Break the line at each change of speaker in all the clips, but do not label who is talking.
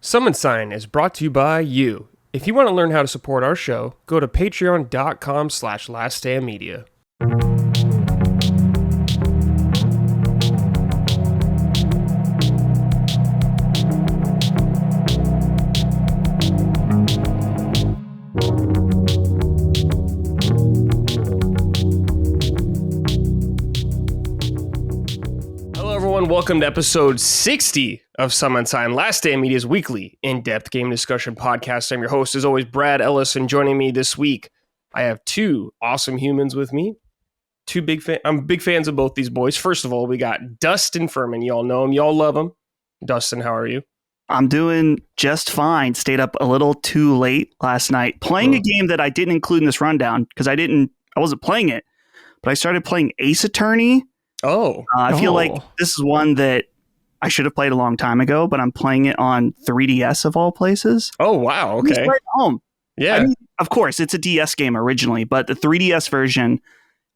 Summon Sign is brought to you by you. If you want to learn how to support our show, go to patreon.com/laststandmedia. Welcome to episode 60 of Summon Sign, Last Stand Media's weekly in-depth game discussion podcast. I'm your host, as always, Brad Ellis, and joining me this week, I have two awesome humans with me. I'm big fans of both these boys. First of all, we got Dustin Furman. Y'all know him. Y'all love him. Dustin, how are you?
I'm doing just fine. Stayed up a little too late last night playing a game that I didn't include in this rundown because I wasn't playing it, but I started playing Ace Attorney. I feel like this is one that I should have played a long time ago, but I'm playing it on 3DS of all places.
Oh, wow. Okay.
It's right at home.
Yeah.
I mean, of course, it's a DS game originally, but the 3DS version,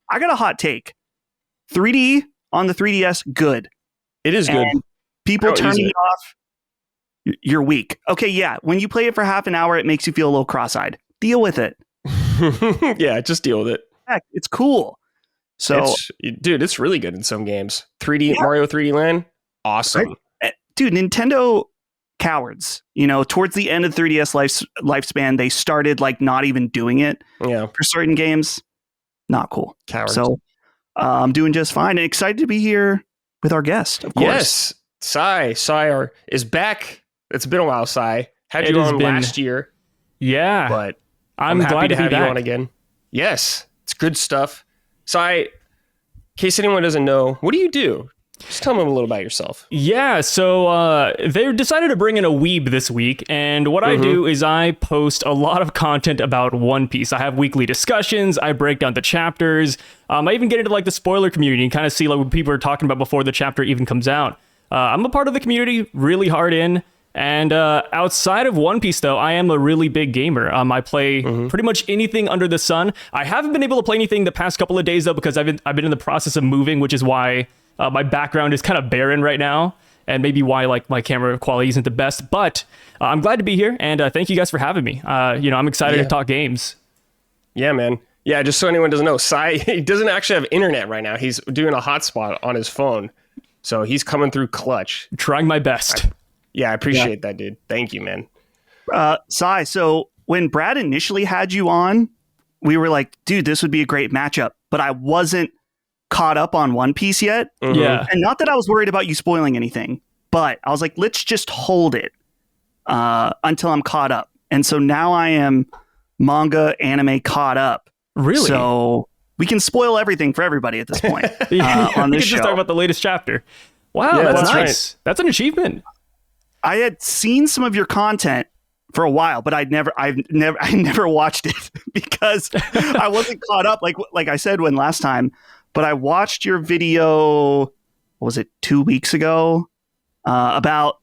I got a hot take. 3D on the 3DS, good.
It is good.
And people turning it off, you're weak. Okay, yeah. When you play it for half an hour, it makes you feel a little cross-eyed. Deal with it.
Yeah, just deal with it.
Heck, it's cool. So,
it's really good in some games. Mario 3D Land, awesome.
Right? Dude, Nintendo cowards. You know, towards the end of 3DS lifespan, they started like not even doing it for certain games. Not cool.
Cowards.
So, I'm doing just fine and excited to be here with our guest, of course.
Yes, Sai is back. It's been a while, Sai. Had you on last year.
Yeah.
But
I'm
happy
glad
to have you
back
on again. Yes, it's good stuff. So in case anyone doesn't know, what do you do? Just tell them a little about yourself.
Yeah, so they decided to bring in a weeb this week, and what I do is I post a lot of content about One Piece. I have weekly discussions, I break down the chapters, I even get into like the spoiler community and kind of see like what people are talking about before the chapter even comes out. I'm a part of the community, really hard in. And outside of One Piece, though, I am a really big gamer. I play pretty much anything under the sun. I haven't been able to play anything the past couple of days, though, because I've been in the process of moving, which is why my background is kind of barren right now, and maybe why like my camera quality isn't the best. But I'm glad to be here, and thank you guys for having me. I'm excited to talk games.
Yeah, man. Yeah, just so anyone doesn't know, Sai, he doesn't actually have internet right now. He's doing a hotspot on his phone, so he's coming through clutch.
Trying my best.
I appreciate that, dude. Thank you, man.
Sai, so when Brad initially had you on, we were like, dude, this would be a great matchup. But I wasn't caught up on One Piece yet.
Yeah.
And not that I was worried about you spoiling anything, but I was like, let's just hold it until I'm caught up. And so now I am manga, anime caught up.
Really?
So we can spoil everything for everybody at this point on this show.
Just talk about the latest chapter. Wow, that's nice. Right. That's an achievement.
I had seen some of your content for a while, but I never watched it because I wasn't caught up. Like I said last time, but I watched your video. What was it, 2 weeks ago? About,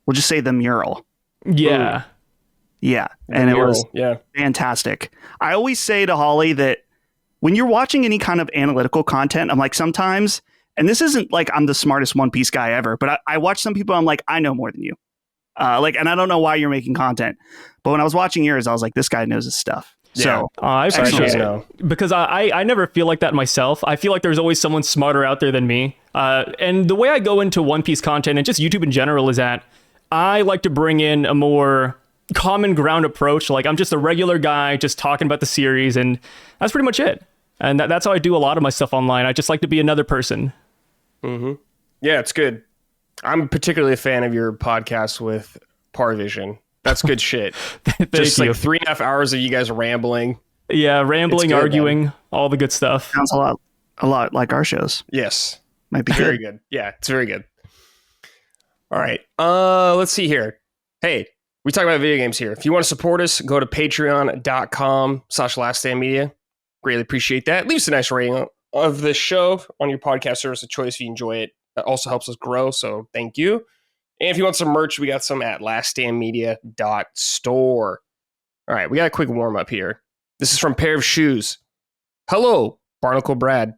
we'll just say the mural.
Yeah,
and it was fantastic. I always say to Holly that when you're watching any kind of analytical content, I'm like sometimes. And this isn't like I'm the smartest One Piece guy ever, but I watch some people, I'm like, I know more than you. And I don't know why you're making content. But when I was watching yours, I was like, this guy knows his stuff.
Yeah.
So
I appreciate it. Because I never feel like that myself. I feel like there's always someone smarter out there than me. And the way I go into One Piece content and just YouTube in general is that I like to bring in a more common ground approach. Like I'm just a regular guy just talking about the series, and that's pretty much it. And that's how I do a lot of my stuff online. I just like to be another person.
Yeah, it's good. I'm particularly a fan of your podcast with Parvision. That's good shit. Just like 3.5 hours of you guys rambling.
Yeah, rambling, arguing, man. All the good stuff.
Sounds a lot like our shows.
Yes.
Might be
very good. Yeah, it's very good. All right. Let's see here. Hey, we talk about video games here. If you want to support us, go to patreon.com/laststandmedia. Greatly appreciate that. Leave us a nice rating of this show on your podcast service of choice if you enjoy it. That also helps us grow, so thank you. And if you want some merch, we got some at laststandmedia.store. All right, we got a quick warm-up here. This is from Pair of Shoes. Hello, Barnacle Brad,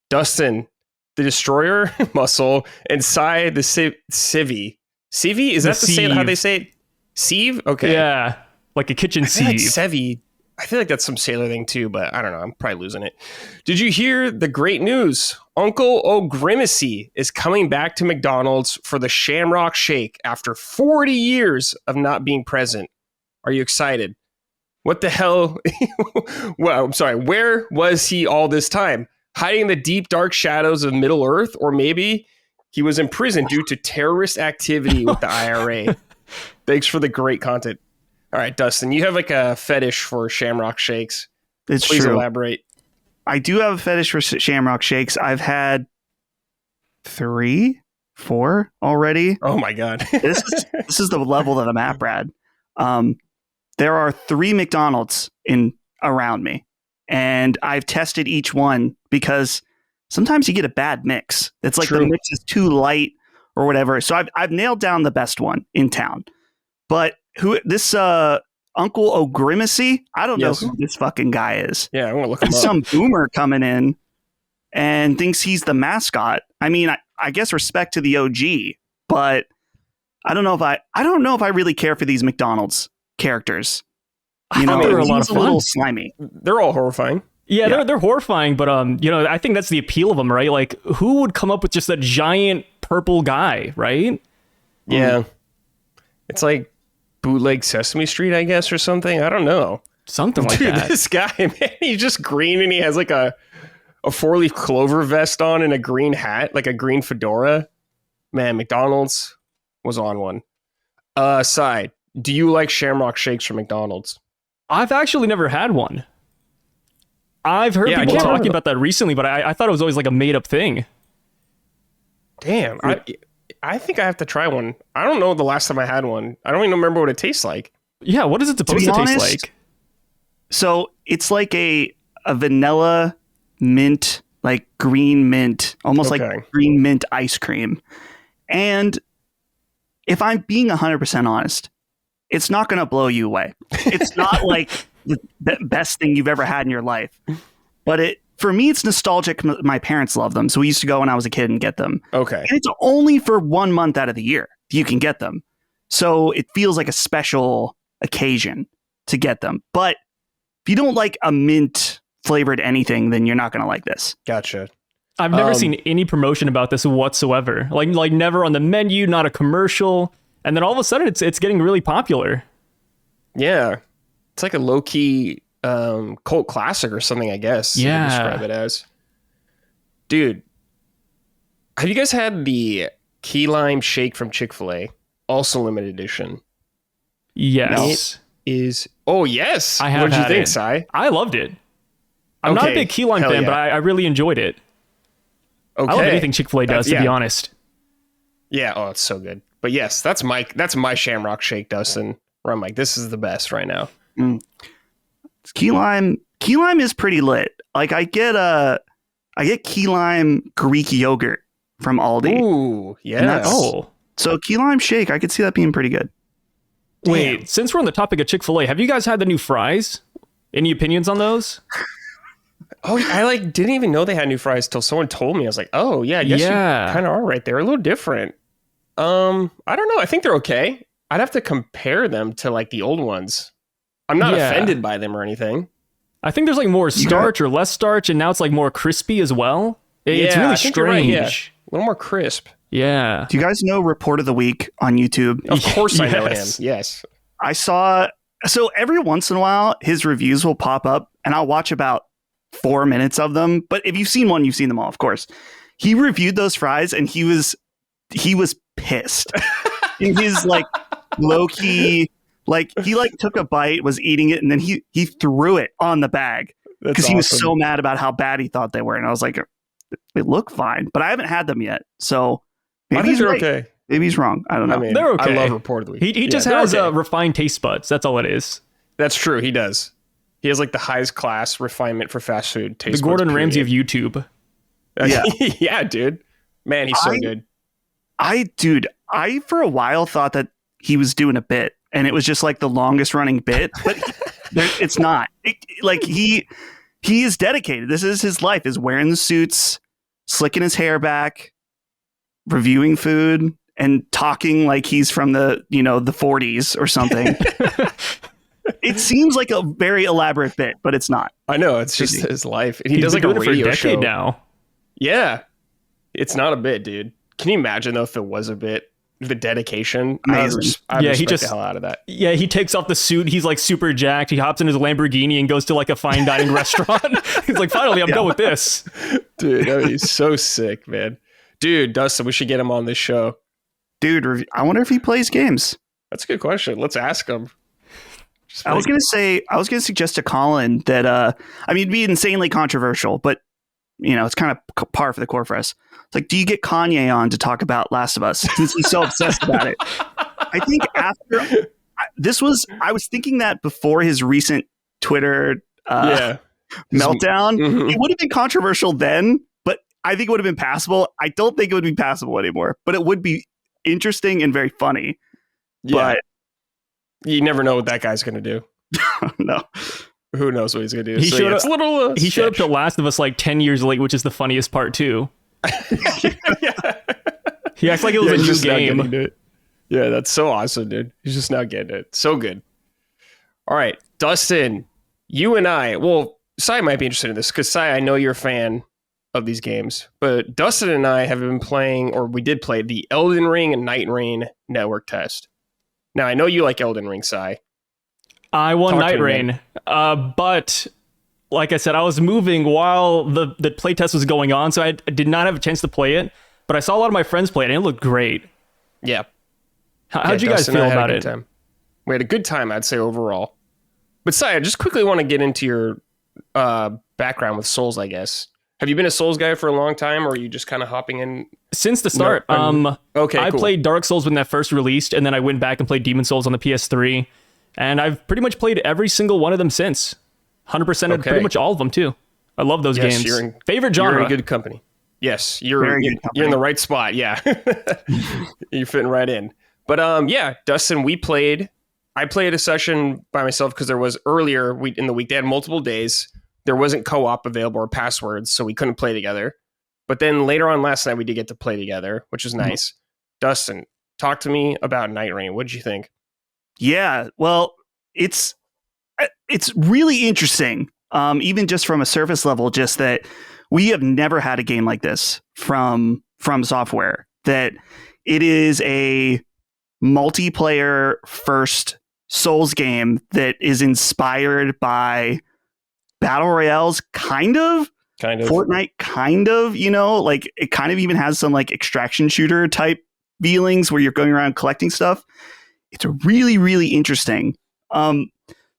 Dustin, the Destroyer, Muscle, and Sai, the Civi. Civi? Is that how they say it? Syv? Okay.
Yeah, like a kitchen sieve.
Like Sevi. I feel like that's some sailor thing too, but I don't know. I'm probably losing it. Did you hear the great news? Uncle O'Grimacy is coming back to McDonald's for the Shamrock Shake after 40 years of not being present. Are you excited? What the hell? Well, I'm sorry. Where was he all this time? Hiding in the deep, dark shadows of Middle Earth? Or maybe he was in prison due to terrorist activity with the IRA. Thanks for the great content. All right, Dustin, you have like a fetish for Shamrock Shakes.
It's
Please
true.
elaborate.
I do have a fetish for Shamrock Shakes. I've had 3, 4 already.
Oh my God.
This is the level that I'm at, Brad. There are 3 McDonald's around me, and I've tested each one because sometimes you get a bad mix. It's like the mix is too light or whatever. So I've nailed down the best one in town. But this Uncle O'Grimacy, I don't know who this fucking guy is.
Yeah, I want to look him up.
Some boomer coming in and thinks he's the mascot. I mean, I guess respect to the OG, but I don't know if I really care for these McDonald's characters. You know,
they're a lot of fun.
A little slimy.
They're all horrifying.
Yeah, they're horrifying, but I think that's the appeal of them, right? Like, who would come up with just a giant purple guy, right?
Yeah. It's like bootleg Sesame Street, I guess, or something. I don't know.
Something like that.
This guy, man, he's just green and he has like a 4-leaf clover vest on and a green hat, like a green fedora. Man, McDonald's was on one. Side, do you like Shamrock Shakes from McDonald's? I've
actually never had one. I've heard people talking about that recently, but I thought it was always like a made-up thing.
Damn, I think I have to try one. I don't know the last time I had one. I don't even remember what it tastes like.
Yeah, what is it supposed to taste like?
So it's like a vanilla mint, like green mint, almost like green mint ice cream. And if I'm being 100% honest, it's not going to blow you away. It's not like the best thing you've ever had in your life. But for me, it's nostalgic. My parents love them. So we used to go when I was a kid and get them.
Okay.
And it's only for 1 month out of the year you can get them. So it feels like a special occasion to get them. But if you don't like a mint flavored anything, then you're not going to like this.
Gotcha.
I've never seen any promotion about this whatsoever. Like never on the menu, not a commercial. And then all of a sudden it's getting really popular.
Yeah. It's like a low-key cult classic or something, I guess.
Yeah.
You describe it as. Dude, have you guys had the key lime shake from Chick-fil-A? Also limited edition.
Yes.
It is. Oh, yes.
I have.
What did you think,
it.
Sai?
I loved it. I'm not a big key lime fan, but I really enjoyed it.
Okay.
I love anything Chick-fil-A does, to be honest.
Yeah. Oh, it's so good. But yes, that's my Shamrock Shake, Dustin. Where I'm like, this is the best right now.
Key lime is pretty lit. Like I get key lime Greek yogurt from Aldi.
Ooh, yes.
So key lime shake, I could see that being pretty good.
Wait, since we're on the topic of Chick-fil-A, have you guys had the new fries? Any opinions on those?
Oh, I didn't even know they had new fries till someone told me. I was like, oh yeah, I guess you kind of are right. They're a little different. I don't know. I think they're okay. I'd have to compare them to like the old ones. I'm not offended by them or anything.
I think there's like more starch or less starch, and now it's like more crispy as well. It's really strange.
Right, yeah. A little more crisp.
Yeah.
Do you guys know Report of the Week on YouTube?
Of course I know him. Yes.
I saw, so every once in a while, his reviews will pop up, and I'll watch about 4 minutes of them. But if you've seen one, you've seen them all, of course. He reviewed those fries, and he was pissed. In his like low key, like he like took a bite, was eating it, and then he threw it on the bag because he was so mad about how bad he thought they were. And I was like, they look fine, but I haven't had them yet, so maybe he's right. Okay. Maybe he's wrong. I don't know.
I mean, they're okay.
I love Report of the Week.
He just has refined taste buds. That's all it is.
That's true. He does. He has like the highest class refinement for fast food taste buds.
The Gordon Ramsay of YouTube.
Yeah, yeah, dude. Man, he's so good.
I for a while thought that he was doing a bit, and it was just like the longest running bit, but it's not. He is dedicated. This is his life, is wearing the suits, slicking his hair back, reviewing food, and talking like he's from the 40s or something. It seems like a very elaborate bit, but it's not.
I know, it's just his life. And he does like a radio show
now.
Yeah. It's not a bit, dude. Can you imagine though if it was a bit? The dedication.
Amazing.
I respect the hell out of that.
Yeah, he takes off the suit. He's like super jacked. He hops in his Lamborghini and goes to like a fine dining restaurant. He's like, finally, I'm done with this.
Dude, he's so sick, man. Dude, Dustin, we should get him on this show.
Dude, I wonder if he plays games.
That's a good question. Let's ask him.
I was going to suggest to Colin that, it'd be insanely controversial, but it's kind of par for the course for us. It's like, do you get Kanye on to talk about Last of Us since he's so obsessed about it? I think I was thinking that before his recent Twitter meltdown.
Mm-hmm.
It would have been controversial then, but I think it would have been passable. I don't think it would be passable anymore, but it would be interesting and very funny.
Yeah.
But
you never know what that guy's going to do.
No.
Who knows what he's going to do?
He showed up to Last of Us like 10 years late, which is the funniest part too. He acts like it was a new game.
Yeah, that's so awesome, dude. He's just not getting it. So good. All right, Dustin, you and I, well, Sai might be interested in this because Sai, I know you're a fan of these games, but Dustin and I have been playing, or we did play, the Elden Ring and Nightreign network test. Now, I know you like Elden Ring, Sai.
I won Nightreign, but like I said, I was moving while the playtest was going on, so I did not have a chance to play it, but I saw a lot of my friends play it, and it looked great.
Yeah.
How'd you guys feel about it?
We had a good time, I'd say, overall. But Sai, I just quickly want to get into your background with Souls, I guess. Have you been a Souls guy for a long time, or are you just kind of hopping in?
Since the start.
Okay,
I
cool.
played Dark Souls when that first released, and then I went back and played Demon Souls on the PS3. And I've pretty much played every single one of them since. 100% of pretty much all of them, too. I love those games. Favorite genre.
You're in good company. Yes, you're in the right spot. Yeah. You're fitting right in. But Dustin, I played a session by myself because there was earlier in the week, they had multiple days. There wasn't co-op available or passwords, so we couldn't play together. But then later on last night, we did get to play together, which was nice. Dustin, talk to me about Nightreign. What did you think?
Yeah, well, it's really interesting, even just from a surface level, just that we have never had a game like this from software, that it is a multiplayer first Souls game that is inspired by battle royales, kind of Fortnite, kind of, like it kind of even has some like extraction shooter type feelings where you're going around collecting stuff. It's really, really interesting. So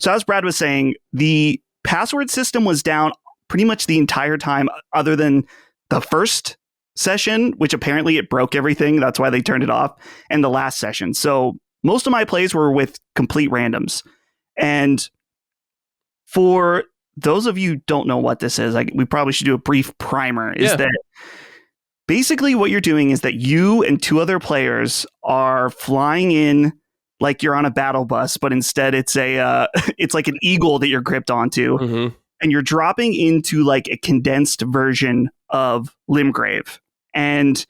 as Brad was saying, the password system was down pretty much the entire time other than the first session, which apparently it broke everything. That's why they turned it off. And the last session. So most of my plays were with complete randoms. And for those of you who don't know what this is, we probably should do a brief primer. That basically what you're doing is that you and two other players are flying in like you're on a battle bus, but instead it's it's like an eagle that you're gripped onto, and you're dropping into like a condensed version of Limgrave. And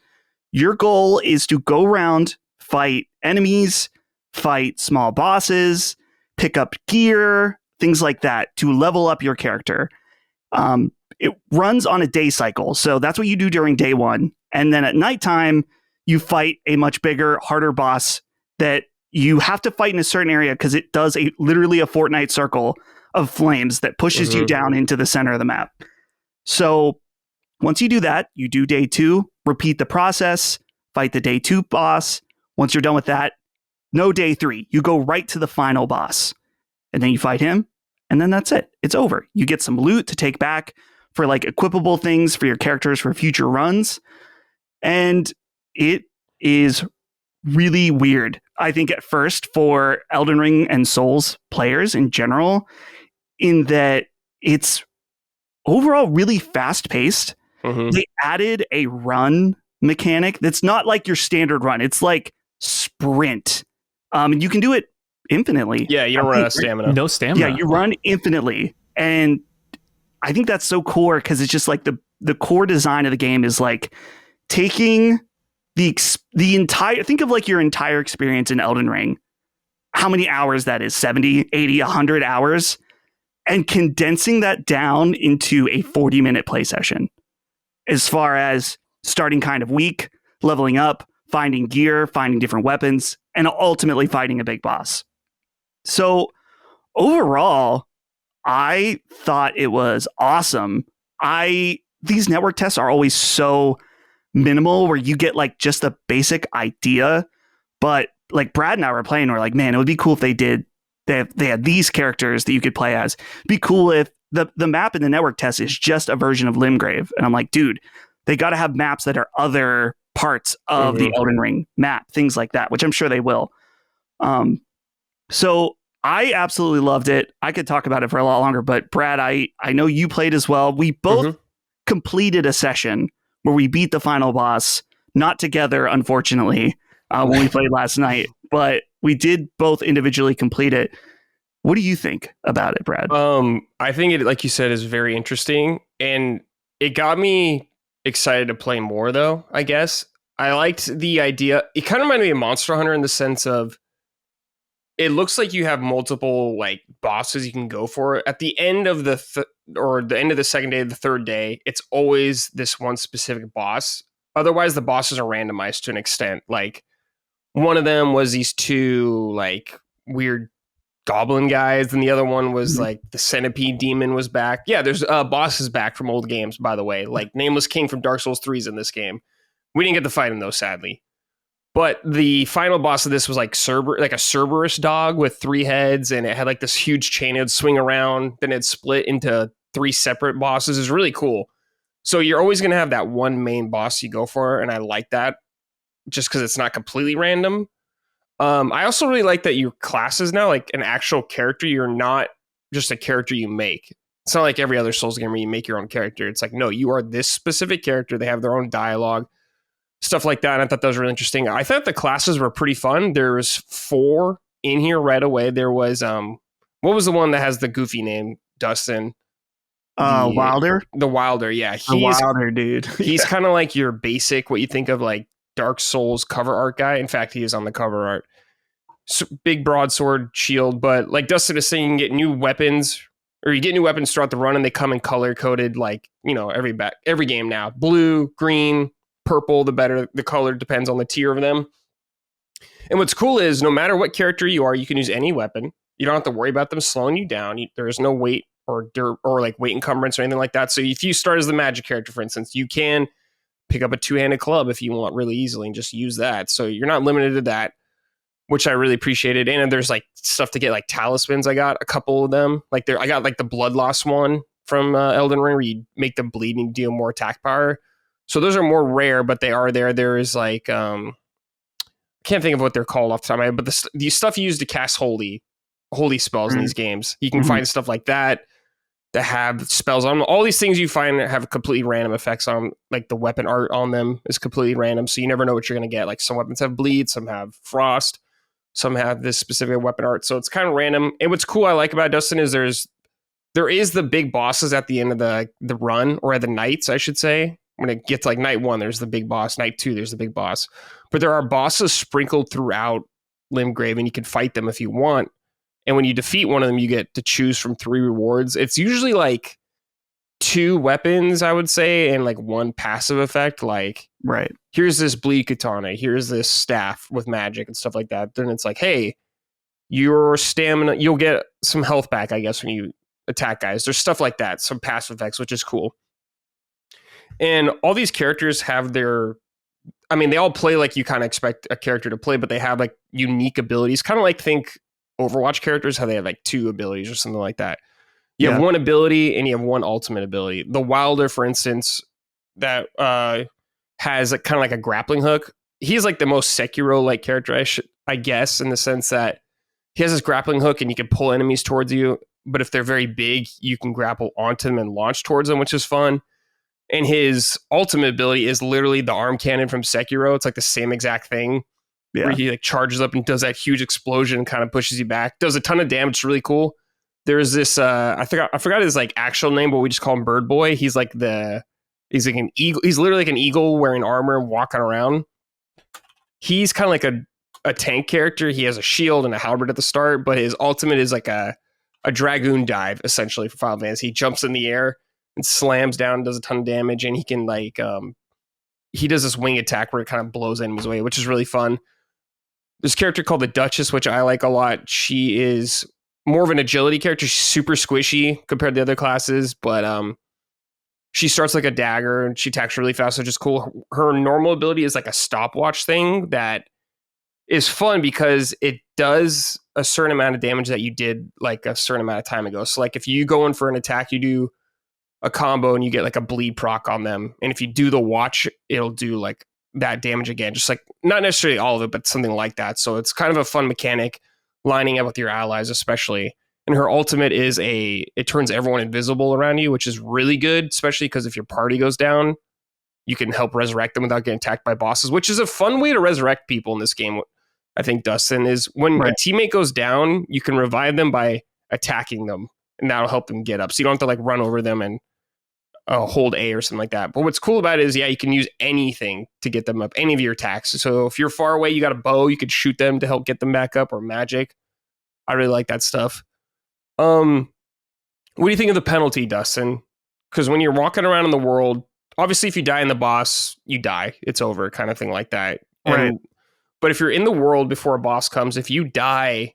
your goal is to go around, fight enemies, fight small bosses, pick up gear, things like that to level up your character. It runs on a day cycle. So that's what you do during day one. And then at nighttime, you fight a much bigger, harder boss that you have to fight in a certain area because it does literally a Fortnite circle of flames that pushes you down into the center of the map. So once you do that, you do day two, repeat the process, fight the day two boss. Once you're done with that, no day three. You go right to the final boss. And then you fight him, and then that's it. It's over. You get some loot to take back for like equipable things for your characters for future runs. And it is really weird, I think, at first for Elden Ring and Souls players in general, in that it's overall really fast paced. They added a run mechanic that's not like your standard run. It's like sprint. And you can do it infinitely.
Yeah, you don't run out of stamina.
No stamina.
Yeah, you run infinitely. And I think that's so cool because it's just like the core design of the game is like taking the entire, think of like your entire experience in Elden Ring, how many hours that is, 70, 80, 100 hours, and condensing that down into a 40-minute play session as far as starting kind of weak, leveling up, finding gear, finding different weapons, and ultimately fighting a big boss. So overall, I thought it was awesome. These network tests are always so minimal where you get like just a basic idea, but like Brad and I were playing, we're like, man, it would be cool if they had these characters that you could play as. It'd be cool if the map in the network test is just a version of Limgrave. And I'm like, dude, they got to have maps that are other parts of the Elden Ring map, things like that, which I'm sure they will. So I absolutely loved it. I could talk about it for a lot longer, but Brad, I know you played as well. We both completed a session where we beat the final boss, not together, unfortunately, when we played last night, but we did both individually complete it. What do you think about it, Brad?
I think it, like you said, is very interesting, and it got me excited to play more, though, I guess. I liked the idea. It kind of reminded me of Monster Hunter in the sense of it looks like you have multiple like bosses you can go for. At the end of the end of the second day, the third day, it's always this one specific boss. Otherwise, the bosses are randomized to an extent. Like one of them was these two like weird goblin guys, and the other one was like the centipede demon was back. Yeah, there's bosses back from old games, by the way. Like Nameless King from Dark Souls 3 is in this game. We didn't get to fight him though, sadly. But the final boss of this was like a Cerberus dog with 3 heads, and it had like this huge chain. It'd swing around, then it'd split into 3 separate bosses. It's really cool. So you're always going to have that one main boss you go for, and I like that just because it's not completely random. I also really like that your class is now like an actual character. You're not just a character you make. It's not like every other Souls game where you make your own character. It's like, no, you are this specific character. They have their own dialogue. Stuff like that. And I thought that was really interesting. I thought the classes were pretty fun. There was 4 in here right away. There was what was the one that has the goofy name? Dustin.
Wilder.
The Wilder, yeah.
The Wilder dude.
He's kind of like your basic, what you think of like Dark Souls cover art guy. In fact, he is on the cover art. So, big broadsword, shield, but like Dustin is saying, you can get new weapons, or you get new weapons throughout the run, and they come in color coded, like, you know, every game now. Blue, green, purple, the better the color, depends on the tier of them. And what's cool is no matter what character you are, you can use any weapon. You don't have to worry about them slowing you down. There is no weight or like weight encumbrance or anything like that. So if you start as the magic character, for instance, you can pick up a 2-handed club if you want really easily and just use that. So you're not limited to that, which I really appreciated. And there's like stuff to get, like talismans. I got a couple of them. Like I got like the blood loss one from Elden Ring, where you make them bleed and deal more attack power. So those are more rare, but they are there. There is like, I can't think of what they're called off the top of my head, but the stuff you use to cast holy spells in these games. You can find stuff like that have spells on them. All these things you find have completely random effects on, like the weapon art on them is completely random. So you never know what you're going to get. Like some weapons have bleed, some have frost, some have this specific weapon art. So it's kind of random. And what's cool I like about Dustin is there is the big bosses at the end of the run, or at the nights, I should say. When it gets like night 1, there's the big boss. Night 2, there's the big boss. But there are bosses sprinkled throughout Limgrave, and you can fight them if you want. And when you defeat one of them, you get to choose from 3 rewards. It's usually like 2 weapons, I would say, and like 1 passive effect. Like,
right,
here's this bleed katana, here's this staff with magic and stuff like that. Then it's like, hey, your stamina, you'll get some health back, I guess, when you attack guys. There's stuff like that, some passive effects, which is cool. And all these characters have they all play like you kind of expect a character to play, but they have like unique abilities. Kind of like think Overwatch characters, how they have like 2 abilities or something like that. You have 1 ability and you have 1 ultimate ability. The Wilder, for instance, that has kind of like a grappling hook. He's like the most Sekiro-like character, I guess, in the sense that he has this grappling hook and you can pull enemies towards you. But if they're very big, you can grapple onto them and launch towards them, which is fun. And his ultimate ability is literally the arm cannon from Sekiro. It's like the same exact thing. Yeah. Where he like charges up and does that huge explosion and kind of pushes you back. Does a ton of damage. It's really cool. There's this I forgot his like actual name, but we just call him Bird Boy. He's like an eagle. He's literally like an eagle wearing armor and walking around. he's kind of like a tank character. He has a shield and a halberd at the start, but his ultimate is like a dragoon dive, essentially, for Final Fantasy. He jumps in the air and slams down, does a ton of damage, and he can like he does this wing attack where it kind of blows enemies away, which is really fun. This character called the Duchess, which I like a lot. She is more of an agility character. She's super squishy compared to the other classes, but she starts like a dagger and she attacks really fast, which is cool. Her normal ability is like a stopwatch thing that is fun because it does a certain amount of damage that you did like a certain amount of time ago. So like if you go in for an attack, you do a combo and you get like a bleed proc on them. And if you do the watch, it'll do like that damage again, just like not necessarily all of it, but something like that. So it's kind of a fun mechanic lining up with your allies, especially. And her ultimate is it turns everyone invisible around you, which is really good, especially because if your party goes down, you can help resurrect them without getting attacked by bosses, which is a fun way to resurrect people in this game. I think, Dustin, is when a teammate goes down, you can revive them by attacking them, and that'll help them get up. So you don't have to like run over them and hold A or something like that. But what's cool about it is, you can use anything to get them up, any of your attacks. So if you're far away, you got a bow, you could shoot them to help get them back up, or magic. I really like that stuff. What do you think of the penalty, Dustin? Because when you're walking around in the world, obviously if you die in the boss, you die. It's over, kind of thing like that.
Right.
But if you're in the world before a boss comes, if you die,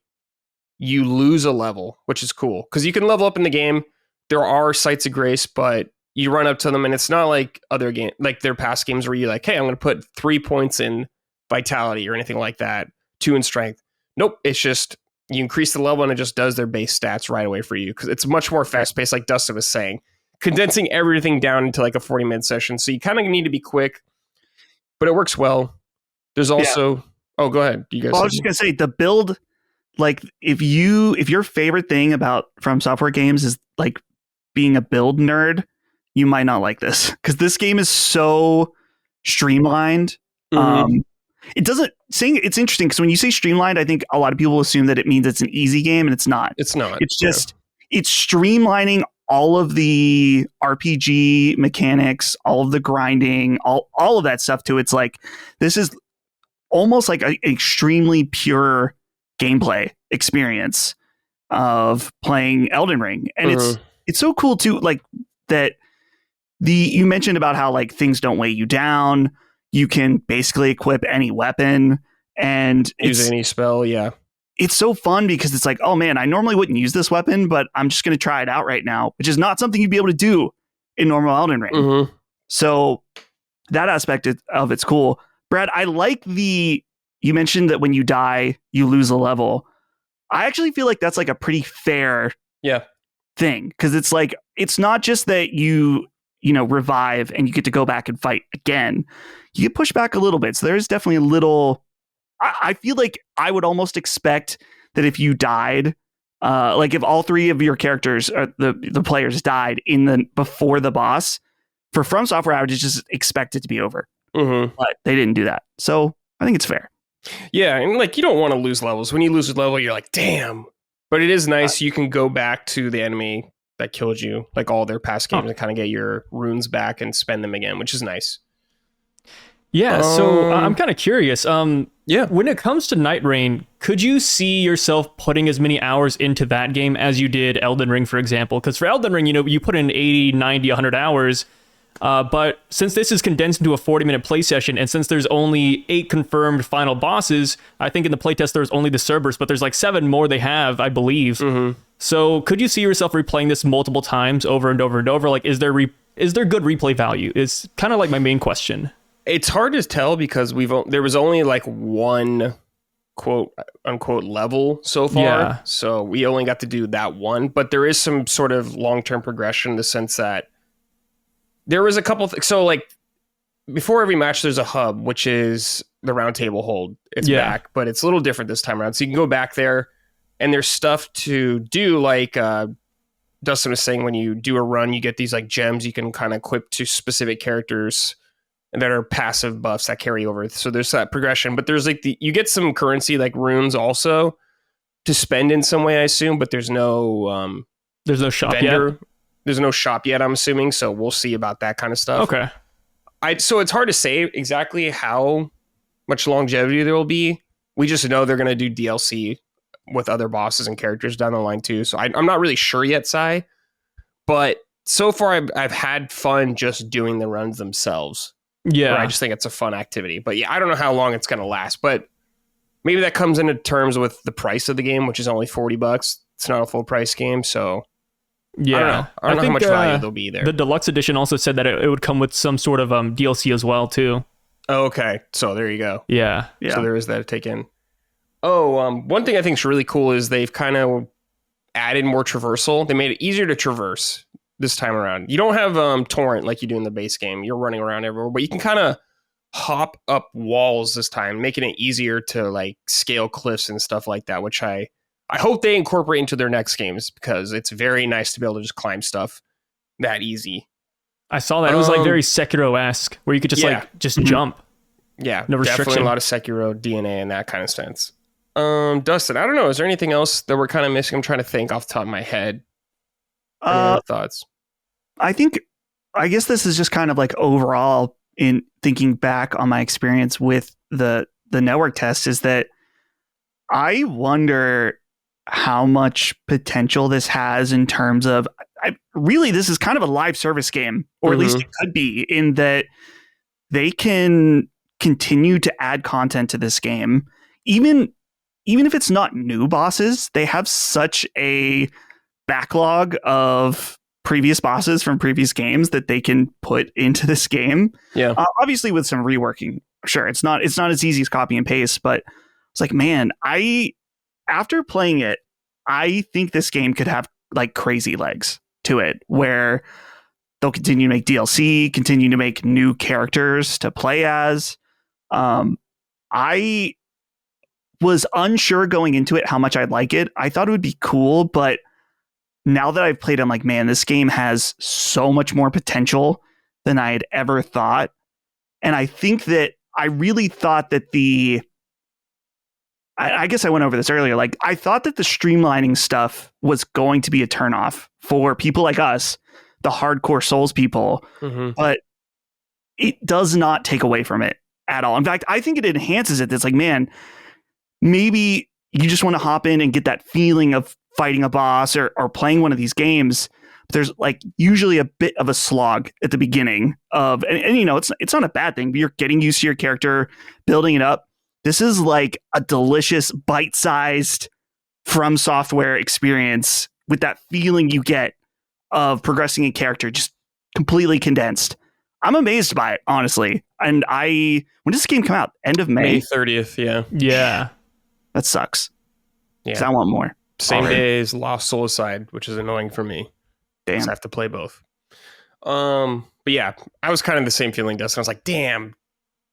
you lose a level, which is cool. Because you can level up in the game. There are sites of grace, but you run up to them and it's not like other game, like their past games where you're like, hey, I'm going to put 3 points in vitality or anything like that, 2 in strength. Nope. It's just you increase the level and it just does their base stats right away for you because it's much more fast paced, like Dustin was saying, condensing everything down into like a 40-minute session. So you kind of need to be quick, but it works well. There's also, oh, go ahead. You guys.
Well, I was just going to say the build, like if your favorite thing about From Software games is like being a build nerd, you might not like this because this game is so streamlined. It doesn't saying it's interesting because when you say streamlined, I think a lot of people assume that it means it's an easy game, and it's not.
It's not.
It's just it's streamlining all of the RPG mechanics, all of the grinding, all of that stuff to it's like this is almost like an extremely pure gameplay experience of playing Elden Ring. And it's so cool too, like that you mentioned about how like things don't weigh you down. You can basically equip any weapon and
use any spell. Yeah.
It's so fun because it's like, oh man, I normally wouldn't use this weapon, but I'm just going to try it out right now, which is not something you'd be able to do in normal Elden Ring. So that aspect of it's cool. Brad, I like you mentioned that when you die, you lose a level. I actually feel like that's like a pretty fair thing because it's like, it's not just that you revive and you get to go back and fight again. You get pushed back a little bit. So there's definitely a little, I feel like I would almost expect that if you died, like if all three of your characters, the players died before the boss, for From Software, I would just expect it to be over. But they didn't do that. So I think it's fair.
Yeah. And like, you don't want to lose levels. When you lose a level, you're like, damn. But it is nice. You can go back to the enemy that killed you, like all their past games, and kind of get your runes back and spend them again, which is nice.
Yeah, so I'm kind of curious. When it comes to Nightreign, could you see yourself putting as many hours into that game as you did Elden Ring, for example? Because for Elden Ring, you put in 80, 90, 100 hours. But since this is condensed into a 40-minute play session, and since there's only 8 confirmed final bosses, I think in the playtest there's only the Cerberus, but there's like 7 more they have, I believe. So could you see yourself replaying this multiple times over and over and over? Like, is there good replay value? Is kind of like my main question.
It's hard to tell because there was only like one quote unquote level so far. So we only got to do that one, but there is some sort of long-term progression in the sense that there was a couple so like before every match there's a hub, which is the round table hold. It's back, but it's a little different this time around. So you can go back there and there's stuff to do, like Dustin was saying, when you do a run, you get these like gems you can kind of equip to specific characters that are passive buffs that carry over. So there's that progression, but there's like you get some currency like runes also to spend in some way, I assume, but there's no
shop
vendor.
Yet.
There's no shop yet, I'm assuming. So we'll see about that kind of stuff.
Okay.
So it's hard to say exactly how much longevity there will be. We just know they're going to do DLC with other bosses and characters down the line too. So I'm not really sure yet, Sai. But so far, I've had fun just doing the runs themselves.
Yeah.
I just think it's a fun activity. But yeah, I don't know how long it's going to last. But maybe that comes into terms with the price of the game, which is only $40. It's not a full price game. So
yeah,
I don't know how much value there'll be there.
The deluxe edition also said that it would come with some sort of DLC as well, too.
Oh, okay. So there you go.
Yeah.
So there is that to take in. Oh, one thing I think is really cool is they've kind of added more traversal. They made it easier to traverse this time around. You don't have torrent like you do in the base game. You're running around everywhere, but you can kind of hop up walls this time, making it easier to like scale cliffs and stuff like that, which I hope they incorporate into their next games because it's very nice to be able to just climb stuff that easy.
I saw that. It was like very Sekiro-esque where you could just jump.
Yeah,
no restriction.
Definitely a lot of Sekiro DNA in that kind of sense. Dustin, I don't know. Is there anything else that we're kind of missing? I'm trying to think off the top of my head. Any other thoughts?
I guess this is just kind of like overall in thinking back on my experience with the network test is that I wonder how much potential this has in terms of really this is kind of a live service game, or at least it could be, in that they can continue to add content to this game. Even if it's not new bosses, they have such a backlog of previous bosses from previous games that they can put into this game.
Yeah.
Obviously with some reworking. Sure, it's not as easy as copy and paste, but it's like, man, after playing it, I think this game could have like crazy legs to it where they'll continue to make DLC, continue to make new characters to play as. I was unsure going into it how much I'd like it. I thought it would be cool, but now that I've played, I'm like, man, this game has so much more potential than I had ever thought. And I think that I really thought that I guess I went over this earlier. Like, I thought that the streamlining stuff was going to be a turnoff for people like us, the hardcore Souls people, but it does not take away from it at all. In fact, I think it enhances it. It's like, man, maybe you just want to hop in and get that feeling of fighting a boss or playing one of these games. But there's like usually a bit of a slog at the beginning of, and you know, it's not a bad thing, but you're getting used to your character, building it up. This is like a delicious bite-sized From Software experience with that feeling you get of progressing a character, just completely condensed. I'm amazed by it, honestly. And when does this game come out? End of May?
May 30th, yeah.
Yeah.
That sucks.
Yeah.
'Cause I want more.
Same day as Lost Soulside, which is annoying for me.
Damn.
I have to play both. But yeah, I was kind of the same feeling, Dustin. I was like, damn,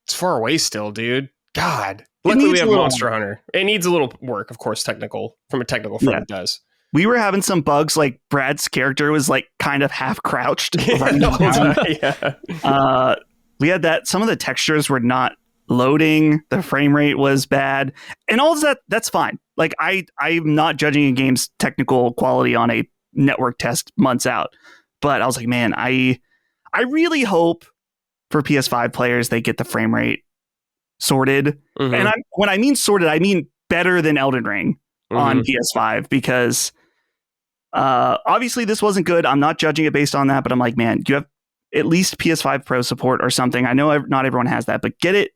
it's far away still, dude. God. Luckily we have Monster Hunter. It needs a little work, of course, from a technical front, it does.
We were having some bugs, like Brad's character was like kind of half crouched.
Yeah.
We had that. Some of the textures were not loading. The frame rate was bad. And all of that, that's fine. Like I'm not judging a game's technical quality on a network test months out. But I was like, man, I really hope for PS5 players they get the frame rate sorted. And when I mean sorted, I mean better than Elden Ring on PS5, because obviously this wasn't good. I'm not judging it based on that, but I'm like, man, you have at least PS5 Pro support or something. I know not everyone has that, but get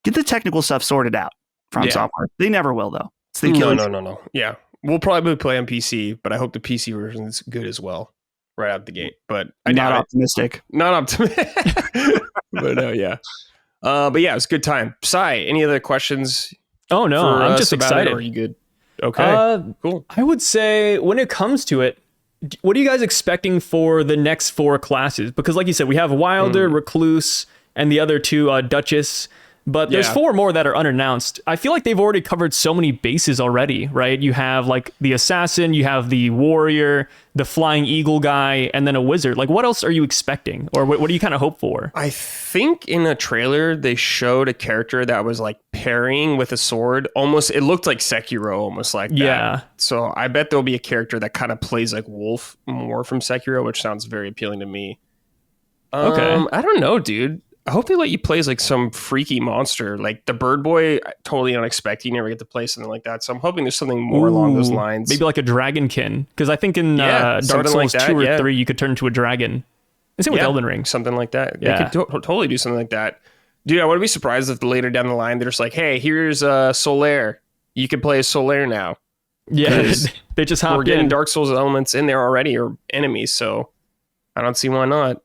the technical stuff sorted out from software. They never will, though. It's the
No. Yeah, we'll probably play on PC, but I hope the PC version is good as well right out the gate. But I
not optimistic.
Not optimistic. But no, yeah. But yeah, it was a good time. Sai, any other questions?
Oh no, I'm just excited.
Are you good? Okay, cool.
I would say when it comes to it, what are you guys expecting for the next 4 classes? Because like you said, we have Wilder, Recluse, and the other 2, Duchess. But there's 4 more that are unannounced. I feel like they've already covered so many bases already, right? You have like the assassin, you have the warrior, the flying eagle guy, and then a wizard. Like, what else are you expecting? Or what do you kind of hope for?
I think in a trailer, they showed a character that was like parrying with a sword. Almost, it looked like Sekiro, almost like that.
Yeah.
So I bet there'll be a character that kind of plays like Wolf more from Sekiro, which sounds very appealing to me.
Okay.
I don't know, dude. I hope they let you play as like some freaky monster, like the Bird Boy. Totally unexpected. You never get to play something like that. So I'm hoping there's something more along those lines.
Maybe like a dragonkin, because I think in Dark Souls like 2 or 3 you could turn into a dragon. Same with Elden Ring,
something like that. Yeah, they could totally do something like that. Dude, I wouldn't be surprised if later down the line they're just like, "Hey, here's Solaire. You can play as Solaire now."
Yeah, they just hop in.
We're getting Dark Souls elements in there already, or enemies. So I don't see why not.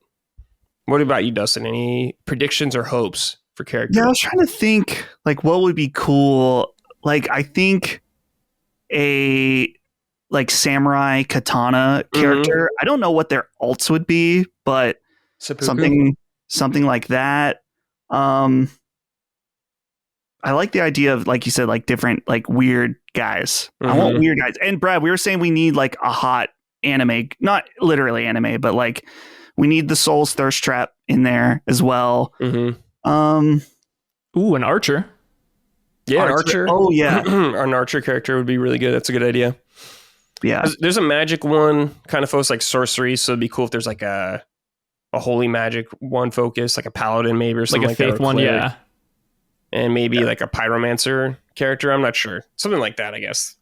What about you, Dustin? Any predictions or hopes for characters?
Yeah, I was trying to think like what would be cool. Like I think a samurai katana character. I don't know what their alts would be, but
Seppuku?
something like that. I like the idea of, like you said, like different like weird guys. I want weird guys. And Brad, we were saying we need like a hot anime, not literally anime, but like we need the Souls thirst trap in there as well.
Ooh, an archer.
Yeah, an archer.
Oh yeah,
an archer character would be really good. That's a good idea.
Yeah,
there's a magic one kind of focused like sorcery, so it'd be cool if there's like a holy magic one focus, like a paladin maybe, or something like
a faith
that,
one, yeah,
and maybe like a pyromancer character. I'm not sure, something like that, I guess.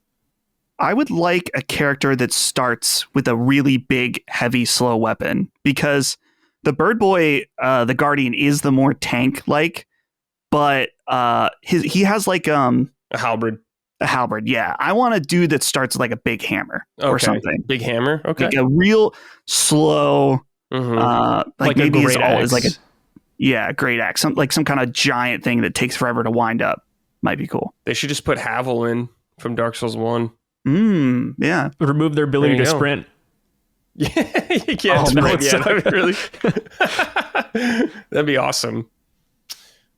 I would like a character that starts with a really big, heavy, slow weapon, because the Bird Boy, the Guardian, is the more tank-like, but he has like a
halberd.
A halberd, yeah. I want a dude that starts with like a big hammer or something.
Big hammer, okay.
Like a real slow, like maybe his ult is like a great axe, some kind of giant thing that takes forever to wind up. Might be cool.
They should just put Havel in from Dark Souls 1.
Yeah.
Remove their ability to sprint.
Yeah, you can't sprint. Yeah, that'd be really that'd be awesome.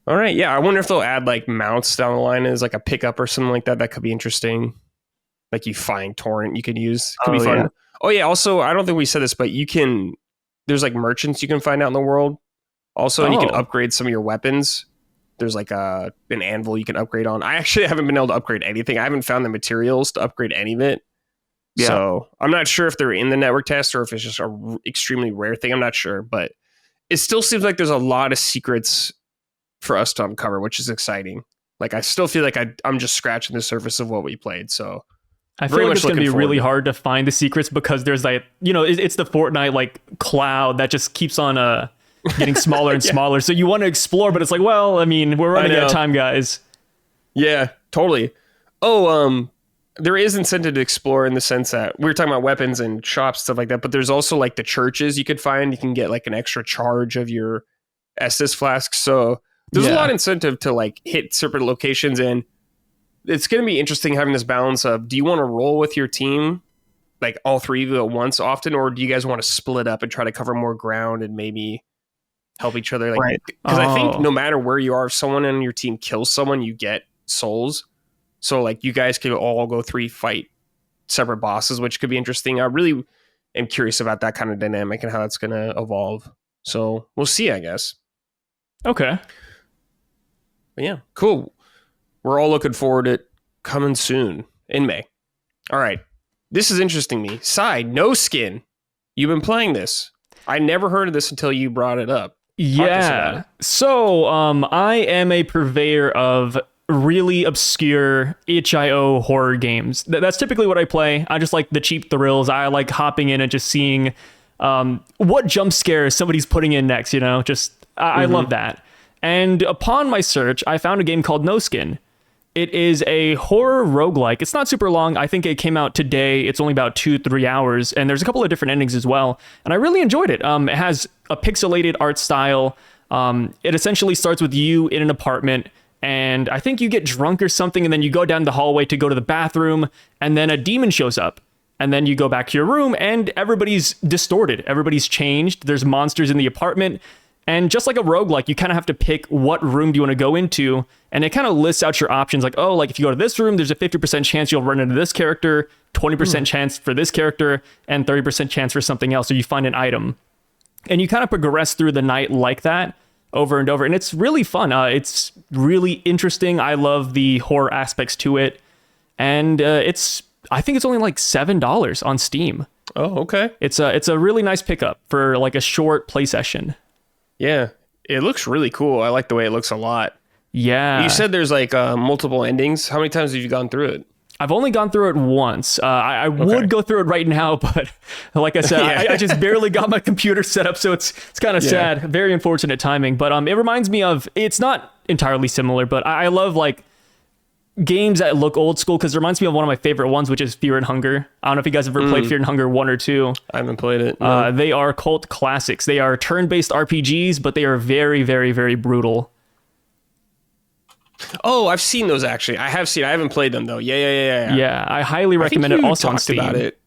All right, yeah. I wonder if they'll add like mounts down the line as like a pickup or something like that. That could be interesting. Like you find torrent you could use. Could be fun. Yeah. Oh yeah. Also, I don't think we said this, but there's like merchants you can find out in the world. Also, and you can upgrade some of your weapons. There's like an anvil you can upgrade on. I actually haven't been able to upgrade anything. I haven't found the materials to upgrade any of it. Yeah. So I'm not sure if they're in the network test or if it's just a extremely rare thing. I'm not sure, but it still seems like there's a lot of secrets for us to uncover, which is exciting. Like I still feel like I'm just scratching the surface of what we played. So
I feel like it's going to be really hard to find the secrets, because there's like, it's the Fortnite like cloud that just keeps on getting smaller and smaller. So you want to explore, but it's like, well, I mean, we're running out of time, guys.
Yeah, totally. There is incentive to explore in the sense that we were talking about weapons and shops, stuff like that, but there's also like the churches you could find. You can get like an extra charge of your Estus flask. So there's a lot of incentive to like hit certain locations, and it's going to be interesting having this balance of, do you want to roll with your team, like all three of you at once often, or do you guys want to split up and try to cover more ground and maybe help each other? Like, because I think no matter where you are, if someone on your team kills someone, you get souls. So like you guys could all go fight separate bosses, which could be interesting. I really am curious about that kind of dynamic and how that's going to evolve. So we'll see, I guess.
Okay.
But yeah, cool. We're all looking forward to it coming soon in May. All right. This is interesting me. Side, No Skin. You've been playing this. I never heard of this until you brought it up.
Yeah. So I am a purveyor of really obscure itch.io horror games. That's typically what I play. I just like the cheap thrills. I like hopping in and just seeing what jump scares somebody's putting in next, I love that. And upon my search, I found a game called No Skin. It is a horror roguelike. It's not super long. I think it came out today. It's only about 2-3 hours, and there's a couple of different endings as well. And I really enjoyed it. It has a pixelated art style. It essentially starts with you in an apartment, and I think you get drunk or something, and then you go down the hallway to go to the bathroom, and then a demon shows up. And then you go back to your room, and everybody's distorted. Everybody's changed. There's monsters in the apartment. And just like a roguelike, you kind of have to pick what room do you want to go into. And it kind of lists out your options. Like, if you go to this room, there's a 50% chance you'll run into this character, 20% chance for this character, and 30% chance for something else. So you find an item. And you kind of progress through the night like that over and over. And it's really fun. It's really interesting. I love the horror aspects to it. And I think it's only like $7 on Steam.
Oh, okay.
It's a really nice pickup for like a short play session.
Yeah. It looks really cool. I like the way it looks a lot.
Yeah.
You said there's like multiple endings. How many times have you gone through it?
I've only gone through it once. I would go through it right now, but like I said, I just barely got my computer set up, so it's kind of sad. Very unfortunate timing. But it reminds me of, it's not entirely similar, but I love like games that look old school because it reminds me of one of my favorite ones, which is Fear and Hunger. I don't know if you guys have ever played Fear and Hunger 1 or 2.
I haven't played it. No.
They are cult classics. They are turn-based RPGs, but they are very, very, very brutal.
Oh, I've seen those actually. I haven't played them though. Yeah.
Yeah, I highly recommend it. Also on Steam.
About it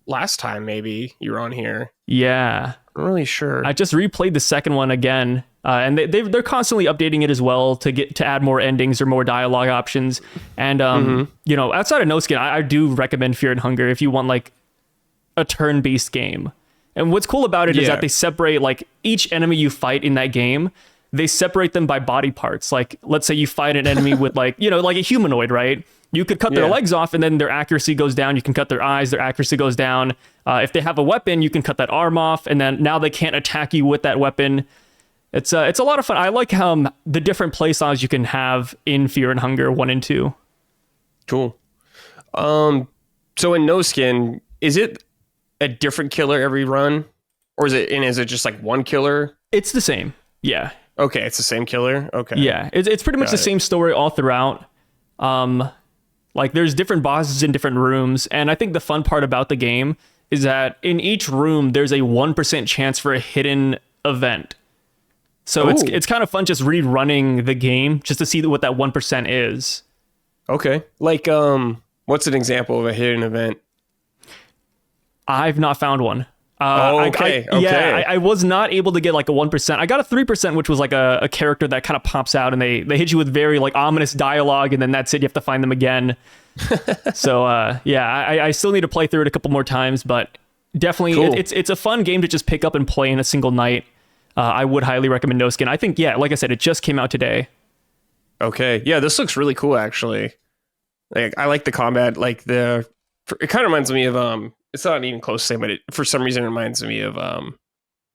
last time, maybe you were on here.
Yeah,
I'm really sure.
I just replayed the second one again, and they're constantly updating it as well to add more endings or more dialogue options. And outside of No Skin, I do recommend Fear and Hunger if you want like a turn-based game. And what's cool about it is that they separate like each enemy you fight in that game. They separate them by body parts. Like, let's say you fight an enemy with like a humanoid, right? You could cut their legs off and then their accuracy goes down. You can cut their eyes, their accuracy goes down. If they have a weapon, you can cut that arm off, and then now they can't attack you with that weapon. It's a lot of fun. I like how the different play styles you can have in Fear and Hunger 1 and 2.
Cool. So in No Skin, is it a different killer every run? Or is it just like one killer?
It's the same. Yeah.
Okay, it's the same killer? Okay.
Yeah, it's pretty much the same story all throughout. Like there's different bosses in different rooms, and I think the fun part about the game is that in each room there's a 1% chance for a hidden event. So it's kind of fun just rerunning the game just to see what that 1% is. Okay.
Like what's an example of a hidden event?
I've not found one.
Okay.
I was not able to get like a 1%. I got a 3%, which was like a character that kind of pops out and they hit you with very like ominous dialogue, and then that's it. You have to find them again. So I still need to play through it a couple more times, but definitely it's a fun game to just pick up and play in a single night. I would highly recommend No Skin. I think, like I said, it just came out today.
Okay. Yeah, this looks really cool actually. Like I like the combat, like it kind of reminds me of it's not even close to the same, but for some reason it reminds me of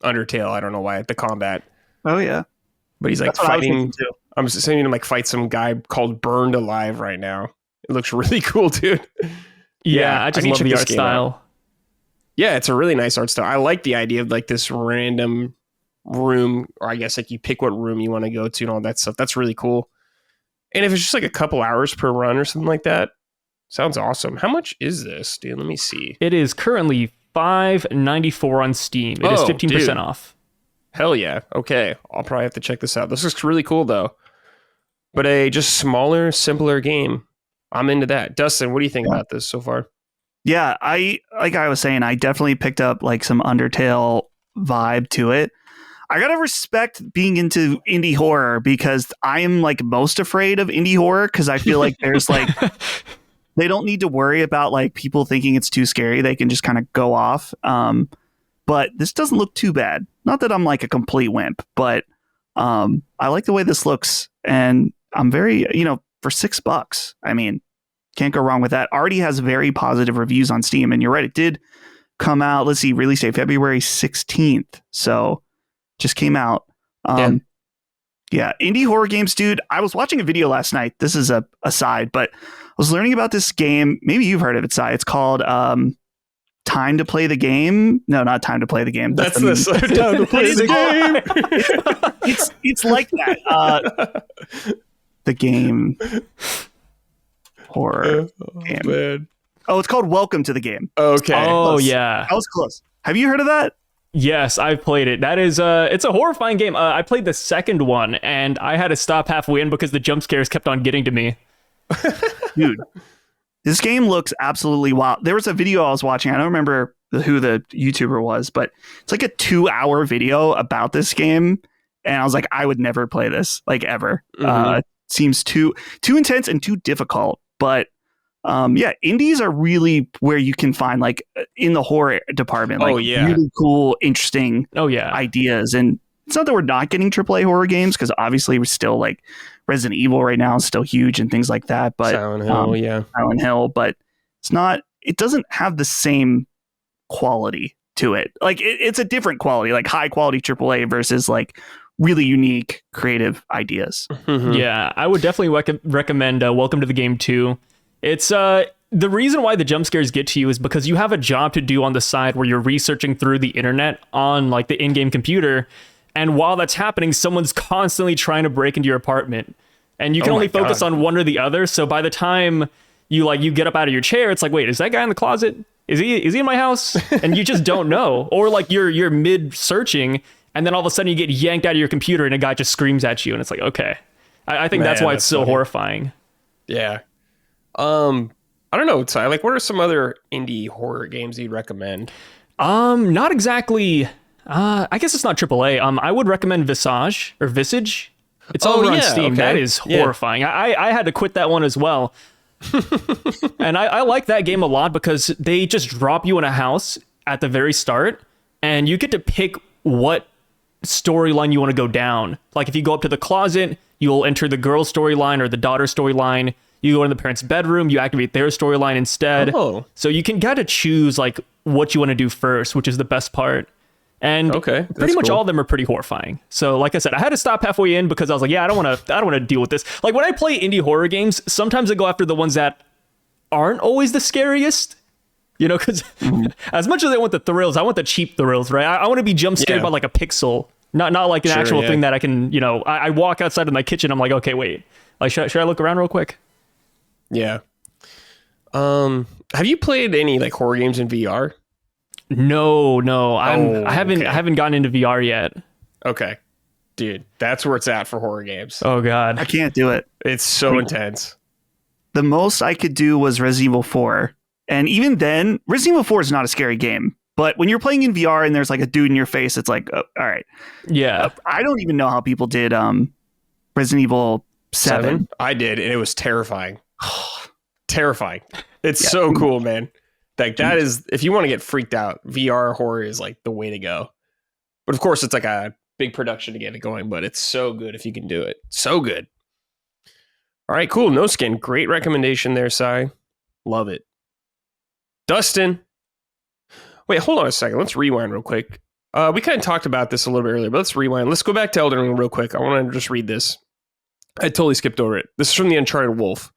Undertale. I don't know why. The combat.
Oh yeah.
But he's like fighting. I'm just saying him like fight some guy called Burned Alive right now. It looks really cool, dude.
Yeah, I just love the art style.
Yeah, it's a really nice art style. I like the idea of like this random room, or I guess like you pick what room you want to go to and all that stuff. That's really cool. And if it's just like a couple hours per run or something like that, sounds awesome. How much is this, dude? Let me see.
It is currently $5.94 on Steam. It is 15% off.
Hell yeah. Okay. I'll probably have to check this out. This looks really cool though. But a just smaller, simpler game. I'm into that. Dustin, what do you think about this so far?
Yeah, like I was saying, I definitely picked up like some Undertale vibe to it. I gotta respect being into indie horror because I am like most afraid of indie horror because I feel like there's like they don't need to worry about like people thinking it's too scary. They can just kind of go off. But this doesn't look too bad. Not that I'm like a complete wimp, but I like the way this looks, and I'm very, for $6, I mean, can't go wrong with that. Already has very positive reviews on Steam, and you're right, it did come out. Let's see, release date February 16th, so just came out. Yeah, indie horror games, dude. I was watching a video last night. This is a aside, but I was learning about this game. Maybe you've heard of it, Sai. It's called Time to Play the Game. No, not Time to Play the Game.
That's the Time to Play the
Game. It's like that. The game horror game.
Man.
Oh, it's called Welcome to the Game.
Okay.
Oh,
close.
yeah.
I was close. Have you heard of that?
Yes, I've played it. That is, it's a horrifying game. I played the second one, and I had to stop halfway in because the jump scares kept on getting to me.
Dude, this game looks absolutely wild. There was a video I was watching. I don't remember who the YouTuber was, but it's like a 2-hour video about this game. And I was like, I would never play this, like ever. Mm-hmm. Seems too intense and too difficult. But indies are really where you can find like in the horror department, like really cool, interesting ideas. And it's not that we're not getting AAA horror games, because obviously we're still like Resident Evil right now is still huge and things like that. But
Silent Hill,
but it doesn't have the same quality to it. Like it's a different quality, like high quality AAA versus like really unique, creative ideas.
Yeah, I would definitely recommend Welcome to the Game 2. It's the reason why the jump scares get to you is because you have a job to do on the side where you're researching through the internet on like the in-game computer, and while that's happening, someone's constantly trying to break into your apartment, and you can only focus on one or the other. So by the time you get up out of your chair, it's like, wait, is that guy in the closet? Is he in my house? And you just don't know. Or like you're mid searching, and then all of a sudden you get yanked out of your computer and a guy just screams at you, and it's like, okay. I think that's why it's so horrifying.
Yeah. I don't know, Ty. Like, what are some other indie horror games you'd recommend?
Not exactly. I guess it's not AAA. I would recommend Visage. It's over on Steam. Okay. That is horrifying. Yeah. I had to quit that one as well. And I like that game a lot because they just drop you in a house at the very start, and you get to pick what storyline you want to go down. Like if you go up to the closet, you'll enter the girl storyline or the daughter storyline. You go in the parents' bedroom, you activate their storyline instead. Oh. So you can kind of choose like what you want to do first, which is the best part. And pretty much all of them are pretty horrifying. So like I said, I had to stop halfway in because I was like, yeah, I don't want to deal with this. Like when I play indie horror games, sometimes I go after the ones that aren't always the scariest. You know, because as much as I want the thrills, I want the cheap thrills, right? I want to be jump scared by like a pixel, not like an actual thing that I can, you know, I walk outside of my kitchen, I'm like, okay, wait, like should I look around real quick?
Yeah. Have you played any like horror games in VR?
No. I haven't gotten into VR yet.
Okay. Dude, that's where it's at for horror games.
Oh God.
I can't do it.
It's so intense.
The most I could do was Resident Evil 4. And even then, Resident Evil 4 is not a scary game. But when you're playing in VR and there's like a dude in your face, it's like, all right.
Yeah.
I don't even know how people did Resident Evil 7.
I did, and it was terrifying. Terrifying. It's so cool, man. Like that is, if you want to get freaked out, VR horror is like the way to go. But of course, it's like a big production to get it going, but it's so good if you can do it. So good. All right, cool. No Skin. Great recommendation there, Cy. Love it. Dustin. Wait, hold on a second. Let's rewind real quick. We kind of talked about this a little bit earlier, but let's rewind. Let's go back to Elden Ring real quick. I want to just read this. I totally skipped over it. This is from the Uncharted Wolf.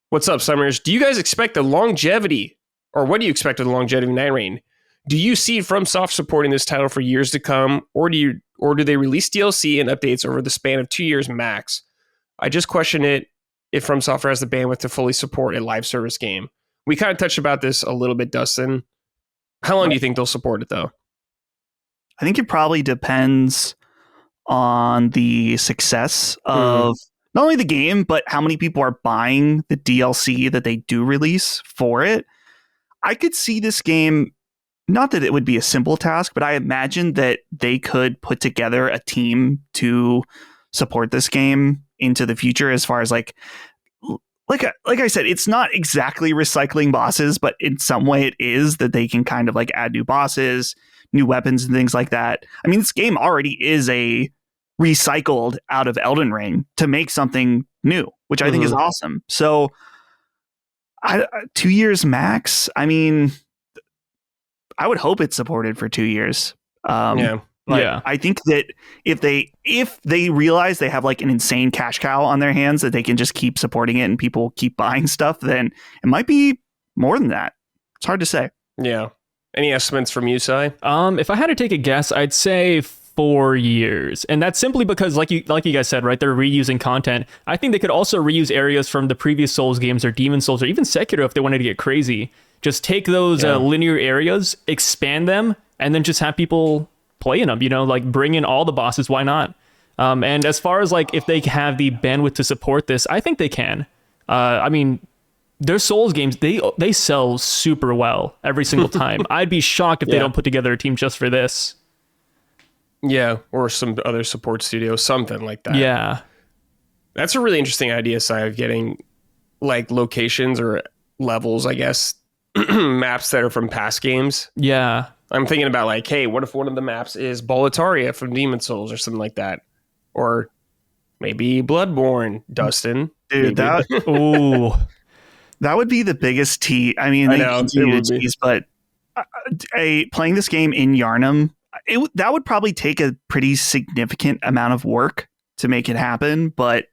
What's up, Summers? Do you guys expect the longevity, or what do you expect of the longevity of Nightreign? Do you see FromSoft supporting this title for years to come, or do they release DLC and updates over the span of 2 years max? I just question it if FromSoft has the bandwidth to fully support a live service game. We kind of touched about this a little bit, Dustin. How long do you think they'll support it, though?
I think it probably depends on the success of not only the game, but how many people are buying the DLC that they do release for it. I could see this game, not that it would be a simple task, but I imagine that they could put together a team to support this game into the future as far as like I said, it's not exactly recycling bosses, but in some way it is, that they can kind of like add new bosses, new weapons and things like that. I mean, this game already is a recycled out of Elden Ring to make something new, which I think is awesome. So 2 years max. I mean, I would hope it's supported for 2 years. But I think that if they realize they have like an insane cash cow on their hands that they can just keep supporting it and people keep buying stuff, then it might be more than that. It's hard to say.
Yeah. Any estimates from you, Cy?
If I had to take a guess, I'd say 4 years. And that's simply because like you guys said, right, they're reusing content. I think they could also reuse areas from the previous Souls games or Demon Souls or even Sekiro if they wanted to get crazy. Just take those linear areas, expand them, and then just have people play in them, you know, like bring in all the bosses. Why not? And as far as like if they have the bandwidth to support this, I think they can. I mean, their Souls games, they sell super well every single time. I'd be shocked if they don't put together a team just for this.
Yeah, or some other support studio, something like that.
Yeah.
That's a really interesting idea, Si, of getting like locations or levels, I guess, maps that are from past games.
Yeah.
I'm thinking about like, hey, what if one of the maps is Boletaria from Demon Souls or something like that? Or maybe Bloodborne, Dustin.
Dude, that would be the biggest tease. I mean, they continue to tease, but playing this game in Yharnam, that would probably take a pretty significant amount of work to make it happen, but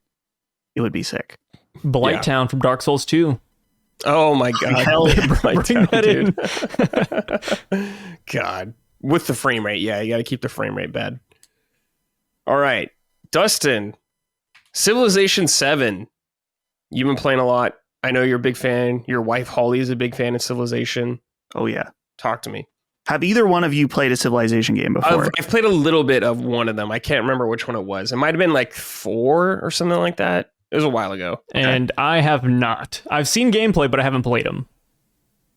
it would be sick.
Blight Town from Dark Souls 2.
Oh my God.
Hell yeah.
Blight
Bring
Town,
that
dude. God. With the frame rate. Yeah, you got to keep the frame rate bad. All right. Dustin, Civilization VII. You've been playing a lot. I know you're a big fan. Your wife, Holly, is a big fan of Civilization.
Oh, yeah.
Talk to me.
Have either one of you played a Civilization game before?
I've played a little bit of one of them. I can't remember which one it was. It might have been like 4 or something like that. It was a while ago.
And I have not. I've seen gameplay, but I haven't played them.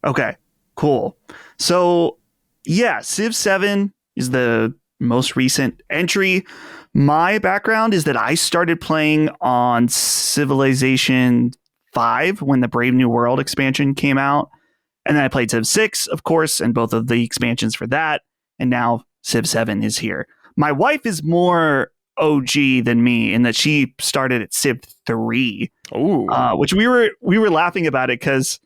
Okay, cool. So, yeah, Civ 7 is the most recent entry. My background is that I started playing on Civilization 5 when the Brave New World expansion came out. And then I played Civ 6, of course, and both of the expansions for that. And now Civ 7 is here. My wife is more OG than me in that she started at Civ 3.
Ooh.
Which we were laughing about it because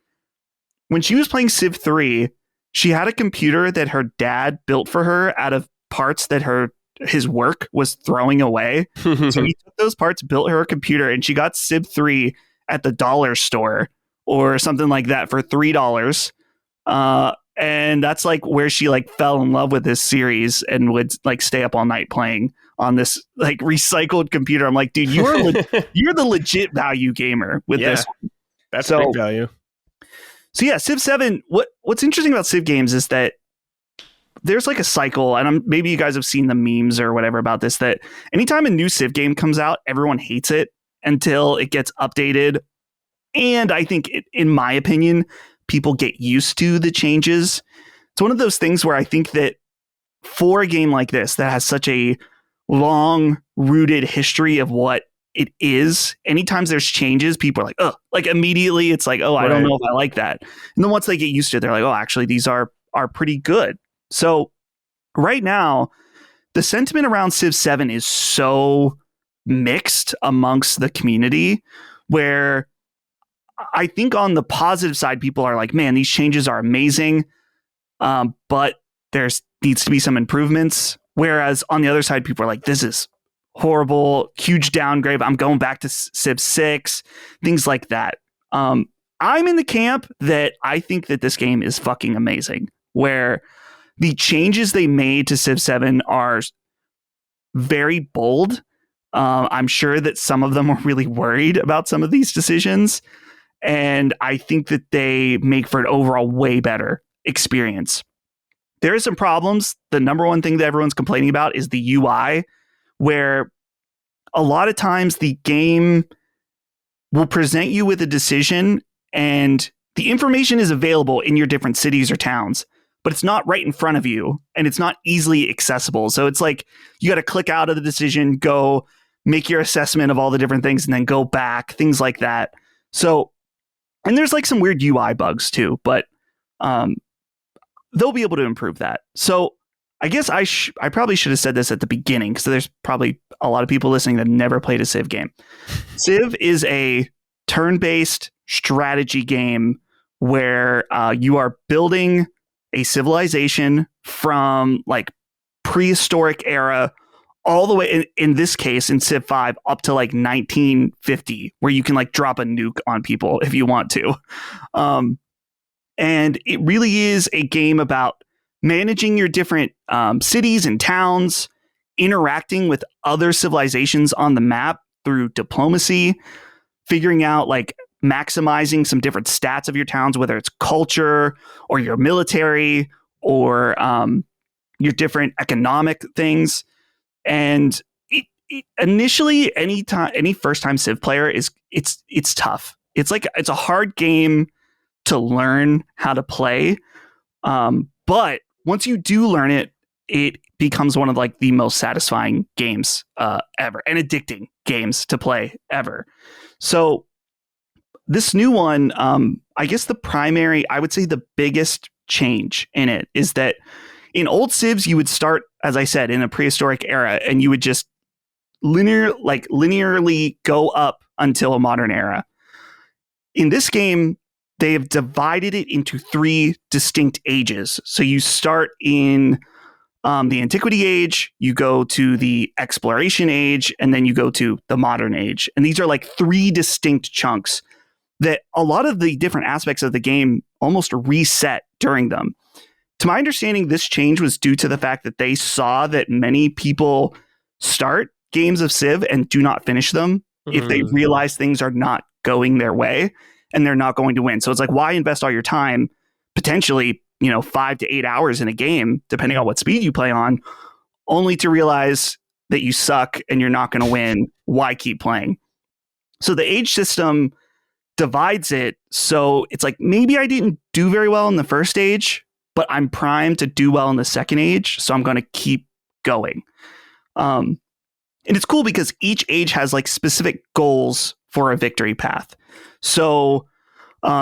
when she was playing Civ 3, she had a computer that her dad built for her out of parts that his work was throwing away. So he took those parts, built her a computer, and she got Civ 3 at the dollar store or something like that for $3. And that's like where she like fell in love with this series and would like stay up all night playing on this like recycled computer. I'm like, dude, you're the legit value gamer with this one.
That's big value.
So yeah, Civ 7, what's interesting about Civ games is that there's like a cycle, and maybe you guys have seen the memes or whatever about this, that anytime a new Civ game comes out, everyone hates it until it gets updated. And I think, in my opinion, people get used to the changes. It's one of those things where I think that for a game like this that has such a long-rooted history of what it is, anytime there's changes, people are like, oh, like immediately it's like, oh, I don't know if I like that. And then once they get used to it, they're like, oh, actually, these are pretty good. So right now, the sentiment around Civ 7 is so mixed amongst the community where I think on the positive side, people are like, man, these changes are amazing, but needs to be some improvements. Whereas on the other side, people are like, this is horrible, huge downgrade. I'm going back to Civ 6, things like that. I'm in the camp that I think that this game is fucking amazing, where the changes they made to Civ 7 are very bold. I'm sure that some of them were really worried about some of these decisions. And I think that they make for an overall way better experience. There are some problems. The number one thing that everyone's complaining about is the UI, where a lot of times the game will present you with a decision and the information is available in your different cities or towns, but it's not right in front of you and it's not easily accessible. So it's like you got to click out of the decision, go make your assessment of all the different things, and then go back, things like that. So, and there's like some weird UI bugs too, but they'll be able to improve that. So I guess I probably should have said this at the beginning, because there's probably a lot of people listening that never played a Civ game. Civ is a turn-based strategy game where you are building a civilization from like prehistoric era all the way, in this case, in Civ 5, up to like 1950, where you can like drop a nuke on people if you want to. And it really is a game about managing your different cities and towns, interacting with other civilizations on the map through diplomacy, figuring out like maximizing some different stats of your towns, whether it's culture or your military or your different economic things. And initially, any first time Civ player it's tough. It's a hard game to learn how to play. But once you do learn it, it becomes one of like the most satisfying games ever, and addicting games to play ever. So this new one, I guess I would say the biggest change in it is that in old Civs, you would start, as I said, in a prehistoric era, and you would just linearly go up until a modern era. In this game, they have divided it into 3 distinct ages. So you start in the Antiquity Age, you go to the Exploration Age, and then you go to the Modern Age. And these are like 3 distinct chunks that a lot of the different aspects of the game almost reset during them. To my understanding, this change was due to the fact that they saw that many people start games of Civ and do not finish them if they realize things are not going their way and they're not going to win. So it's like, why invest all your time, potentially, 5 to 8 hours in a game, depending on what speed you play on, only to realize that you suck and you're not going to win? Why keep playing? So the age system divides it. So it's like, maybe I didn't do very well in the first age, but I'm primed to do well in the second age. So I'm going to keep going. And it's cool because each age has like specific goals for a victory path. So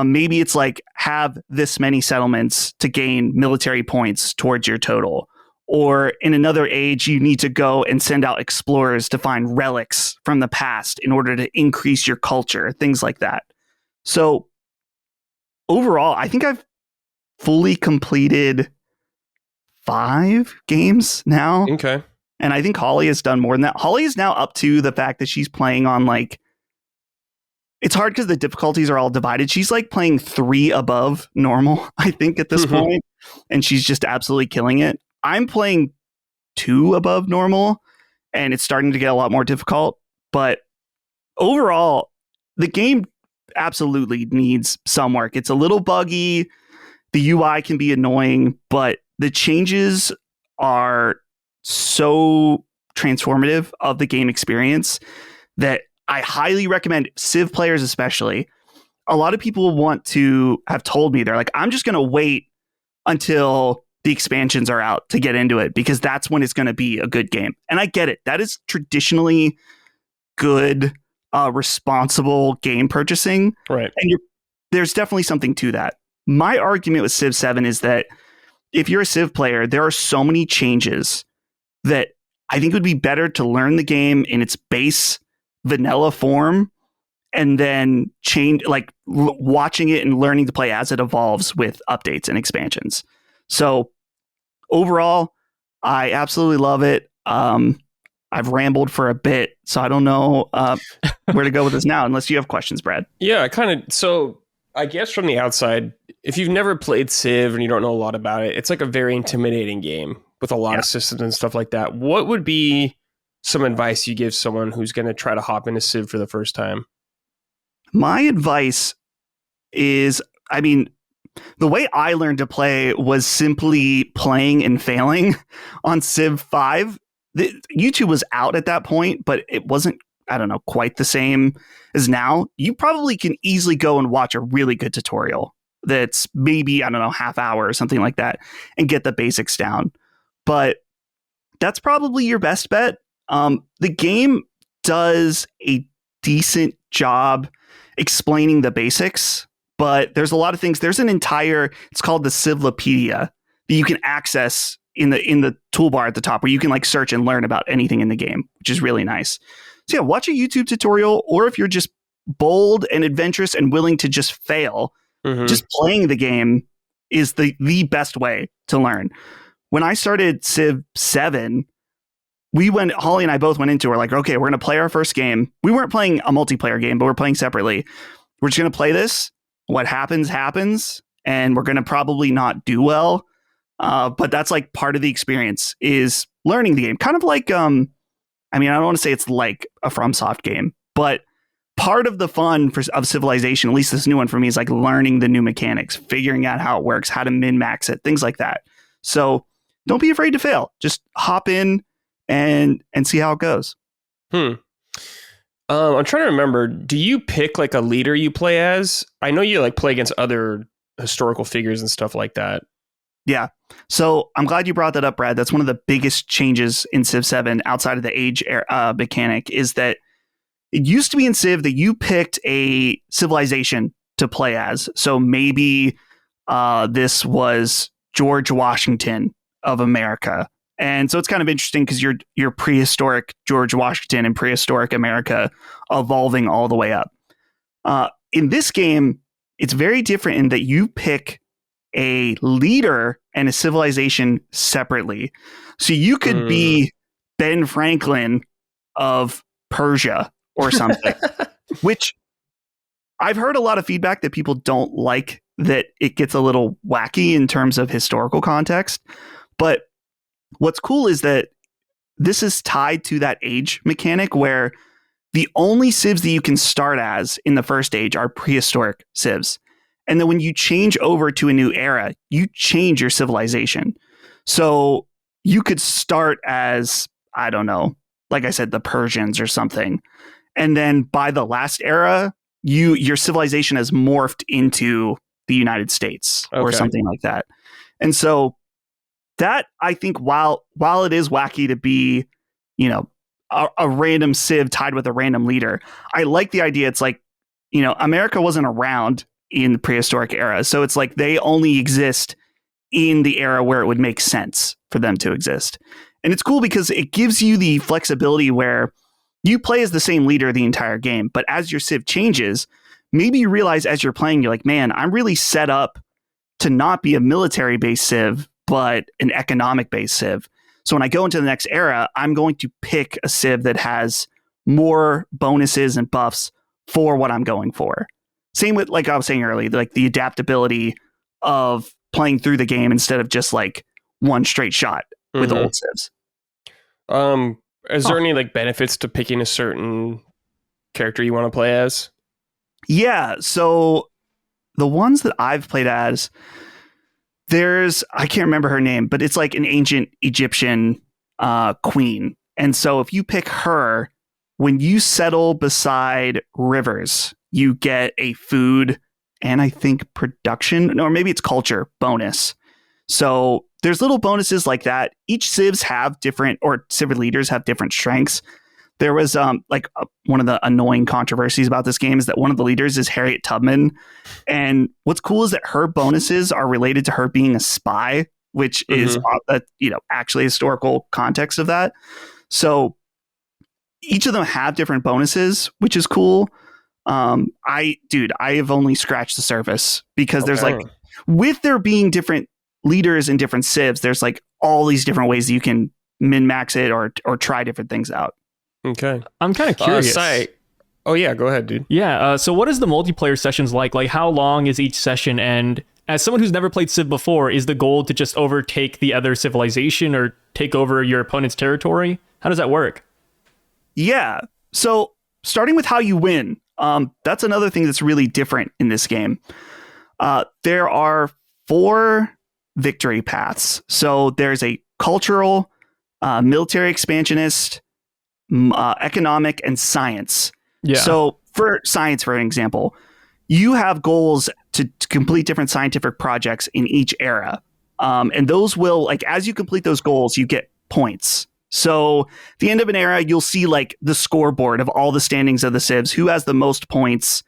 maybe it's like, have this many settlements to gain military points towards your total. Or in another age, you need to go and send out explorers to find relics from the past in order to increase your culture, things like that. So overall, I think I've fully completed 5 games now.
Okay.
And I think Holly has done more than that. Holly is now up to the fact that she's playing on like, it's hard because the difficulties are all divided. She's like playing 3 above normal, I think, at this point. And she's just absolutely killing it. I'm playing 2 above normal, and it's starting to get a lot more difficult. But overall, the game absolutely needs some work. It's a little buggy. The UI can be annoying, but the changes are so transformative of the game experience that I highly recommend Civ players, especially. A lot of people have told me, they're like, I'm just going to wait until the expansions are out to get into it because that's when it's going to be a good game. And I get it. That is traditionally good, responsible game purchasing.
Right.
And there's definitely something to that. My argument with Civ 7 is that if you're a Civ player, there are so many changes that I think it would be better to learn the game in its base vanilla form and then change, like watching it and learning to play as it evolves with updates and expansions. So overall, I absolutely love it. I've rambled for a bit, so I don't know where to go with this now, unless you have questions, Brad.
Yeah, so I guess from the outside, if you've never played Civ and you don't know a lot about it, it's like a very intimidating game with a lot of systems and stuff like that. What would be some advice you give someone who's going to try to hop into Civ for the first time?
My advice is, the way I learned to play was simply playing and failing on Civ 5. YouTube was out at that point, but it wasn't, quite the same as now. You probably can easily go and watch a really good tutorial that's maybe, half hour or something like that and get the basics down. But that's probably your best bet. The game does a decent job explaining the basics, but there's a lot of things. There's an entire, it's called the Civlopedia, that you can access in the toolbar at the top, where you can like search and learn about anything in the game, which is really nice. So yeah, watch a YouTube tutorial, or if you're just bold and adventurous and willing to just fail, just playing the game is the best way to learn. When I started Civ 7, Holly and I both went into it, we're like, okay, we're going to play our first game. We weren't playing a multiplayer game, but we're playing separately. We're just going to play this. What happens, and we're going to probably not do well. But that's like part of the experience is learning the game. Kind of like, I don't want to say it's like a FromSoft game, but part of the fun of Civilization, at least this new one for me, is like learning the new mechanics, figuring out how it works, how to min-max it, things like that. So don't be afraid to fail. Just hop in and see how it goes.
I'm trying to remember. Do you pick like a leader you play as? I know you like play against other historical figures and stuff like that.
Yeah. So I'm glad you brought that up, Brad. That's one of the biggest changes in Civ 7 outside of the age mechanic, is that it used to be in Civ that you picked a civilization to play as. So maybe this was George Washington of America. And so it's kind of interesting because you're prehistoric George Washington and prehistoric America evolving all the way up. In this game, it's very different in that you pick a leader and a civilization separately. So you could be Ben Franklin of Persia or something, which I've heard a lot of feedback that people don't like, that it gets a little wacky in terms of historical context. But what's cool is that this is tied to that age mechanic where the only civs that you can start as in the first age are prehistoric civs. And then when you change over to a new era, you change your civilization. So you could start as, I don't know, like I said, the Persians or something. And then by the last era, your civilization has morphed into the United States or something like that. And so that, I think, while it is wacky to be, you know, a random civ tied with a random leader, I like the idea. It's like, you know, America wasn't around in the prehistoric era. So it's like they only exist in the era where it would make sense for them to exist. And it's cool because it gives you the flexibility where you play as the same leader the entire game, but as your civ changes, maybe you realize as you're playing, you're like, man, I'm really set up to not be a military-based civ, but an economic-based civ. So when I go into the next era, I'm going to pick a civ that has more bonuses and buffs for what I'm going for. Same with, like I was saying earlier, like the adaptability of playing through the game instead of just like one straight shot with old civs.
Is there any like benefits to picking a certain character you want to play as?
Yeah, so the ones that I've played as, I can't remember her name, but it's like an ancient Egyptian queen. And so if you pick her, when you settle beside rivers, you get a food and I think production, or maybe it's culture bonus. So there's little bonuses like that. Each civs have different, or civ leaders have different strengths. There was one of the annoying controversies about this game is that one of the leaders is Harriet Tubman. And what's cool is that her bonuses are related to her being a spy, which is actually historical context of that. So each of them have different bonuses, which is cool. I have only scratched the surface because there's like, with there being different leaders and different civs, there's like all these different ways that you can min-max it or try different things out.
Okay. I'm kind of curious.
Oh yeah, go ahead, dude.
Yeah. So what is the multiplayer sessions like? Like how long is each session? And as someone who's never played Civ before, is the goal to just overtake the other civilization or take over your opponent's territory? How does that work?
Yeah. So starting with how you win, that's another thing that's really different in this game. There are 4 victory paths. So there's a cultural, military expansionist, economic, and science. Yeah. So for science, for an example, you have goals to complete different scientific projects in each era. And those will, like, as you complete those goals, you get points. So at the end of an era, you'll see like the scoreboard of all the standings of the civs, who has the most points.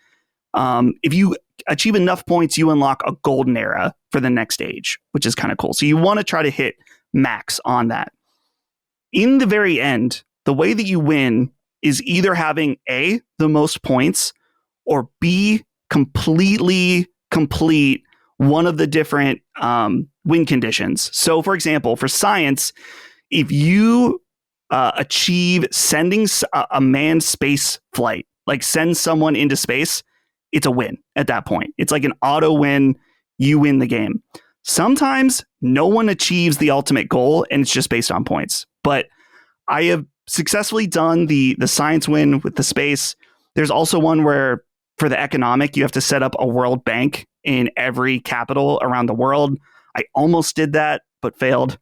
If you achieve enough points, you unlock a golden era for the next age, which is kind of cool. So you want to try to hit max on that. In the very end, the way that you win is either having A, the most points, or B, completely complete one of the different win conditions. So for example, for science, if you achieve sending a manned space flight, like send someone into space, it's a win at that point. It's like an auto win. You win the game. Sometimes no one achieves the ultimate goal and it's just based on points. But I have successfully done the science win with the space. There's also one where for the economic, you have to set up a world bank in every capital around the world. I almost did that, but failed.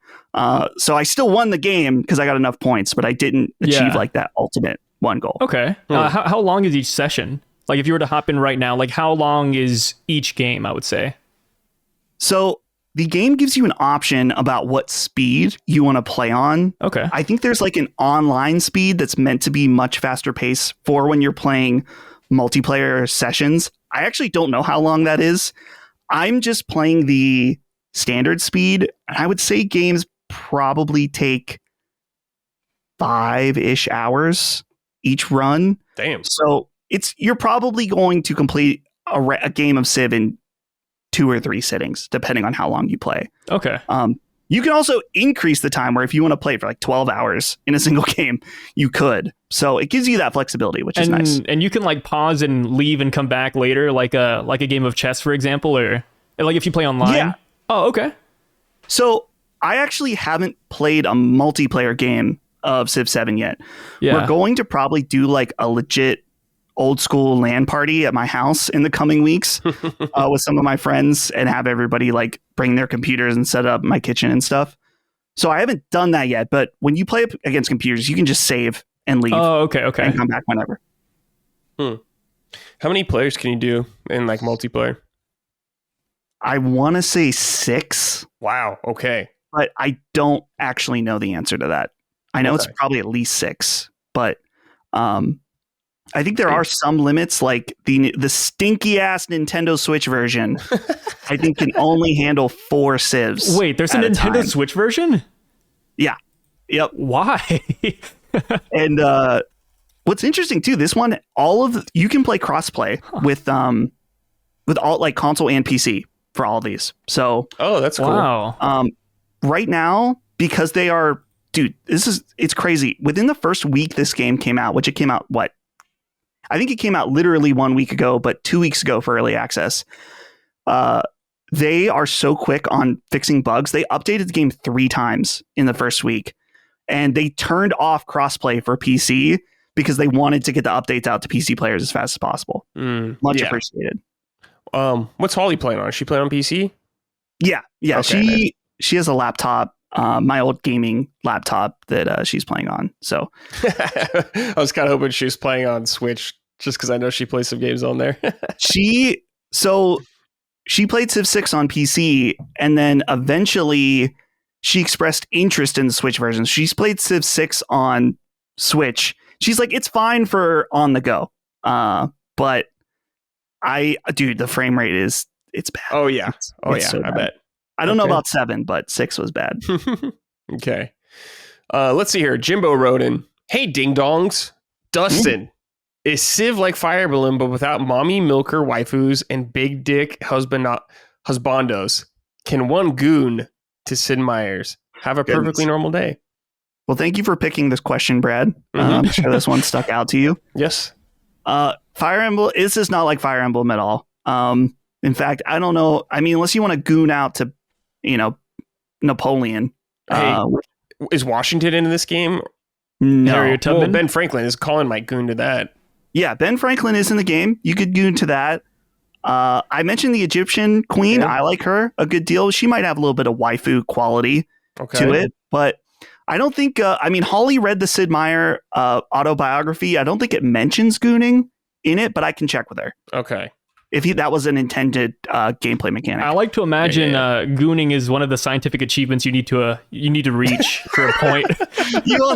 So I still won the game because I got enough points, but I didn't achieve like that ultimate one goal.
Okay. How long is each session? Like if you were to hop in right now, like how long is each game, I would say?
So the game gives you an option about what speed you want to play on.
Okay.
I think there's like an online speed that's meant to be much faster pace for when you're playing multiplayer sessions. I actually don't know how long that is. I'm just playing the standard speed. I would say games probably take 5-ish hours each run.
Damn.
So you're probably going to complete a game of Civ in 2 or 3 sittings, depending on how long you play.
Okay.
You can also increase the time where if you want to play for like 12 hours in a single game, you could. So it gives you that flexibility, which is nice.
And you can like pause and leave and come back later, like a game of chess, for example, or like if you play online.
Yeah.
Oh, okay.
So I actually haven't played a multiplayer game of Civ 7 yet.
Yeah.
We're going to probably do like a legit old school LAN party at my house in the coming weeks with some of my friends and have everybody like bring their computers and set up my kitchen and stuff. So I haven't done that yet, but when you play against computers, you can just save and leave.
Oh, okay.
And come back whenever.
How many players can you do in like multiplayer?
I want to say 6.
Wow. Okay.
But I don't actually know the answer to that. I know it's probably at least 6, but I think there are some limits, like the stinky ass Nintendo Switch version. I think can only handle 4 civs.
Wait, there's a Nintendo Switch version?
Yeah. Yep.
Why?
And what's interesting too, this one, you can play crossplay with all like console and PC for all of these. So
that's cool.
Wow.
Right now, because they are, dude, it's crazy. Within the first week this game came out, which it came out I think it came out literally 1 week ago, but 2 weeks ago for early access. They are so quick on fixing bugs. They updated the game 3 times in the first week, and they turned off crossplay for PC because they wanted to get the updates out to PC players as fast as possible. Much appreciated.
What's Holly playing on? Is she playing on PC?
Yeah.
Okay.
She has a laptop, my old gaming laptop that she's playing on. So
I was kind of hoping she was playing on Switch just because I know she plays some games on there.
She played Civ 6 on PC, and then eventually she expressed interest in the Switch version. She's played Civ 6 on Switch. She's like, it's fine for on the go. But the frame rate it's bad.
Oh yeah.
It's so
I
bad.
bet.
I don't know about 7, but 6 was bad.
Okay. Let's see here. Jimbo wrote in, "Hey ding dongs, Dustin, is Civ like Fire Emblem but without mommy milker waifus and big dick husbandos? Can one goon to Sid Meier's have a perfectly normal day?"
Well, thank you for picking this question, Brad. I'm sure this one stuck out to you.
Yes.
Fire Emblem is just not like Fire Emblem at all. In fact, I don't know. I mean, unless you want to goon out to, Napoleon.
Hey, is Washington in this game?
No.
Harriet Tubman?
Well, Ben Franklin is calling my goon to that.
Yeah, Ben Franklin is in the game. You could goon to that. I mentioned the Egyptian queen. Yeah. I like her a good deal. She might have a little bit of waifu quality to it, but I don't think. Holly read the Sid Meier autobiography. I don't think it mentions gooning in it, but I can check with her.
Okay.
If that was an intended gameplay mechanic.
I like to imagine gooning is one of the scientific achievements you need to reach for a point.
You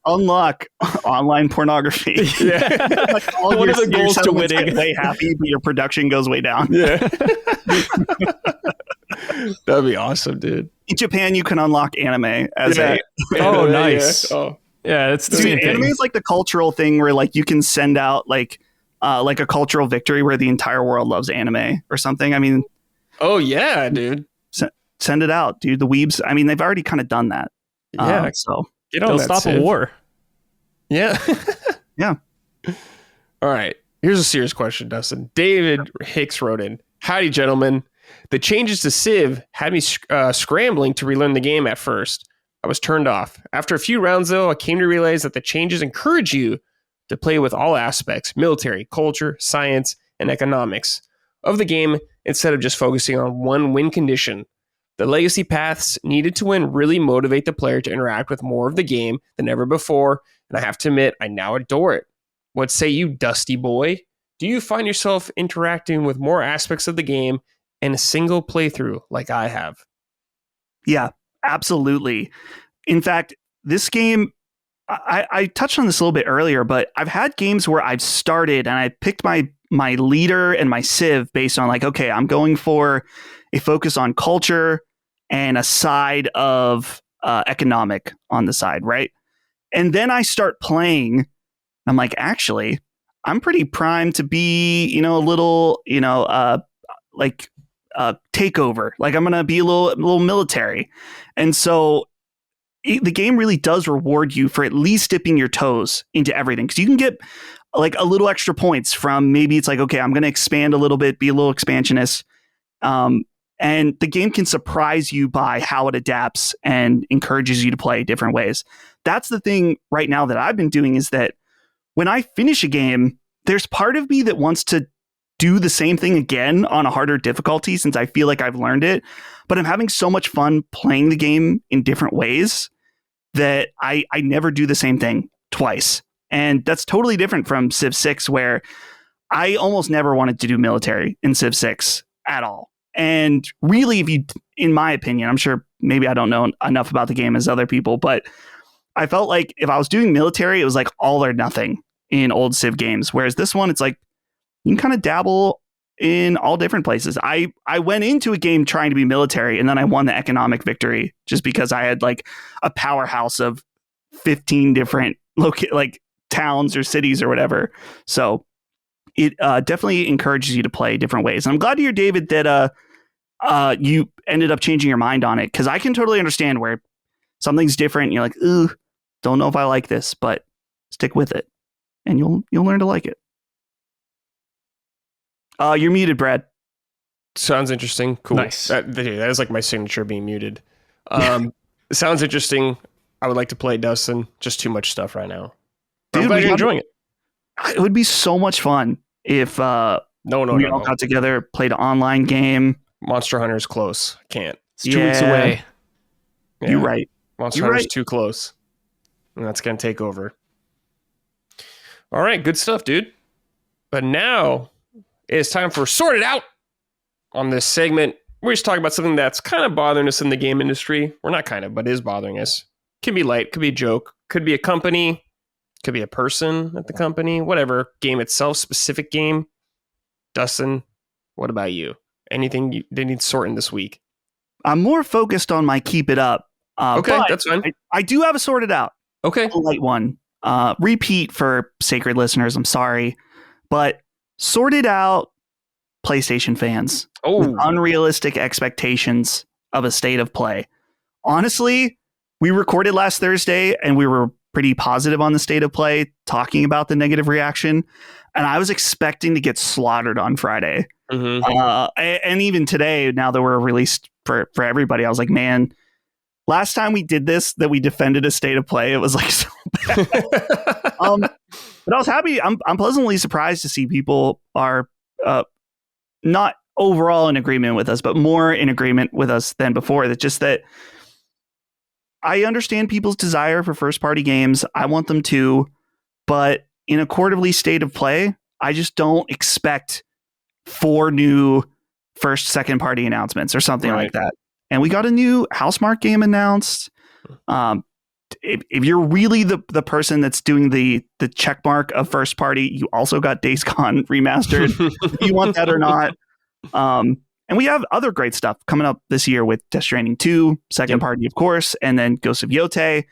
unlock online pornography.
Yeah.
Like all
one of the goals to winning.
Get way happy, but your production goes way down.
Yeah. That'd be awesome, dude.
In Japan, you can unlock anime as
Oh, nice.
Yeah. Oh.
Yeah, it's the same thing.
Anime is like the cultural thing where like you can send out like a cultural victory where the entire world loves anime or something. I mean,
oh yeah, dude,
send it out, dude. The weebs. I mean, they've already kind of done that.
Yeah,
so
they'll stop a war.
Yeah,
yeah.
All right. Here's a serious question, Dustin. David Hicks wrote in, "Howdy, gentlemen. The changes to Civ had me scrambling to relearn the game at first. I was turned off. After a few rounds, though, I came to realize that the changes encourage you to play with all aspects, military, culture, science, and economics of the game instead of just focusing on one win condition. The legacy paths needed to win really motivate the player to interact with more of the game than ever before, and I have to admit, I now adore it. What say you, Dusty boy? Do you find yourself interacting with more aspects of the game in a single playthrough like I have?"
Yeah, absolutely. In fact, this game, I touched on this a little bit earlier, but I've had games where I've started and I picked my leader and my civ based on like, okay, I'm going for a focus on culture and a side of economic on the side, right? And then I start playing. I'm like, actually, I'm pretty primed to be, a little, takeover. Like I'm going to be a little military. And so the game really does reward you for at least dipping your toes into everything. Cause you can get like a little extra points from maybe it's like, okay, I'm going to expand a little bit, be a little expansionist. And the game can surprise you by how it adapts and encourages you to play different ways. That's the thing right now that I've been doing is that when I finish a game, there's part of me that wants to do the same thing again on a harder difficulty since I feel like I've learned it. But I'm having so much fun playing the game in different ways that I never do the same thing twice. And that's totally different from Civ VI, where I almost never wanted to do military in Civ VI at all. And really, in my opinion, I'm sure maybe I don't know enough about the game as other people, but I felt like if I was doing military, it was like all or nothing in old Civ games. Whereas this one, it's like you can kind of dabble in all different places. I went into a game trying to be military, and then I won the economic victory just because I had like a powerhouse of 15 different towns or cities or whatever. So it definitely encourages you to play different ways. And I'm glad to hear, David, that you ended up changing your mind on it, because I can totally understand where something's different and you're like, ooh, don't know if I like this, but stick with it and you'll learn to like it. You're muted, Brad.
Sounds interesting. Cool.
Nice.
That is like my signature, being muted. Sounds interesting. I would like to play Dustin. Just too much stuff right now.
Dude,
I'm glad you're enjoying it.
It would be so much fun if we all got together, played an online game.
Monster Hunter's close. I can't.
It's 2 weeks away.
Yeah. You're right.
Monster Hunter's too close. And that's going to take over. All right. Good stuff, dude. But now it's time for Sort It Out. On this segment, we're just talking about something that's kind of bothering us in the game industry. Well, not kind of, but is bothering us. Could be light, could be a joke, could be a company, could be a person at the company, whatever. Game itself, specific game. Dustin, what about you? Anything that needs sorting this week?
I'm more focused on my keep it up.
Okay, that's fine.
I do have a Sorted Out.
Okay.
A light one. Repeat for sacred listeners, I'm sorry. But Sorted Out PlayStation fans. With unrealistic expectations of a state of play. Honestly, we recorded last Thursday and we were pretty positive on the state of play, talking about the negative reaction. And I was expecting to get slaughtered on Friday. Mm-hmm. And even today, now that we're released for everybody, I was like, man, last time we did this, that we defended a state of play, it was like so bad. But I was happy. I'm pleasantly surprised to see people are not overall in agreement with us, but more in agreement with us than before. That just that I understand people's desire for first party games. I want them to, but in a quarterly state of play, I just don't expect 4 new first, second party announcements or something like that. And we got a new Housemarque game announced. If you're really the person that's doing the check mark of first party, you also got Days Gone remastered. If you want that or not. And we have other great stuff coming up this year with Death Stranding 2, second party, of course, and then Ghost of Yote. There's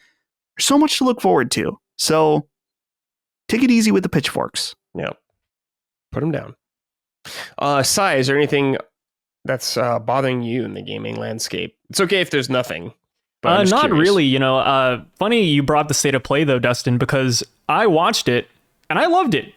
so much to look forward to. So take it easy with the pitchforks.
Yeah. Put them down. Sai, is there anything that's bothering you in the gaming landscape? It's okay if there's nothing.
Not curious. Really. Funny you brought the state of play, though, Dustin, because I watched it. And I loved it.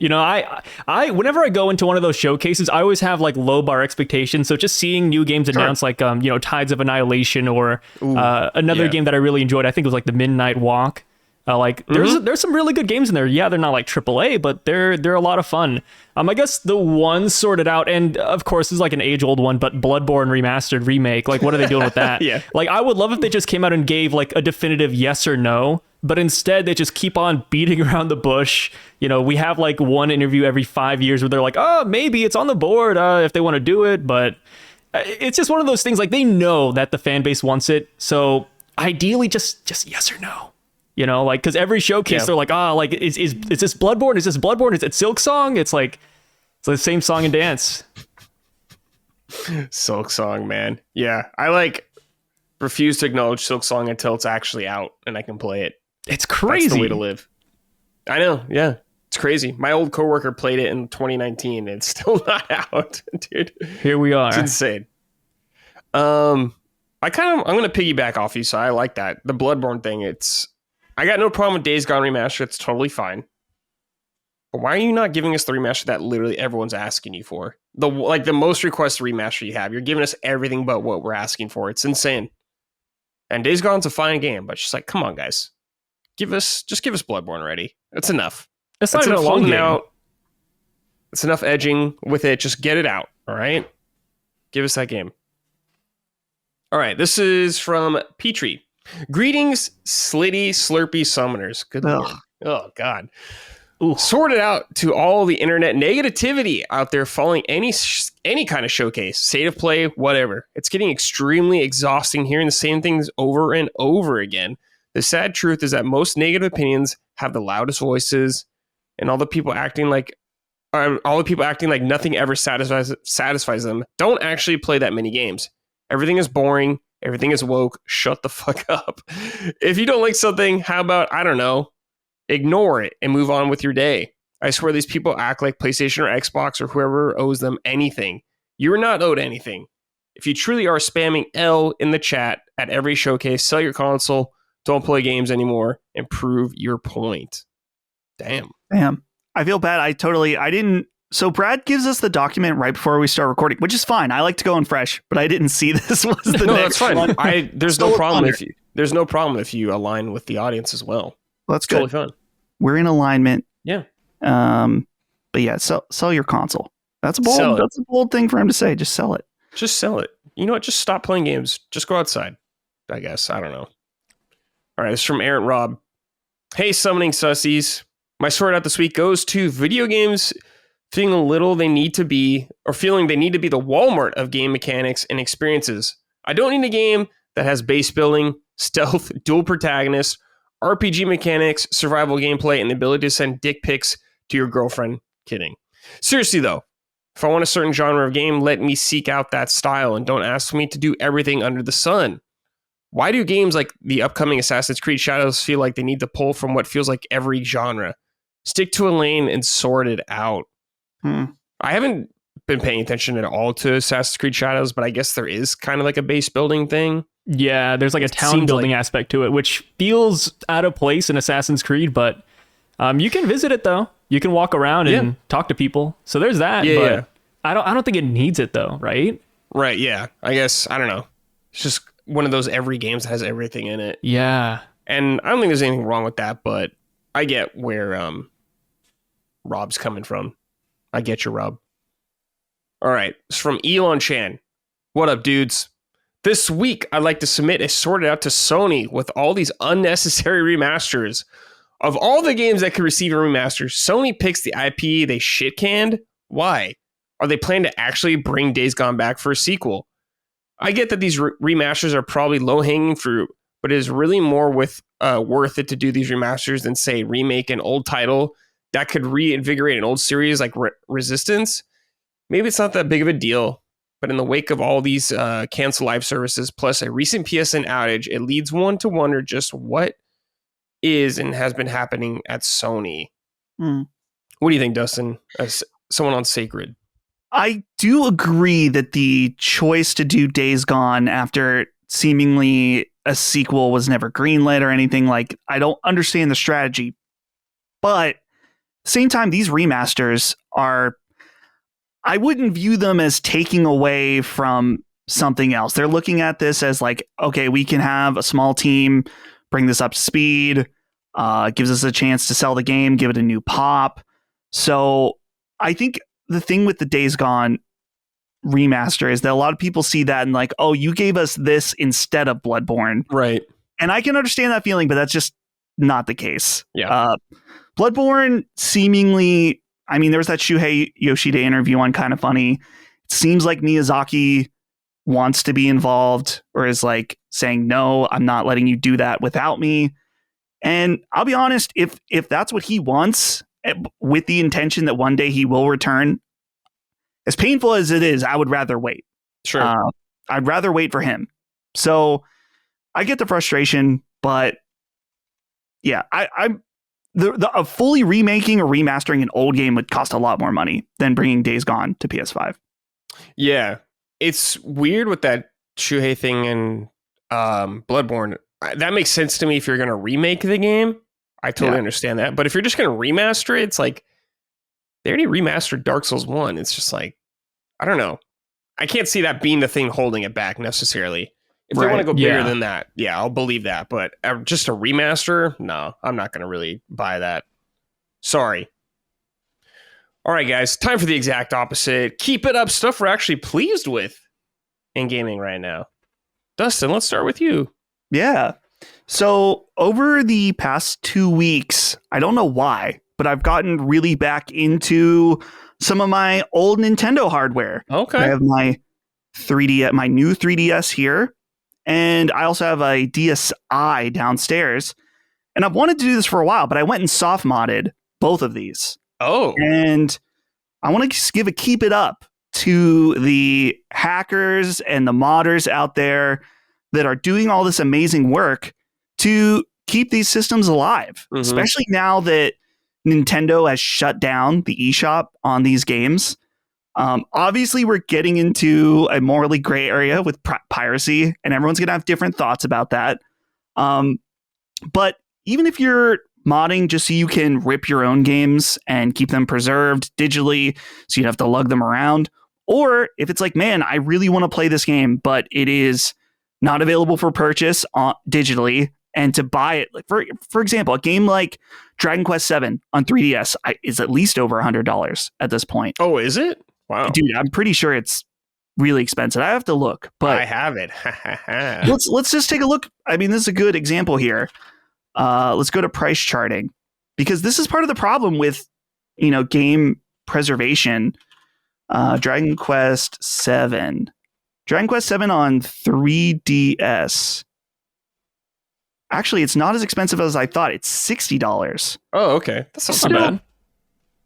I whenever I go into one of those showcases, I always have like low bar expectations. So just seeing new games announced, like Tides of Annihilation or another game that I really enjoyed, I think it was like the Midnight Walk. There's some really good games in there. Yeah, they're not like AAA, but they're a lot of fun. I guess the one Sorted Out, and of course this is like an age-old one, but Bloodborne remastered remake. Like, what are they doing with that?
Yeah.
Like, I would love if they just came out and gave like a definitive yes or no. But instead, they just keep on beating around the bush. We have like one interview every 5 years where they're like, oh, maybe it's on the board if they want to do it. But it's just one of those things, like they know that the fan base wants it. So ideally, just yes or no. Because every showcase, they're like, is this Bloodborne? Is this Bloodborne? Is it Silk Song? It's like, it's the same song and dance.
Silk Song, man. Yeah, I refuse to acknowledge Silk Song until it's actually out and I can play it.
It's crazy.
That's the way to live. I know, yeah. It's crazy. My old coworker played it in 2019 and it's still not out, dude.
Here we are.
It's insane. I'm going to piggyback off you, so I like that. The Bloodborne thing, I got no problem with Days Gone Remastered. It's totally fine. But why are you not giving us the remaster that literally everyone's asking you for? The most requested remaster you have. You're giving us everything but what we're asking for. It's insane. And Days Gone's a fine game, but it's just like, come on, guys. Just give us Bloodborne already. That's enough.
It's not even a long game.
It's enough edging with it. Just get it out. All right. Give us that game. All right. This is from Petrie. Greetings, slitty, slurpy summoners. Good Lord. Oh, God. Ooh. Sorted out to all the internet negativity out there following any kind of showcase, state of play, whatever. It's getting extremely exhausting hearing the same things over and over again. The sad truth is that most negative opinions have the loudest voices, and all the people acting like nothing ever satisfies them don't actually play that many games. Everything is boring. Everything is woke. Shut the fuck up. If you don't like something, how about, I don't know, ignore it and move on with your day. I swear these people act like PlayStation or Xbox or whoever owes them anything. You're not owed anything. If you truly are spamming L in the chat at every showcase, sell your console, don't play games anymore, and prove your point. Damn.
I feel bad. I didn't. So Brad gives us the document right before we start recording, which is fine. I like to go in fresh, but I didn't see this was the
no,
next
that's fine.
one.
There's no problem if you align with the audience as well.
That's good.
Totally fun.
We're in alignment.
Yeah.
But yeah, sell your console. That's a bold thing for him to say. Just sell it.
Just sell it. You know what? Just stop playing games. Just go outside. I guess. I don't know. All right. This is from Aaron Robb. Hey, summoning sussies. My sword out this week goes to video games feeling they need to be the Walmart of game mechanics and experiences. I don't need a game that has base building, stealth, dual protagonists, RPG mechanics, survival gameplay, and the ability to send dick pics to your girlfriend. Kidding. Seriously, though, if I want a certain genre of game, let me seek out that style and don't ask me to do everything under the sun. Why do games like the upcoming Assassin's Creed Shadows feel like they need to pull from what feels like every genre? Stick to a lane and sort it out. I haven't been paying attention at all to Assassin's Creed Shadows, but I guess there is kind of like a base building thing.
Yeah, there's like a town building aspect to it, which feels out of place in Assassin's Creed, but you can visit it though. You can walk around and talk to people. So there's that. But I don't think it needs it though, right?
Right. Yeah. I guess I don't know. It's just one of those every games that has everything in it.
Yeah.
And I don't think there's anything wrong with that, but I get where Rob's coming from. I get you, Rob. All right. It's from Elon Chan. What up, dudes? This week, I'd like to submit a sorted out to Sony with all these unnecessary remasters. Of all the games that could receive a remaster, Sony picks the IP they shit canned. Why? Are they planning to actually bring Days Gone back for a sequel? I get that these remasters are probably low-hanging fruit, but it is really more worth it to do these remasters than, say, remake an old title that could reinvigorate an old series like Resistance. Maybe it's not that big of a deal, but in the wake of all these cancel live services plus a recent PSN outage, it leads one to wonder just what is and has been happening at Sony. What do you think, Dustin, as someone on Sacred?
I do agree that the choice to do Days Gone after seemingly a sequel was never greenlit or anything, like, I don't understand the strategy. But at the same time, these remasters are, I wouldn't view them as taking away from something else. They're looking at this as like, okay, we can have a small team, bring this up to speed, gives us a chance to sell the game, give it a new pop. So I think the thing with the Days Gone remaster is that a lot of people see that and like, oh, you gave us this instead of Bloodborne.
Right.
And I can understand that feeling, but that's just not the case.
Yeah.
Bloodborne seemingly, I mean, there was that Shuhei Yoshida interview on Kind of Funny. It seems like Miyazaki wants to be involved or is like saying, no, I'm not letting you do that without me. And I'll be honest, if that's what he wants, with the intention that one day he will return, as painful as it is, I would rather wait.
Sure.
I'd rather wait for him. So I get the frustration, but yeah, I'm the fully remaking or remastering an old game would cost a lot more money than bringing Days Gone to PS5.
Yeah, it's weird with that Shuhei thing and Bloodborne. That makes sense to me if you're going to remake the game. I totally understand that. But if you're just going to remaster it, it's like they already remastered Dark Souls 1. It's just like, I don't know. I can't see that being the thing holding it back necessarily. If they want to go bigger than that, yeah, I'll believe that. But just a remaster, no, I'm not going to really buy that. Sorry. All right, guys, time for the exact opposite. Keep it up, stuff we're actually pleased with in gaming right now. Dustin, let's start with you.
Yeah. So over the past 2 weeks, I don't know why, but I've gotten really back into some of my old Nintendo hardware.
Okay.
I have my new 3DS here, and I also have a DSi downstairs. And I've wanted to do this for a while, but I went and soft modded both of these.
Oh.
And I want to keep it up to the hackers and the modders out there that are doing all this amazing work to keep these systems alive, especially now that Nintendo has shut down the eShop on these games. Obviously, we're getting into a morally gray area with piracy, and everyone's going to have different thoughts about that. But even if you're modding just so you can rip your own games and keep them preserved digitally so you don't have to lug them around, or if it's like, man, I really want to play this game, but it is not available for purchase digitally, and to buy it, like for example, a game like Dragon Quest VII on 3DS is at least over $100 at this point.
Oh, is it? Wow,
dude, I'm pretty sure it's really expensive. I have to look, but
I have it.
let's just take a look. I mean, this is a good example here. Let's go to price charting, because this is part of the problem with game preservation. Dragon Quest VII on 3DS. Actually, it's not as expensive as I thought. It's $60.
Oh, okay. That's not bad.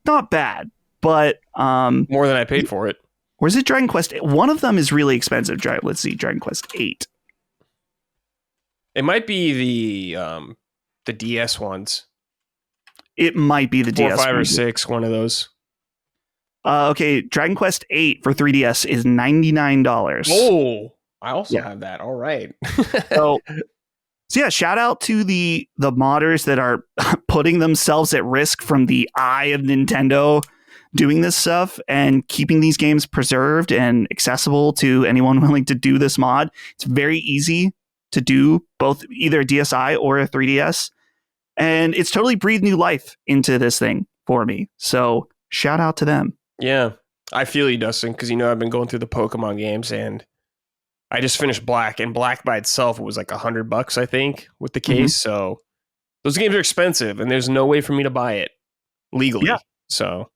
Not bad, but
more than I paid for it.
Or is it Dragon Quest? One of them is really expensive. Let's see, Dragon Quest 8.
It might be the DS ones.
It might be the
4,
DS
5, or 6, one of those.
Okay, Dragon Quest 8 for 3DS is $99.
Oh, I also have that. All right.
So yeah, shout out to the modders that are putting themselves at risk from the eye of Nintendo doing this stuff and keeping these games preserved and accessible to anyone willing to do this mod. It's very easy to do, both either a DSi or a 3DS. And it's totally breathed new life into this thing for me. So shout out to them.
Yeah, I feel you, Dustin, because I've been going through the Pokemon games, and I just finished Black, and Black by itself was like $100, I think, with the case. So those games are expensive, and there's no way for me to buy it legally. Yeah. So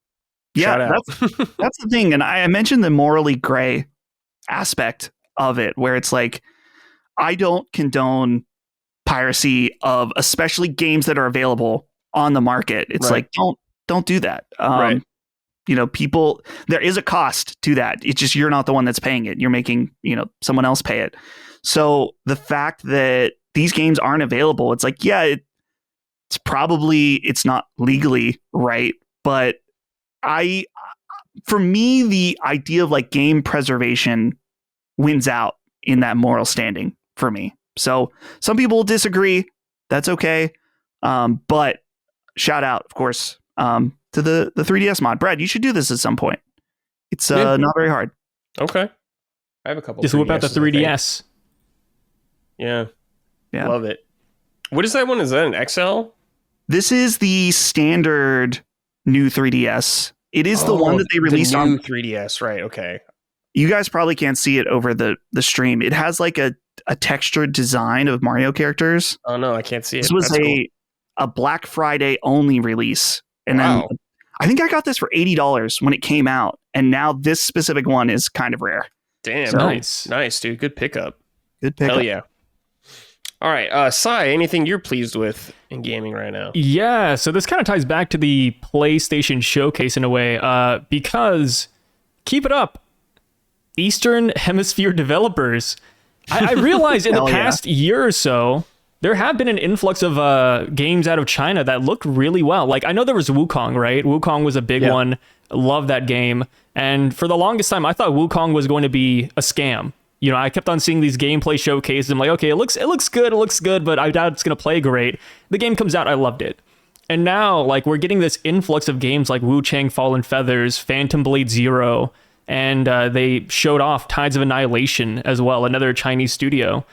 shout out.
That's the thing. And I mentioned the morally gray aspect of it, where it's like, I don't condone piracy of especially games that are available on the market. It's like, don't do that.
Right.
People, there is a cost to that. It's just, you're not the one that's paying it. You're making, someone else pay it. So the fact that these games aren't available, it's like, yeah, it's not legally right. But for me, the idea of like game preservation wins out in that moral standing for me. So some people will disagree. That's okay. But shout out, of course, to the 3DS mod. Brad, you should do this at some point. It's not very hard.
Okay. I have a couple.
Just whip out the 3DS.
Yeah. Love it. What is that one? Is that an XL?
This is the standard new 3DS. It is the one that they released on
3DS, right? Okay.
You guys probably can't see it over the stream. It has like a textured design of Mario characters.
Oh no, I can't see it.
This was a Black Friday only release. And then I think I got this for $80 when it came out. And now this specific one is kind of rare.
Damn. So, nice, dude. Good pickup.
Hell
yeah. All right. Sai, anything you're pleased with in gaming right now?
Yeah. So this kind of ties back to the PlayStation Showcase in a way, because keep it up, Eastern Hemisphere developers. I realized in the past year or so, there have been an influx of games out of China that looked really well. Like, I know there was Wukong, right? Wukong was a big one. Love that game. And for the longest time, I thought Wukong was going to be a scam. You know, I kept on seeing these gameplay showcases. I'm like, okay, it looks good, but I doubt it's going to play great. The game comes out, I loved it. And now, like, we're getting this influx of games like Wu Chang Fallen Feathers, Phantom Blade Zero, and they showed off Tides of Annihilation as well, another Chinese studio.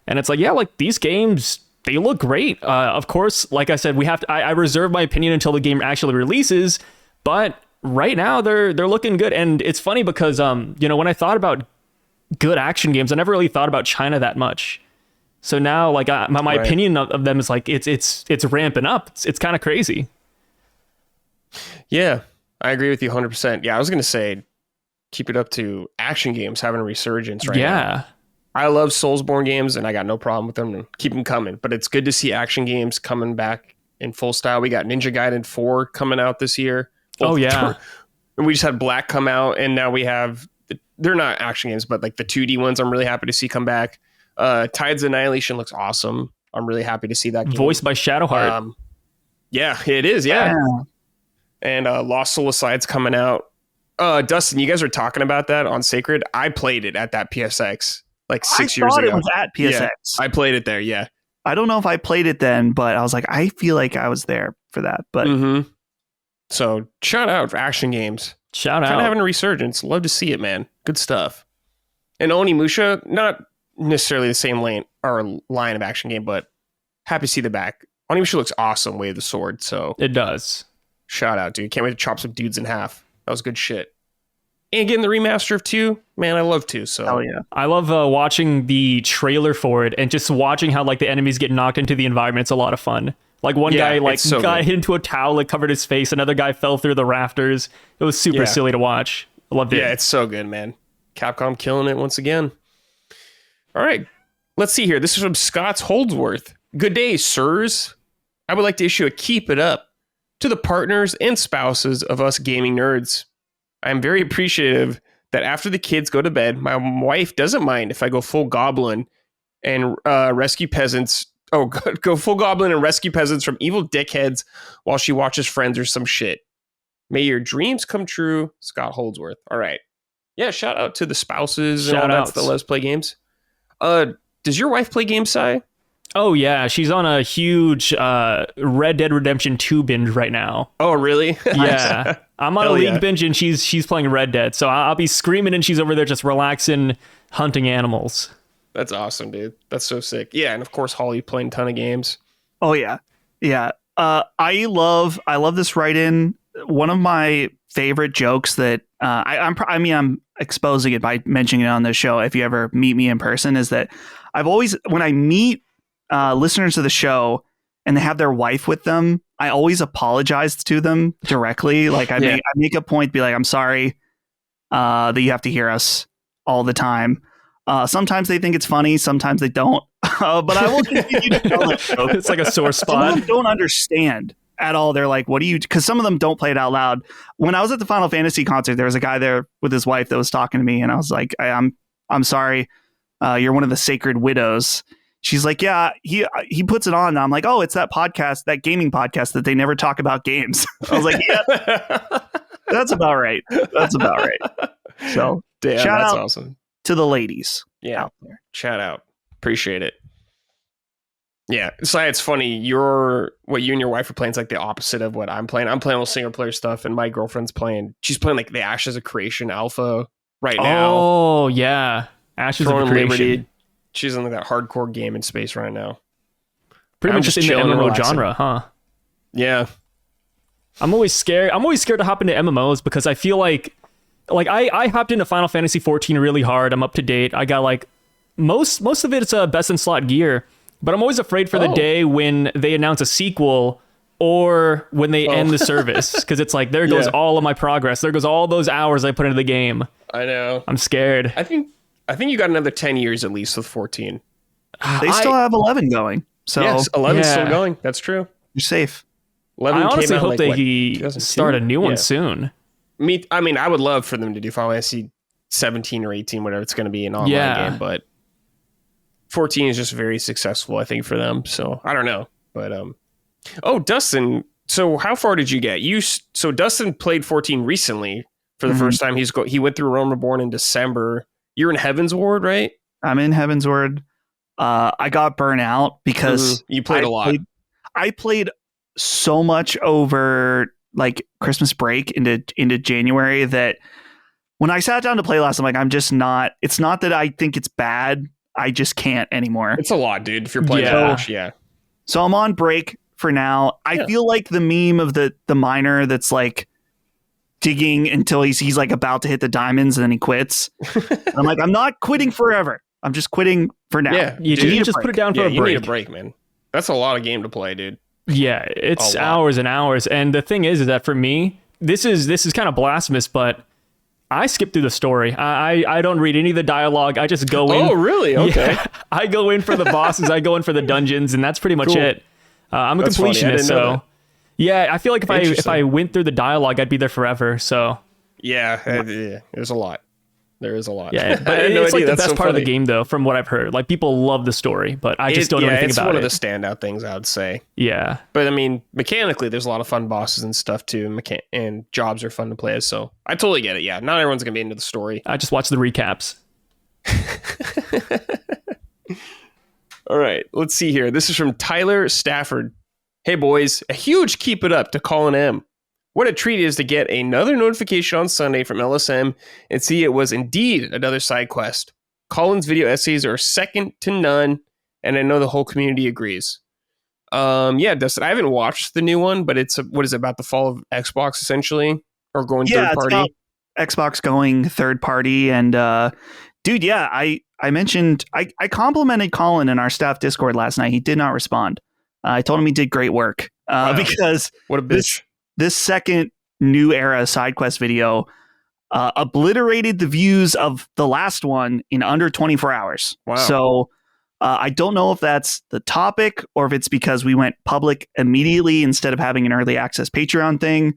And it's like, yeah, like, these games, they look great. Of course, like I said, I reserve my opinion until the game actually releases, but right now they're looking good. And it's funny because, you know, when I thought about good action games, I never really thought about China that much. So now, like, my opinion of them is like it's ramping up. It's kind of crazy.
Yeah, I agree with you 100%. Yeah, I was gonna say, keep it up to action games having a resurgence right now.
Yeah,
I love Soulsborne games, and I got no problem with them. Keep them coming. But it's good to see action games coming back in full style. We got Ninja Gaiden 4 coming out this year.
Oh yeah,
and we just had Black come out, and now we have. They're not action games, but like the 2D ones, I'm really happy to see come back. Tides of Annihilation looks awesome. I'm really happy to see that game.
Voiced by Shadowheart.
Yeah, it is. Yeah. And Lost Soul Aside's coming out. Dustin, you guys were talking about that on Sacred. I played it at that PSX like 6 years ago.
I thought it was at PSX.
Yeah, I played it there. Yeah.
I don't know if I played it then, but I was like, I feel like I was there for that. But
So shout out for action games.
Shout out.
Kind of having a resurgence. Love to see it, man. Good stuff. And Onimusha, not necessarily the same line of action game, but happy to see the back. Onimusha looks awesome, Way of the Sword. So
it does.
Shout out, dude. Can't wait to chop some dudes in half. That was good shit. And getting the remaster of 2, man, I love 2. So
hell yeah.
I love watching the trailer for it and just watching how like the enemies get knocked into the environment. It's a lot of fun. Like one guy got hit into a towel, like covered his face. Another guy fell through the rafters. It was super silly to watch. I loved it.
Yeah, it's so good, man. Capcom killing it once again. All right, let's see here. This is from Scott's Holdsworth. Good day, sirs. I would like to issue a keep it up to the partners and spouses of us gaming nerds. I am very appreciative that after the kids go to bed, my wife doesn't mind if I go full goblin and rescue peasants. Oh, go full goblin and rescue peasants from evil dickheads while she watches Friends or some shit. May your dreams come true, Scott Holdsworth. All right. Yeah, shout out to the spouses and all that that let's play games. Does your wife play games, Si?
Oh, yeah. She's on a huge Red Dead Redemption 2 binge right now.
Oh, really?
Yeah. I'm on a league binge and she's playing Red Dead. So I'll be screaming and she's over there just relaxing, hunting animals.
That's awesome, dude. That's so sick. Yeah, and of course, Holly playing a ton of games.
Oh, yeah. Yeah. I love this write-in. One of my favorite jokes that I'm exposing it by mentioning it on this show. If you ever meet me in person, is that I've always, when I meet listeners of the show and they have their wife with them, I always apologize to them directly. Like I make a point to be like, I'm sorry that you have to hear us all the time. Sometimes they think it's funny, sometimes they don't. But I will continue to tell them.
It's like a sore spot.
Some of them don't understand at all. They're like, what do you, because some of them don't play it out loud. When I was at the Final Fantasy concert, there was a guy there with his wife that was talking to me, and I was like, I'm sorry, you're one of the sacred widows. She's like, yeah, he puts it on. And I'm like, oh, it's that podcast, that gaming podcast that they never talk about games. I was like, yeah, that's about right. That's about right. So
damn,
shout
that's
out
awesome
to the ladies.
Yeah, out there. Shout out. Appreciate it. Yeah, so it's funny. What you and your wife are playing is like the opposite of what I'm playing. I'm playing all single player stuff, and my girlfriend's playing. She's playing like the Ashes of Creation alpha right now.
Oh yeah, Ashes of Creation. Liberty.
She's in like that hardcore game in space right now.
Pretty much just in the MMO genre, huh?
Yeah.
I'm always scared to hop into MMOs because I feel like I hopped into Final Fantasy 14 really hard. I'm up to date. I got like most of it's best in slot gear, but I'm always afraid for the day when they announce a sequel or when they end the service, because it's like there goes all of my progress. There goes all those hours I put into the game.
I know.
I'm scared.
I think you got another 10 years at least with 14.
They still have 11 going. So
yes, 11's still going. That's true.
You're safe.
11
I honestly hope
they
start a new one soon.
I would love for them to do Final Fantasy 17 or 18, whatever it's going to be, an online game, but 14 is just very successful, I think, for them. So I don't know, but Dustin. So how far did you get? So Dustin played 14 recently for the first time. He went through Realm Reborn in December. You're in Heaven's Ward, right?
I'm in Heaven's Ward. I got burnt out because
you played a lot.
I played so much over like Christmas break into January that when I sat down to play last, I'm like, I'm just not. It's not that I think it's bad. I just can't anymore.
It's a lot, dude. If you're playing that much, yeah.
So I'm on break for now. I feel like the meme of the miner that's like digging until he's like about to hit the diamonds and then he quits. And I'm like, I'm not quitting forever. I'm just quitting for now.
Yeah, you just put it down for a break.
You need a break, man. That's a lot of game to play, dude.
Yeah, it's hours and hours. And the thing is that for me, this is kind of blasphemous, but I skip through the story. I don't read any of the dialogue. I just go in.
Oh, really? Okay.
Yeah, I go in for the bosses. I go in for the dungeons, and that's pretty much it. I'm a completionist, so yeah. I feel like if I went through the dialogue, I'd be there forever. So
yeah, there's a lot. There is a lot.
Yeah, but it's like the best part of the game, though, from what I've heard. Like people love the story, but I just don't know anything about it.
It's one of the standout things, I would say.
Yeah,
but I mean, mechanically, there's a lot of fun bosses and stuff too, and jobs are fun to play as. So I totally get it. Yeah, not everyone's gonna be into the story.
I just watch the recaps.
All right, let's see here. This is from Tyler Stafford. Hey boys, a huge keep it up to Colin M. What a treat it is to get another notification on Sunday from LSM and see it was indeed another side quest. Colin's video essays are second to none, and I know the whole community agrees. Yeah, Dustin, I haven't watched the new one, but what is it, about the fall of Xbox essentially, or going third party?
It's about Xbox going third party, and dude, yeah, I mentioned I complimented Colin in our staff Discord last night. He did not respond. I told him he did great work because
what a bitch.
This second new era side quest video obliterated the views of the last one in under 24 hours.
Wow.
So I don't know if that's the topic or if it's because we went public immediately instead of having an early access Patreon thing.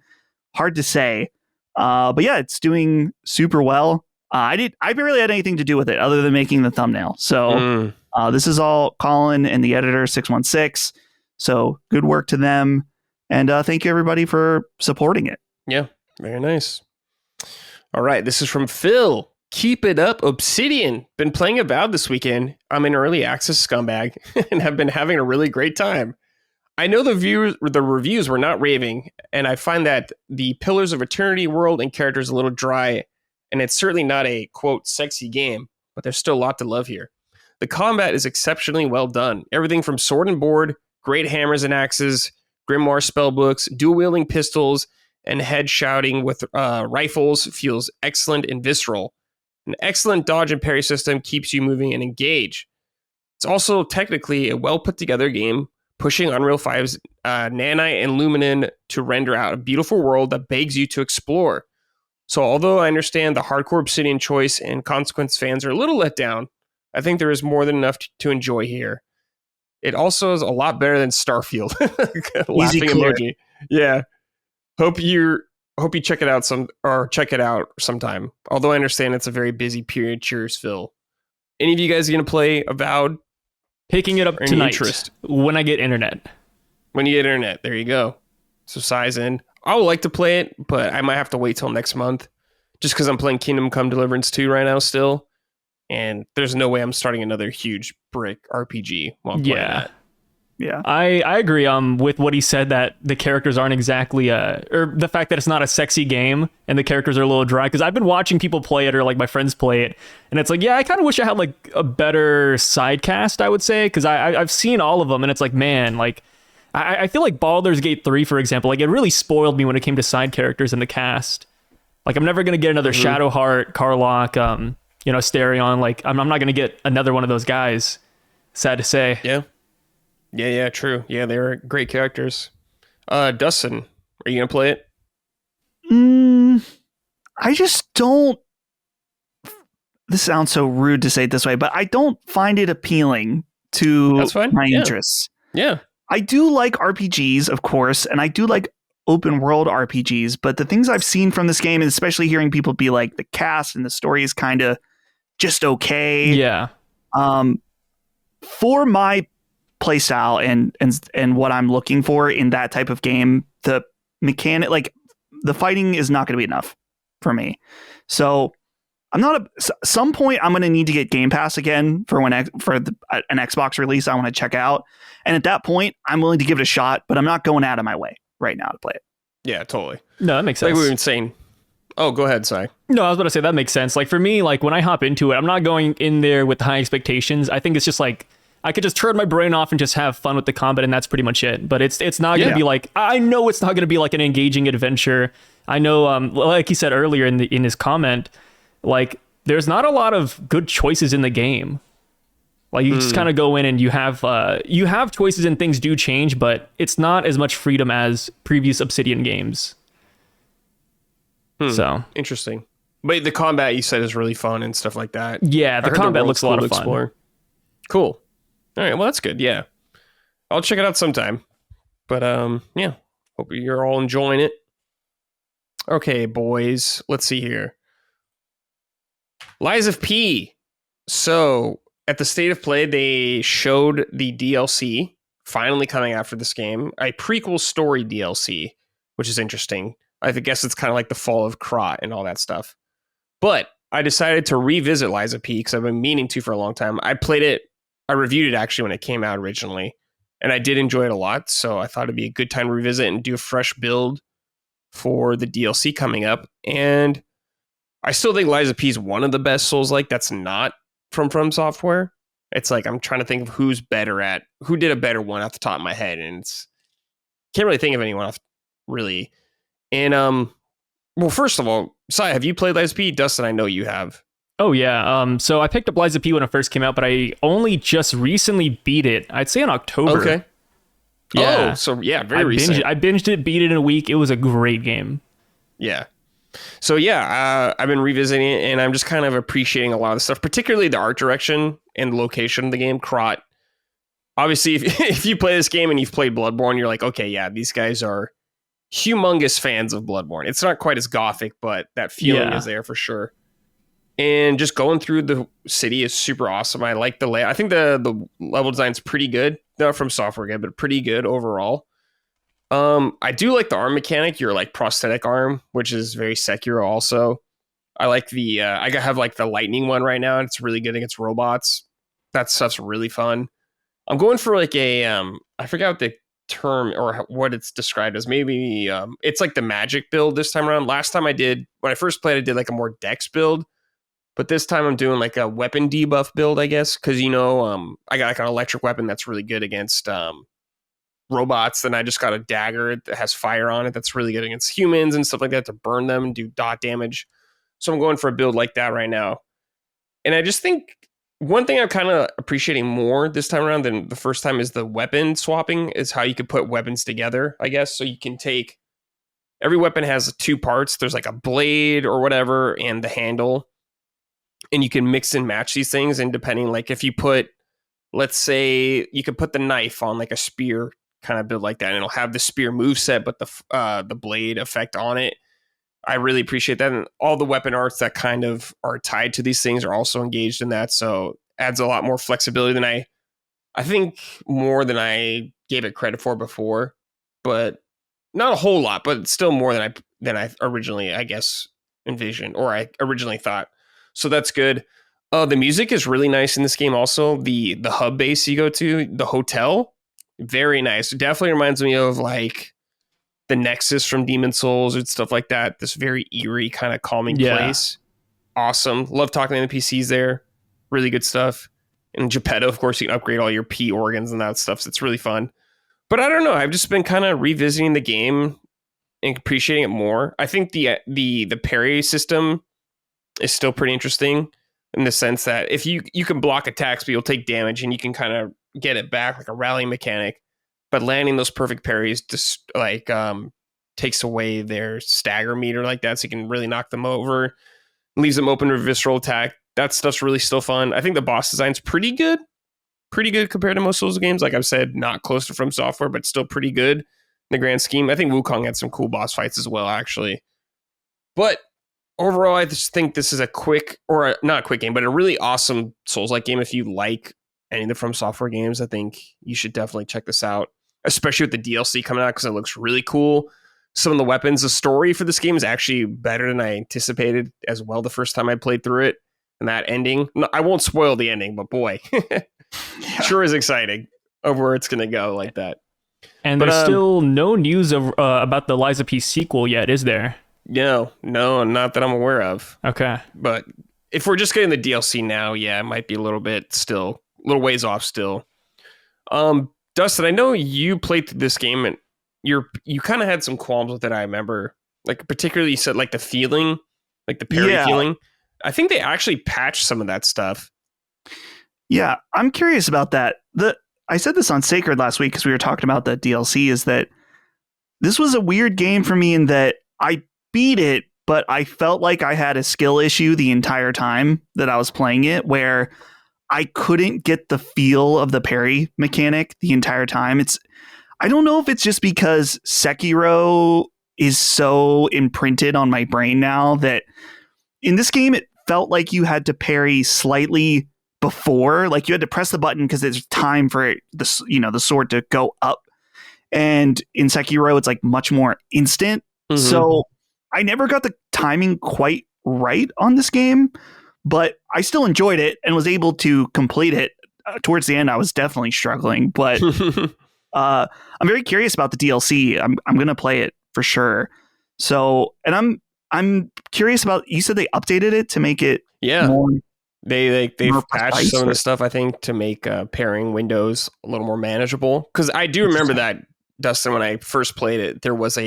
Hard to say. But yeah, it's doing super well. I barely had anything to do with it other than making the thumbnail. So this is all Colin and the editor 616. So good work to them. And thank you, everybody, for supporting it.
Yeah, very nice. All right, this is from Phil. Keep it up, Obsidian. Been playing Avowed this weekend. I'm an early access scumbag and have been having a really great time. I know the reviews were not raving, and I find that the Pillars of Eternity world and characters a little dry, and it's certainly not a, quote, sexy game, but there's still a lot to love here. The combat is exceptionally well done. Everything from sword and board, great hammers and axes, grimoire spellbooks, dual-wielding pistols, and head-shouting with rifles feels excellent and visceral. An excellent dodge and parry system keeps you moving and engaged. It's also technically a well-put-together game, pushing Unreal 5's Nanite and Luminen to render out a beautiful world that begs you to explore. So although I understand the hardcore Obsidian choice and Consequence fans are a little let down, I think there is more than enough to enjoy here. It also is a lot better than Starfield. Laughing emoji. Yeah. Hope you check it out sometime. Although I understand it's a very busy period. Cheers, Phil. Any of you guys going to play Avowed?
Picking it up tonight when I get internet.
When you get internet, there you go. So size in. I would like to play it, but I might have to wait till next month, just because I'm playing Kingdom Come Deliverance 2 right now still. And there's no way I'm starting another huge brick RPG while I'm playing that.
Yeah.
I agree with what he said, that the characters aren't exactly or the fact that it's not a sexy game and the characters are a little dry, because I've been watching people play it, or like my friends play it, and it's like, yeah, I kind of wish I had like a better side cast, I would say, because I've seen all of them, and it's like, man, like I feel like Baldur's Gate 3, for example, like it really spoiled me when it came to side characters in the cast. Like I'm never gonna get another Shadowheart, Karlach, Asterion. Like I'm not gonna get another one of those guys. Sad to say.
Yeah, true. Yeah, they were great characters. Dustin, are you gonna play it?
I just don't. This sounds so rude to say it this way, but I don't find it appealing to my interests.
Yeah.
I do like RPGs, of course, and I do like open world RPGs, but the things I've seen from this game, and especially hearing people be like, the cast and the story is kind of just okay.
Yeah.
for my playstyle and what I'm looking for in that type of game, the mechanic, like the fighting is not going to be enough for me. So I'm not some point I'm going to need to get Game Pass again for an Xbox release I want to check out. And at that point, I'm willing to give it a shot, but I'm not going out of my way right now to play it.
Yeah, totally.
No, that makes sense.
Like we were saying. Oh, go ahead, Si.
No, I was about to say that makes sense. Like for me, like when I hop into it, I'm not going in there with high expectations. I think it's just like I could just turn my brain off and just have fun with the combat, and that's pretty much it. But it's not going to be like, I know it's not going to be like an engaging adventure. I know, like he said earlier in his comment, like there's not a lot of good choices in the game. Like you just kind of go in and you have choices and things do change, but it's not as much freedom as previous Obsidian games. So
interesting. But the combat you said is really fun and stuff like that.
Yeah, the combat looks a lot of fun.
Explore. Cool. All right, well that's good. Yeah, I'll check it out sometime. But yeah, hope you're all enjoying it. Okay, boys, let's see here. Lies of P. So at the State of Play, they showed the DLC finally coming out for this game, a prequel story DLC, which is interesting. I guess it's kind of like the fall of Krot and all that stuff. But I decided to revisit Lies of P because I've been meaning to for a long time. I reviewed it actually when it came out originally, and I did enjoy it a lot. So I thought it'd be a good time to revisit and do a fresh build for the DLC coming up. And I still think Lies of P is one of the best Souls-like that's not from Software. It's like I'm trying to think of who did a better one off the top of my head, and can't really think of anyone really. And well, first of all, Si, have you played Lies of P? Dustin, I know you have.
Oh yeah. So I picked up Lies of P when it first came out, but I only just recently beat it. I'd say in October.
Okay. Yeah. Oh, so yeah, very recent.
I binged it, beat it in a week. It was a great game.
Yeah. So yeah, I've been revisiting it, and I'm just kind of appreciating a lot of the stuff, particularly the art direction and location of the game. Krot. Obviously, if you play this game and you've played Bloodborne, you're like, okay, yeah, these guys are humongous fans of Bloodborne. It's not quite as gothic, but that feeling is there for sure. And just going through the city is super awesome. I like the layout. I think the level design's pretty good. Not from Software again, but pretty good overall. I do like the arm mechanic, your like prosthetic arm, which is very Sekiro also. I like the I have like the lightning one right now, and it's really good against robots. That stuff's really fun. I'm going for like a I forgot the term or what it's described as. Maybe it's like the magic build this time around. Last time when I first played, I did like a more dex build. But this time I'm doing like a weapon debuff build, I guess, because I got like an electric weapon that's really good against robots. Then I just got a dagger that has fire on it that's really good against humans and stuff like that to burn them and do dot damage. So I'm going for a build like that right now. And I just think one thing I'm kind of appreciating more this time around than the first time is the weapon swapping, is how you could put weapons together, I guess. So you can take, every weapon has two parts. There's like a blade or whatever and the handle. And you can mix and match these things. And depending, like if you put, let's say you could put the knife on like a spear kind of build like that, and it'll have the spear moveset, but the blade effect on it. I really appreciate that. And all the weapon arts that kind of are tied to these things are also engaged in that. So adds a lot more flexibility than I think more than I gave it credit for before, but not a whole lot, but still more than I originally, I guess, envisioned, or I originally thought. So that's good. The music is really nice in this game. Also, the hub base you go to, the hotel, very nice. It definitely reminds me of like the Nexus from Demon's Souls and stuff like that. This very eerie kind of calming place. Awesome. Love talking to NPCs there. Really good stuff. And Geppetto, of course, you can upgrade all your P organs and that stuff. So it's really fun. But I don't know. I've just been kind of revisiting the game and appreciating it more. I think the parry system is still pretty interesting in the sense that if you can block attacks, but you'll take damage and you can kind of get it back like a rallying mechanic. But landing those perfect parries just like takes away their stagger meter like that, so you can really knock them over. Leaves them open to visceral attack. That stuff's really still fun. I think the boss design's pretty good compared to most Souls games. Like I've said, not close to From Software, but still pretty good in the grand scheme. I think Wukong had some cool boss fights as well, actually. But overall, I just think this is not a quick game, but a really awesome Souls-like game if you like any of the From Software games, I think you should definitely check this out, especially with the DLC coming out because it looks really cool. Some of the weapons, the story for this game is actually better than I anticipated as well the first time I played through it. And that ending, no, I won't spoil the ending, but boy, sure is exciting of where it's going to go like that.
And there's still no news of about the Lies of P sequel yet, is there?
No, not that I'm aware of.
Okay.
But if we're just getting the DLC now, yeah, it might be a little ways off still. Dustin, I know you played through this game and you kind of had some qualms with it, I remember. Like, particularly you said, like, the feeling, like the parry feeling. I think they actually patched some of that stuff.
Yeah, I'm curious about that. I said this on Sacred last week because we were talking about the DLC, is that this was a weird game for me in that I beat it, but I felt like I had a skill issue the entire time that I was playing it, where I couldn't get the feel of the parry mechanic the entire time. I don't know if it's just because Sekiro is so imprinted on my brain now that in this game, it felt like you had to parry slightly before, like you had to press the button because there's time for the sword to go up. And in Sekiro, it's like much more instant. Mm-hmm. So I never got the timing quite right on this game, but I still enjoyed it and was able to complete it. Towards the end, I was definitely struggling, but I'm very curious about the DLC. I'm going to play it for sure. So, and I'm curious about, you said they updated it to make it more,
they've patched some of the stuff, I think, to make pairing windows a little more manageable. Because I do remember that, Dustin, when I first played it, there was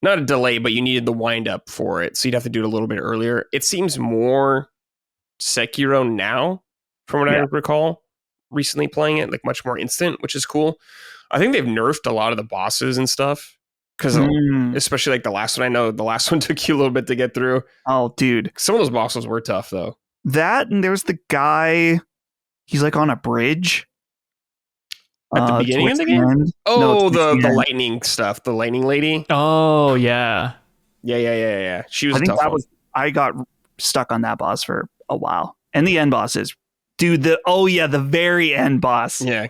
not a delay, but you needed the wind up for it. So you'd have to do it a little bit earlier. It seems more Sekiro now, from what I recall, recently playing it, like much more instant, which is cool. I think they've nerfed a lot of the bosses and stuff. Because especially like the last one, I know the last one took you a little bit to get through.
Oh, dude.
Some of those bosses were tough, though.
That, and there's the guy, he's like on a bridge.
At the beginning of the game? Oh, the lightning stuff. The lightning lady?
Oh, yeah.
Yeah. She was a tough one.
I got stuck on that boss for a while. And the end bosses. Dude, the very end boss.
Yeah.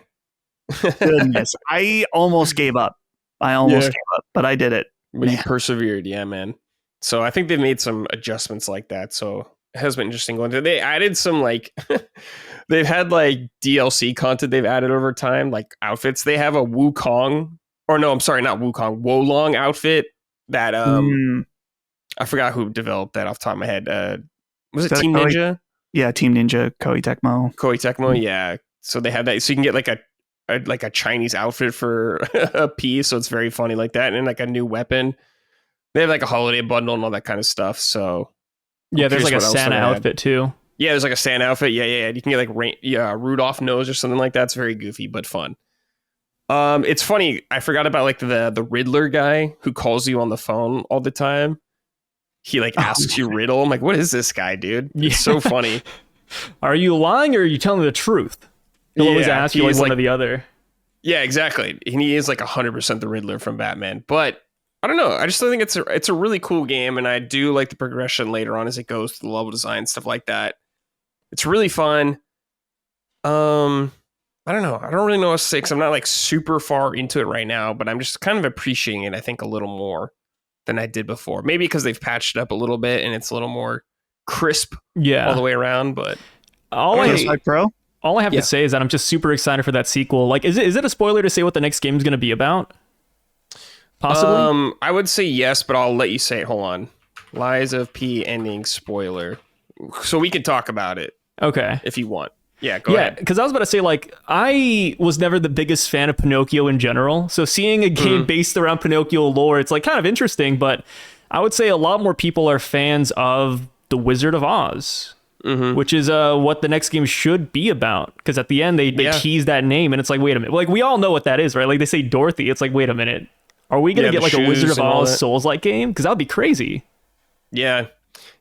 Goodness. I almost gave up. But I did it.
But you persevered, yeah, man. So I think they've made some adjustments like that. So it has been interesting going through. They added some they've had like DLC content they've added over time, like outfits. They have a Wukong, or no, I'm sorry, not Wukong, Wolong outfit that I forgot who developed that off the top of my head. Was it Team Ninja?
Yeah, Team Ninja, Koei Tecmo,
yeah. So they have that, so you can get like a Chinese outfit for a piece, so it's very funny like that, and like a new weapon. They have like a holiday bundle and all that kind of stuff. So
yeah, there's like a Santa outfit too.
Yeah, there's like a Santa outfit. Yeah. You can get like Rudolph nose or something like that. It's very goofy but fun. It's funny. I forgot about like the Riddler guy who calls you on the phone all the time. He like asks you riddle. I'm like, what is this guy, dude? It's so funny.
Are you lying or are you telling the truth? He'll always ask you like one or the other.
Yeah, exactly. And he is like 100% the Riddler from Batman. But I don't know. I just think it's a really cool game, and I do like the progression later on as it goes to the level design, stuff like that. It's really fun. I don't know. I don't really know what to say because I'm not like super far into it right now, but I'm just kind of appreciating it, I think, a little more than I did before. Maybe because they've patched it up a little bit and it's a little more crisp all the way around. But
all I have to say is that I'm just super excited for that sequel. Like, is it a spoiler to say what the next game is going to be about? Possibly.
I would say yes, but I'll let you say it. Hold on. Lies of P ending spoiler. So we can talk about it.
Okay.
If you want. Yeah, go ahead.
Yeah, because I was about to say, like, I was never the biggest fan of Pinocchio in general. So seeing a game based around Pinocchio lore, it's like kind of interesting, but I would say a lot more people are fans of The Wizard of Oz. Which is what the next game should be about. Because at the end, they tease that name, and it's like, wait a minute. Like, we all know what that is, right? Like, they say Dorothy. It's like, wait a minute. Are we going to get like a Wizard of Oz Souls-like game? Because that would be crazy.
Yeah.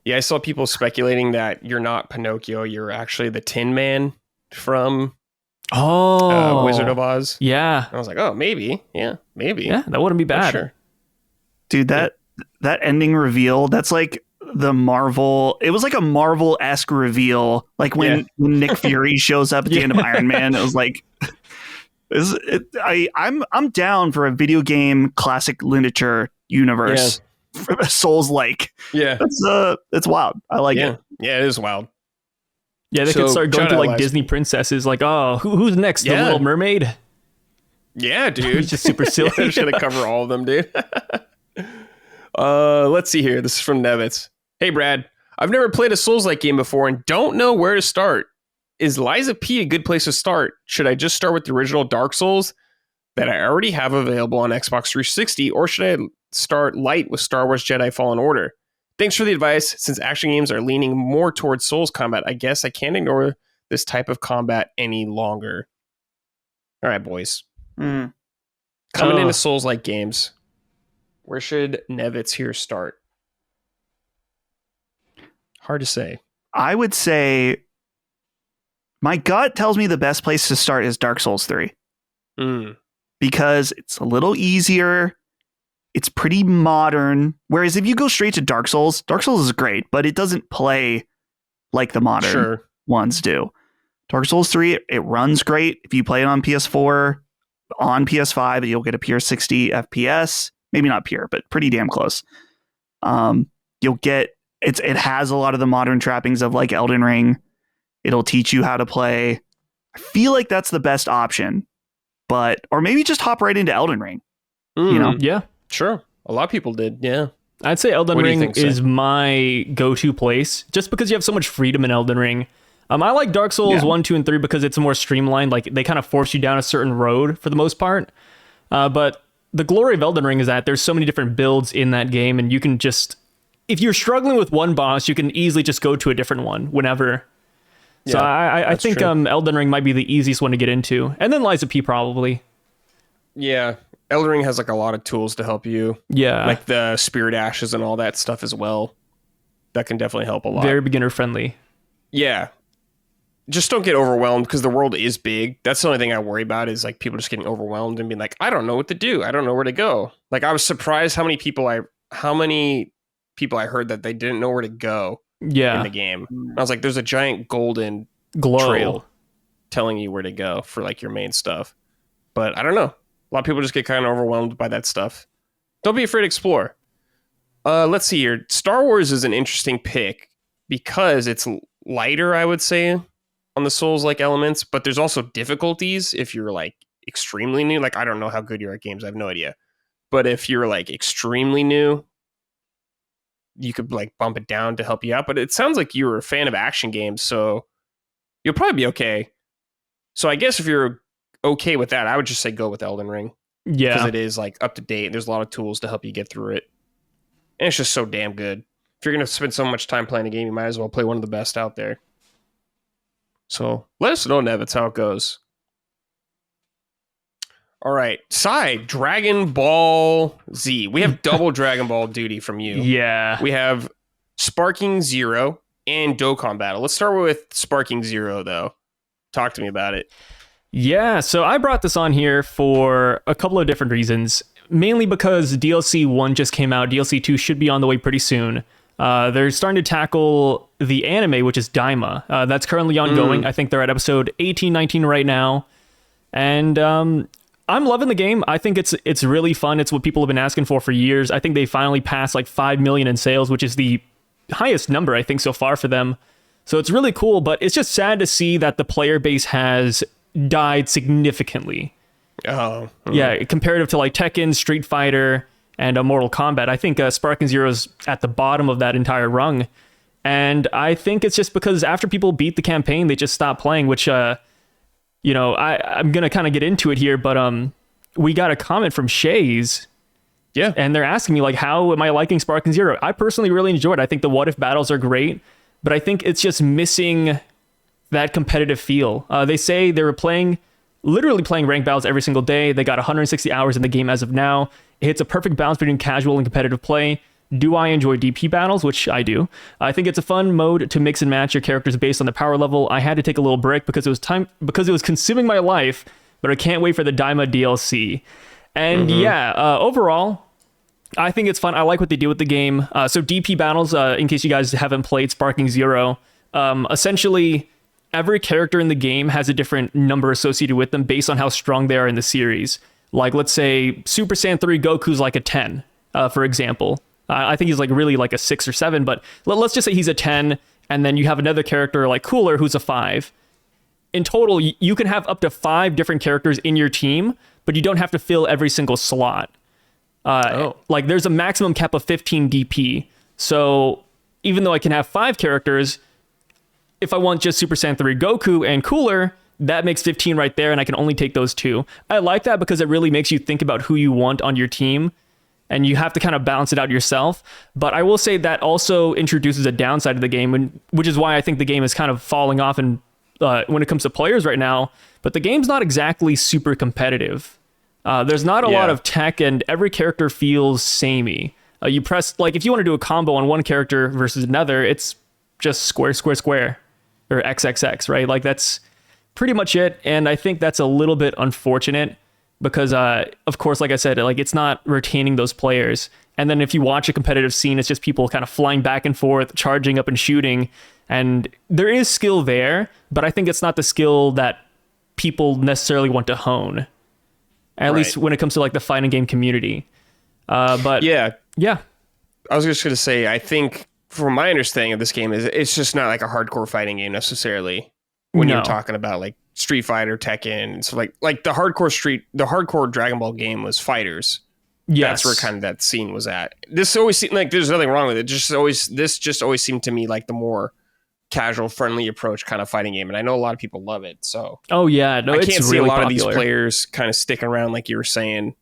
Yeah, I saw people speculating that you're not Pinocchio. You're actually the Tin Man from Wizard of Oz.
Yeah.
And I was like, oh, maybe. Yeah, maybe.
Yeah, that wouldn't be bad.
Sure.
Dude, that ending reveal, that's like the Marvel. It was like a Marvel-esque reveal, like when Nick Fury shows up at the end of Iron Man. It was like, I'm down for a video game classic literature universe. Souls-like.
Yeah,
it's wild. I like it.
Yeah, it is wild.
Yeah, they could start going to like Disney princesses. Like, oh, who's next? The Little Mermaid.
Yeah, dude.
He's just super silly.
I'm just gonna cover all of them, dude. Let's see here. This is from Nevitz. Hey, Brad. I've never played a Souls-like game before and don't know where to start. Is Lies of P a good place to start? Should I just start with the original Dark Souls that I already have available on Xbox 360, or should I start light with Star Wars Jedi Fallen Order? Thanks for the advice. Since action games are leaning more towards Souls combat, I guess I can't ignore this type of combat any longer. All right, boys. Coming into Souls-like games, where should Nevitz here start? Hard to say.
I would say my gut tells me the best place to start is Dark Souls 3. Because it's a little easier. It's pretty modern. Whereas if you go straight to Dark Souls is great, but it doesn't play like the modern ones do. Dark Souls 3, it runs great. If you play it on PS4, on PS5, you'll get a pure 60 FPS. Maybe not pure, but pretty damn close. You'll get it has a lot of the modern trappings of like Elden Ring. It'll teach you how to play. I feel like that's the best option. Or maybe just hop right into Elden Ring. You know?
Yeah.
Sure. A lot of people did, yeah.
I'd say Elden Ring is my go-to place, just because you have so much freedom in Elden Ring. I like Dark Souls 1, 2, and 3 because it's more streamlined. Like, they kind of force you down a certain road for the most part. But the glory of Elden Ring is that there's so many different builds in that game, and you can just... If you're struggling with one boss, you can easily just go to a different one whenever. So I think Elden Ring might be the easiest one to get into. And then Lies of P probably.
Yeah. Elden Ring has like a lot of tools to help you.
Yeah.
Like the Spirit Ashes and all that stuff as well. That can definitely help a lot.
Very beginner friendly.
Yeah. Just don't get overwhelmed because the world is big. That's the only thing I worry about is like people just getting overwhelmed and being like, I don't know what to do. I don't know where to go. Like I was surprised how many people I heard that they didn't know where to go in the game. I was like, there's a giant golden trail telling you where to go for like your main stuff. But I don't know. A lot of people just get kind of overwhelmed by that stuff. Don't be afraid to explore. Let's see here. Star Wars is an interesting pick because it's lighter, I would say, on the Souls-like elements, but there's also difficulties if you're like extremely new. Like, I don't know how good you're at games. I have no idea. But if you're like extremely new, you could like bump it down to help you out. But it sounds like you're a fan of action games, so you'll probably be okay. So I guess if you're okay with that, I would just say go with Elden Ring.
Yeah.
Because it is like up to date. There's a lot of tools to help you get through it. And it's just so damn good. If you're going to spend so much time playing a game, you might as well play one of the best out there. So let us know, Nevitz, how it goes. All right. Side, Dragon Ball Z. We have double Dragon Ball duty from you.
Yeah.
We have Sparking Zero and Dokkan Battle. Let's start with Sparking Zero, though. Talk to me about it.
Yeah, so I brought this on here for a couple of different reasons. Mainly because DLC 1 just came out. DLC 2 should be on the way pretty soon. They're starting to tackle the anime, which is Daima. That's currently ongoing. I think they're at episode 18, 19 right now. And I'm loving the game. I think it's really fun. It's what people have been asking for years. I think they finally passed like 5 million in sales, which is the highest number, I think, so far for them. So it's really cool, but it's just sad to see that the player base has died significantly.
Oh.
Yeah, comparative to like Tekken, Street Fighter, and Mortal Kombat. I think Sparking Zero's at the bottom of that entire rung. And I think it's just because after people beat the campaign, they just stop playing, which, I'm going to kind of get into it here, but we got a comment from Shays.
Yeah.
And they're asking me, like, how am I liking Sparking Zero? I personally really enjoyed it. I think the what-if battles are great, but I think it's just missing that competitive feel. They say they were literally playing ranked battles every single day. They got 160 hours in the game as of now. It hits a perfect balance between casual and competitive play. Do I enjoy DP battles? Which I do. I think it's a fun mode to mix and match your characters based on the power level. I had to take a little break because it was consuming my life, but I can't wait for the Daima DLC. And overall, I think it's fun. I like what they do with the game. So DP battles, in case you guys haven't played Sparking Zero, essentially every character in the game has a different number associated with them based on how strong they are in the series. Like, let's say Super Saiyan 3 Goku's like a 10, for example. I think he's like really like a 6 or 7, but let's just say he's a 10, and then you have another character like Cooler who's a 5. In total, you can have up to 5 different characters in your team, but you don't have to fill every single slot. Like, there's a maximum cap of 15 DP. So even though I can have 5 characters, if I want just Super Saiyan 3 Goku and Cooler, that makes 15 right there, and I can only take those 2. I like that because it really makes you think about who you want on your team, and you have to kind of balance it out yourself. But I will say that also introduces a downside of the game, which is why I think the game is kind of falling off and when it comes to players right now. But the game's not exactly super competitive. There's not a lot of tech, and every character feels samey. You press, like, if you want to do a combo on one character versus another, it's just square, square, square, or XXX, right? Like, that's pretty much it. And I think that's a little bit unfortunate because, of course, like I said, like, it's not retaining those players. And then if you watch a competitive scene, it's just people kind of flying back and forth, charging up and shooting. And there is skill there, but I think it's not the skill that people necessarily want to hone. At least when it comes to like the fighting game community. But yeah.
I was just going to say, I think from my understanding of this game is it's just not like a hardcore fighting game necessarily. When you're talking about like Street Fighter, Tekken, and so like the hardcore Dragon Ball game was fighters.
Yes.
That's where kind of that scene was at. This always seemed like there's nothing wrong with it. This just always seemed to me like the more casual, friendly approach kind of fighting game, and I know a lot of people love it. So
I can't
see really a lot of these players kind of sticking around, like you were saying,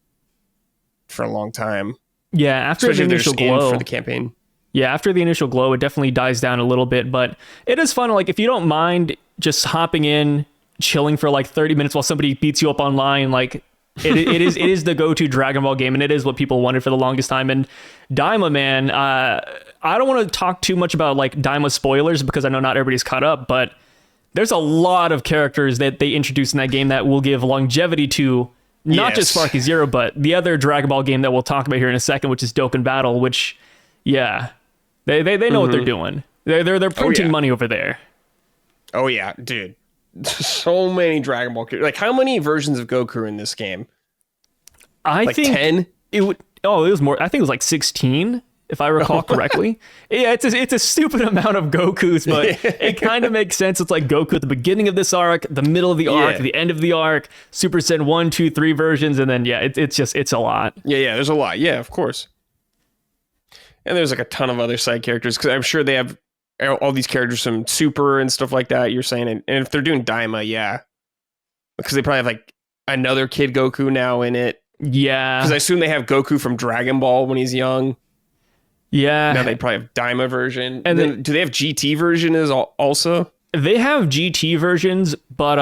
for a long time.
Yeah, after the initial glow
for the campaign.
Yeah, after the initial glow, it definitely dies down a little bit, but it is fun. Like, if you don't mind just hopping in, chilling for like 30 minutes while somebody beats you up online, like it is the go-to Dragon Ball game, and it is what people wanted for the longest time. And Daima, man, I don't want to talk too much about like Daima spoilers because I know not everybody's caught up, but there's a lot of characters that they introduced in that game that will give longevity to not just Sparky Zero, but the other Dragon Ball game that we'll talk about here in a second, which is Dokkan Battle, which, yeah, they know what they're doing. They're printing money over there.
Oh yeah, dude. So many Dragon Ball characters. Like, how many versions of Goku are in this game?
I think
10.
It was more. I think it was like 16, if I recall correctly. Yeah, it's a stupid amount of Gokus, but it kind of makes sense. It's like Goku at the beginning of this arc, the middle of the arc, the end of the arc, Super Saiyan 1, 2, 3 versions, and then it's a lot.
Yeah, there's a lot. Yeah, of course. And there's like a ton of other side characters because I'm sure they have all these characters from Super and stuff like that. You're saying, and if they're doing Daima, yeah, because they probably have like another Kid Goku now in it.
Yeah,
because I assume they have Goku from Dragon Ball when he's young.
Yeah,
now they probably have Daima version. And then do they have GT version as also?
They have GT versions, but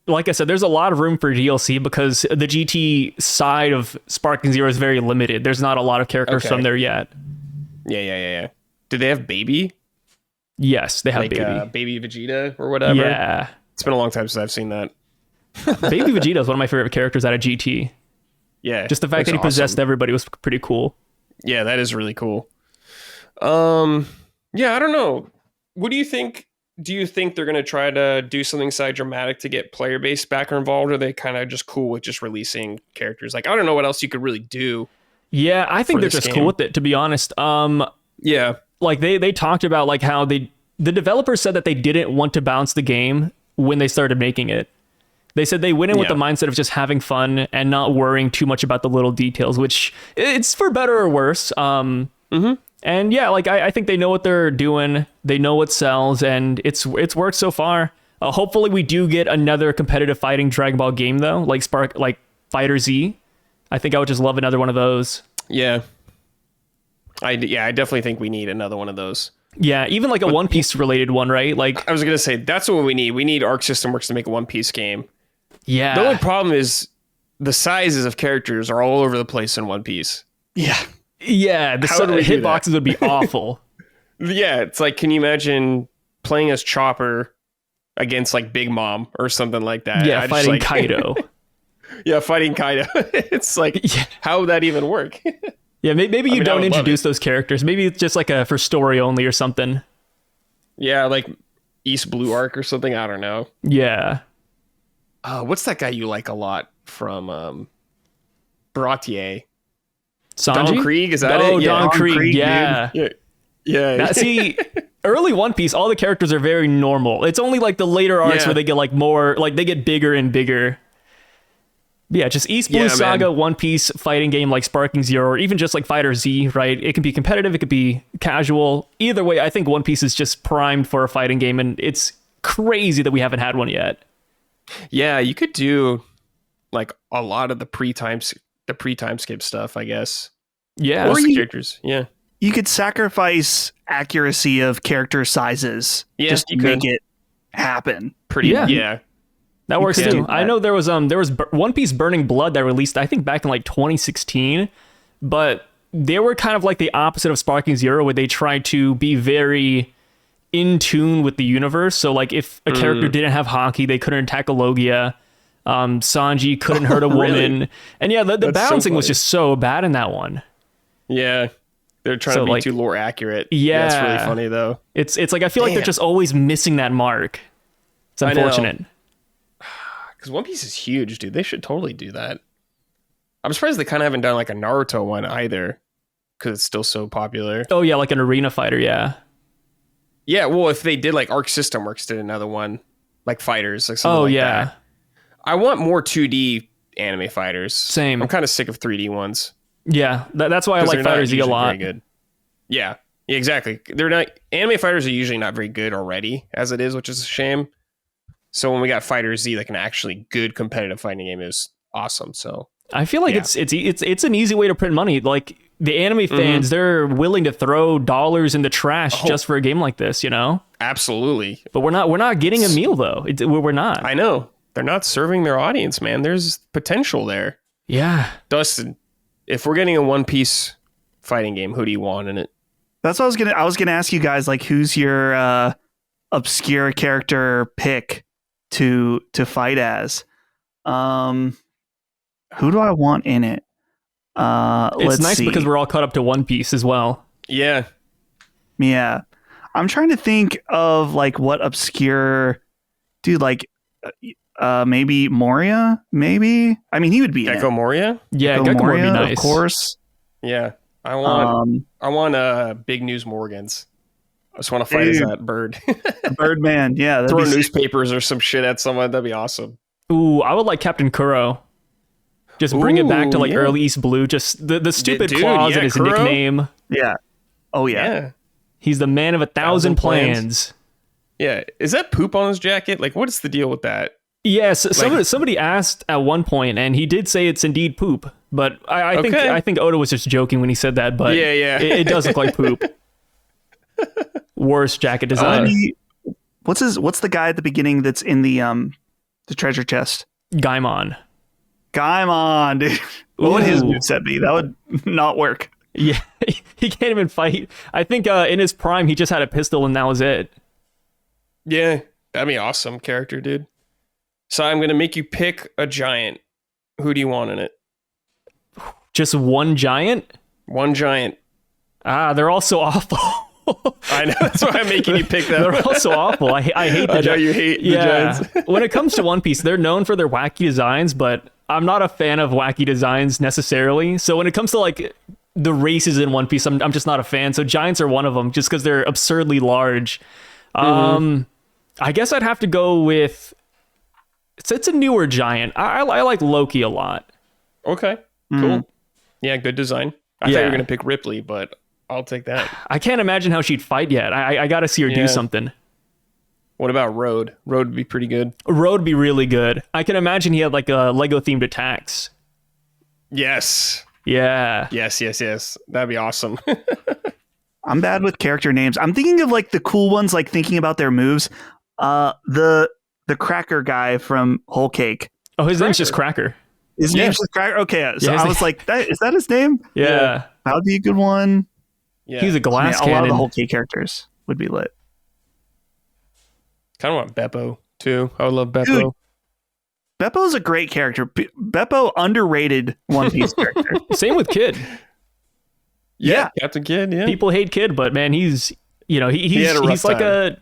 like I said, there's a lot of room for DLC because the GT side of Sparking Zero is very limited. There's not a lot of characters from there yet.
Yeah. Do they have Baby?
Yes, they have
like,
Baby.
Baby Vegeta or whatever.
Yeah.
It's been a long time since I've seen that.
Baby Vegeta is one of my favorite characters out of GT.
Yeah.
Just the fact that he possessed everybody was pretty cool.
Yeah, that is really cool. Yeah, I don't know. What do you think? Do you think they're going to try to do something side dramatic to get player base back involved, or are they kind of just cool with just releasing characters? Like, I don't know what else you could really do.
Yeah, I think they're just cool with it, to be honest.
Yeah.
Like they talked about like how the developers said that they didn't want to bounce the game when they started making it. They said they went in with the mindset of just having fun and not worrying too much about the little details, which it's for better or worse. And yeah, like I think they know what they're doing. They know what sells, and it's worked so far. Hopefully we do get another competitive fighting Dragon Ball game though, like Fighter Z. I think I would just love another one of those.
Yeah. I definitely think we need another one of those.
Yeah, even like a One Piece related one, right? Like
I was gonna say, that's what we need. We need Arc System Works to make a One Piece game.
Yeah.
The only problem is the sizes of characters are all over the place in One Piece.
Yeah. Yeah, the hitboxes would be awful.
Yeah, it's like, can you imagine playing as Chopper against like Big Mom or something like that?
Yeah, fighting Kaido.
Yeah, fighting Kaido. It's like, how would that even work?
Yeah, maybe you don't introduce those characters. Maybe it's just like for story only or something.
Yeah, like East Blue Arc or something. I don't know.
Yeah.
What's that guy you like a lot from Baratier?
Sanji?
Don Krieg, is that it?
Oh,
Yeah.
Don Krieg, yeah.
Yeah.
Now, see, early One Piece, all the characters are very normal. It's only like the later arcs where they get like more, like they get bigger and bigger. Yeah, just East Blue Saga, man. One Piece fighting game like Sparking Zero, or even just like Fighter Z, right? It can be competitive, it could be casual. Either way, I think One Piece is just primed for a fighting game, and it's crazy that we haven't had one yet.
Yeah, you could do like a lot of the pre-time skip stuff, I guess.
Yeah,
or characters. Yeah,
you could sacrifice accuracy of character sizes just to make it happen.
Yeah.
That works too. I know there was One Piece Burning Blood that released, I think, back in like 2016, but they were kind of like the opposite of Sparking Zero, where they tried to be very in tune with the universe. So like if a character didn't have haki, they couldn't attack a Logia. Sanji couldn't hurt a woman. Really? And yeah, the balancing was just so bad in that one.
Yeah. They're trying to be too lore accurate.
Yeah.
That's really funny though.
It's like I feel like they're just always missing that mark. It's unfortunate.
Because One Piece is huge, dude. They should totally do that. I'm surprised they kind of haven't done like a Naruto one either, because it's still so popular.
Oh yeah, like an arena fighter, yeah.
Yeah, well, if they did like Arc System Works did another one, like fighters, like something like that. I want more 2D anime fighters.
Same.
I'm kind of sick of 3D ones.
Yeah, that's why I like Fighter Z a lot.
Very good. Yeah, exactly. They're not anime fighters are usually not very good already as it is, which is a shame. So when we got Fighter Z, like an actually good competitive fighting game, is awesome. So
I feel like it's an easy way to print money. Like the anime fans, they're willing to throw dollars in the trash just for a game like this, you know?
Absolutely.
But we're not getting a meal though. We're not.
I know. They're not serving their audience, man. There's potential there.
Yeah.
Dustin, if we're getting a One Piece fighting game, who do you want in it?
That's what I was gonna ask you guys, like, who's your obscure character pick to fight as? Who do I want in it?
It's nice because we're all caught up to One Piece as well.
Yeah.
I'm trying to think of like what obscure dude, like maybe Moria, maybe. I mean, he would be
Gecko Moria.
Yeah, Gecko Moria would be nice,
of course.
Yeah, I want Big News Morgans. I just want to fight as that bird.
Birdman, yeah.
Throw newspapers or some shit at someone. That'd be awesome.
Ooh, I would like Captain Kuro. Just bring it back to like early East Blue. Just the stupid clause in his Kuro? Nickname.
Yeah. Oh yeah.
He's the man of 1,000 plans.
Yeah. Is that poop on his jacket? Like, what is the deal with that?
Yes. Somebody asked at one point, and he did say it's indeed poop. But I think Oda was just joking when he said that. But it does look like poop. Worst jacket design.
What's the guy at the beginning that's in the treasure chest?
Gaimon, dude.
What would his moveset be? That would not work.
Yeah, he can't even fight. I think in his prime, he just had a pistol and that was it.
Yeah, that'd be an awesome character, dude. So I'm going to make you pick a giant. Who do you want in it?
Just one giant?
One giant.
They're all so awful.
I know, that's why I'm making you pick them.
They're all so awful. I hate the
giants. I know you hate the giants.
When it comes to One Piece, they're known for their wacky designs, but I'm not a fan of wacky designs necessarily. So when it comes to like the races in One Piece, I'm just not a fan. So giants are one of them just because they're absurdly large. I guess I'd have to go with it's a newer giant. I like Loki a lot.
Okay, cool. Yeah, good design. I thought you were going to pick Ripley, but I'll take that.
I can't imagine how she'd fight yet. I got to see her do something.
What about Road? Road would be pretty good.
Road would be really good. I can imagine he had like a Lego-themed attacks.
Yes.
Yeah.
Yes. That'd be awesome.
I'm bad with character names. I'm thinking of like the cool ones, like thinking about their moves. The Cracker guy from Whole Cake.
Oh, his name's just Cracker.
His name's just Cracker? Okay, so I was like, is that his name?
Yeah.
That would be a good one.
Yeah. He's a glass
cannon. A lot of the Whole Cake characters would be lit.
Kind of want Beppo, too. I would love Beppo.
Dude, Beppo's a great character. Beppo, underrated One Piece character.
Same with Kid.
Yeah.
Captain Kidd. Yeah,
People hate Kid, but man, he's he's like
time.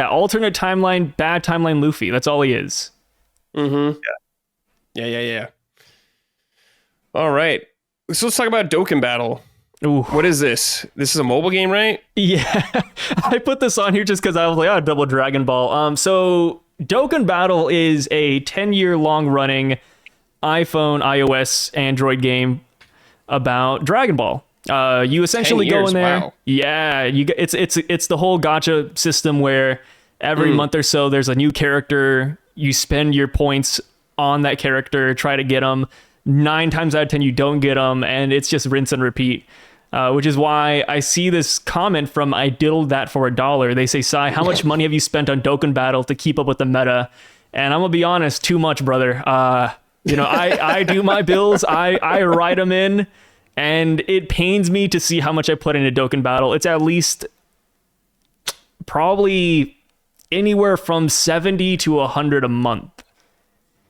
Alternate timeline, bad timeline Luffy. That's all he is.
Mm-hmm. Yeah. All right, so let's talk about Dokkan Battle.
Ooh.
What is this? This is a mobile game, right?
Yeah, I put this on here just because I was like, double Dragon Ball. So Dokkan Battle is a 10-year long running iPhone, iOS, Android game about Dragon Ball. You essentially go in there.
Wow.
Yeah, it's the whole gacha system where every month or so there's a new character. You spend your points on that character, try to get them. 9 times out of 10 you don't get them, and it's just rinse and repeat. Which is why I see this comment from I diddled that for $1. They say, Sai, how much money have you spent on Dokkan Battle to keep up with the meta? And I'm gonna be honest, too much, brother. I do my bills. I write them in, and it pains me to see how much I put into Dokkan Battle. It's at least probably anywhere from 70 to 100 a month.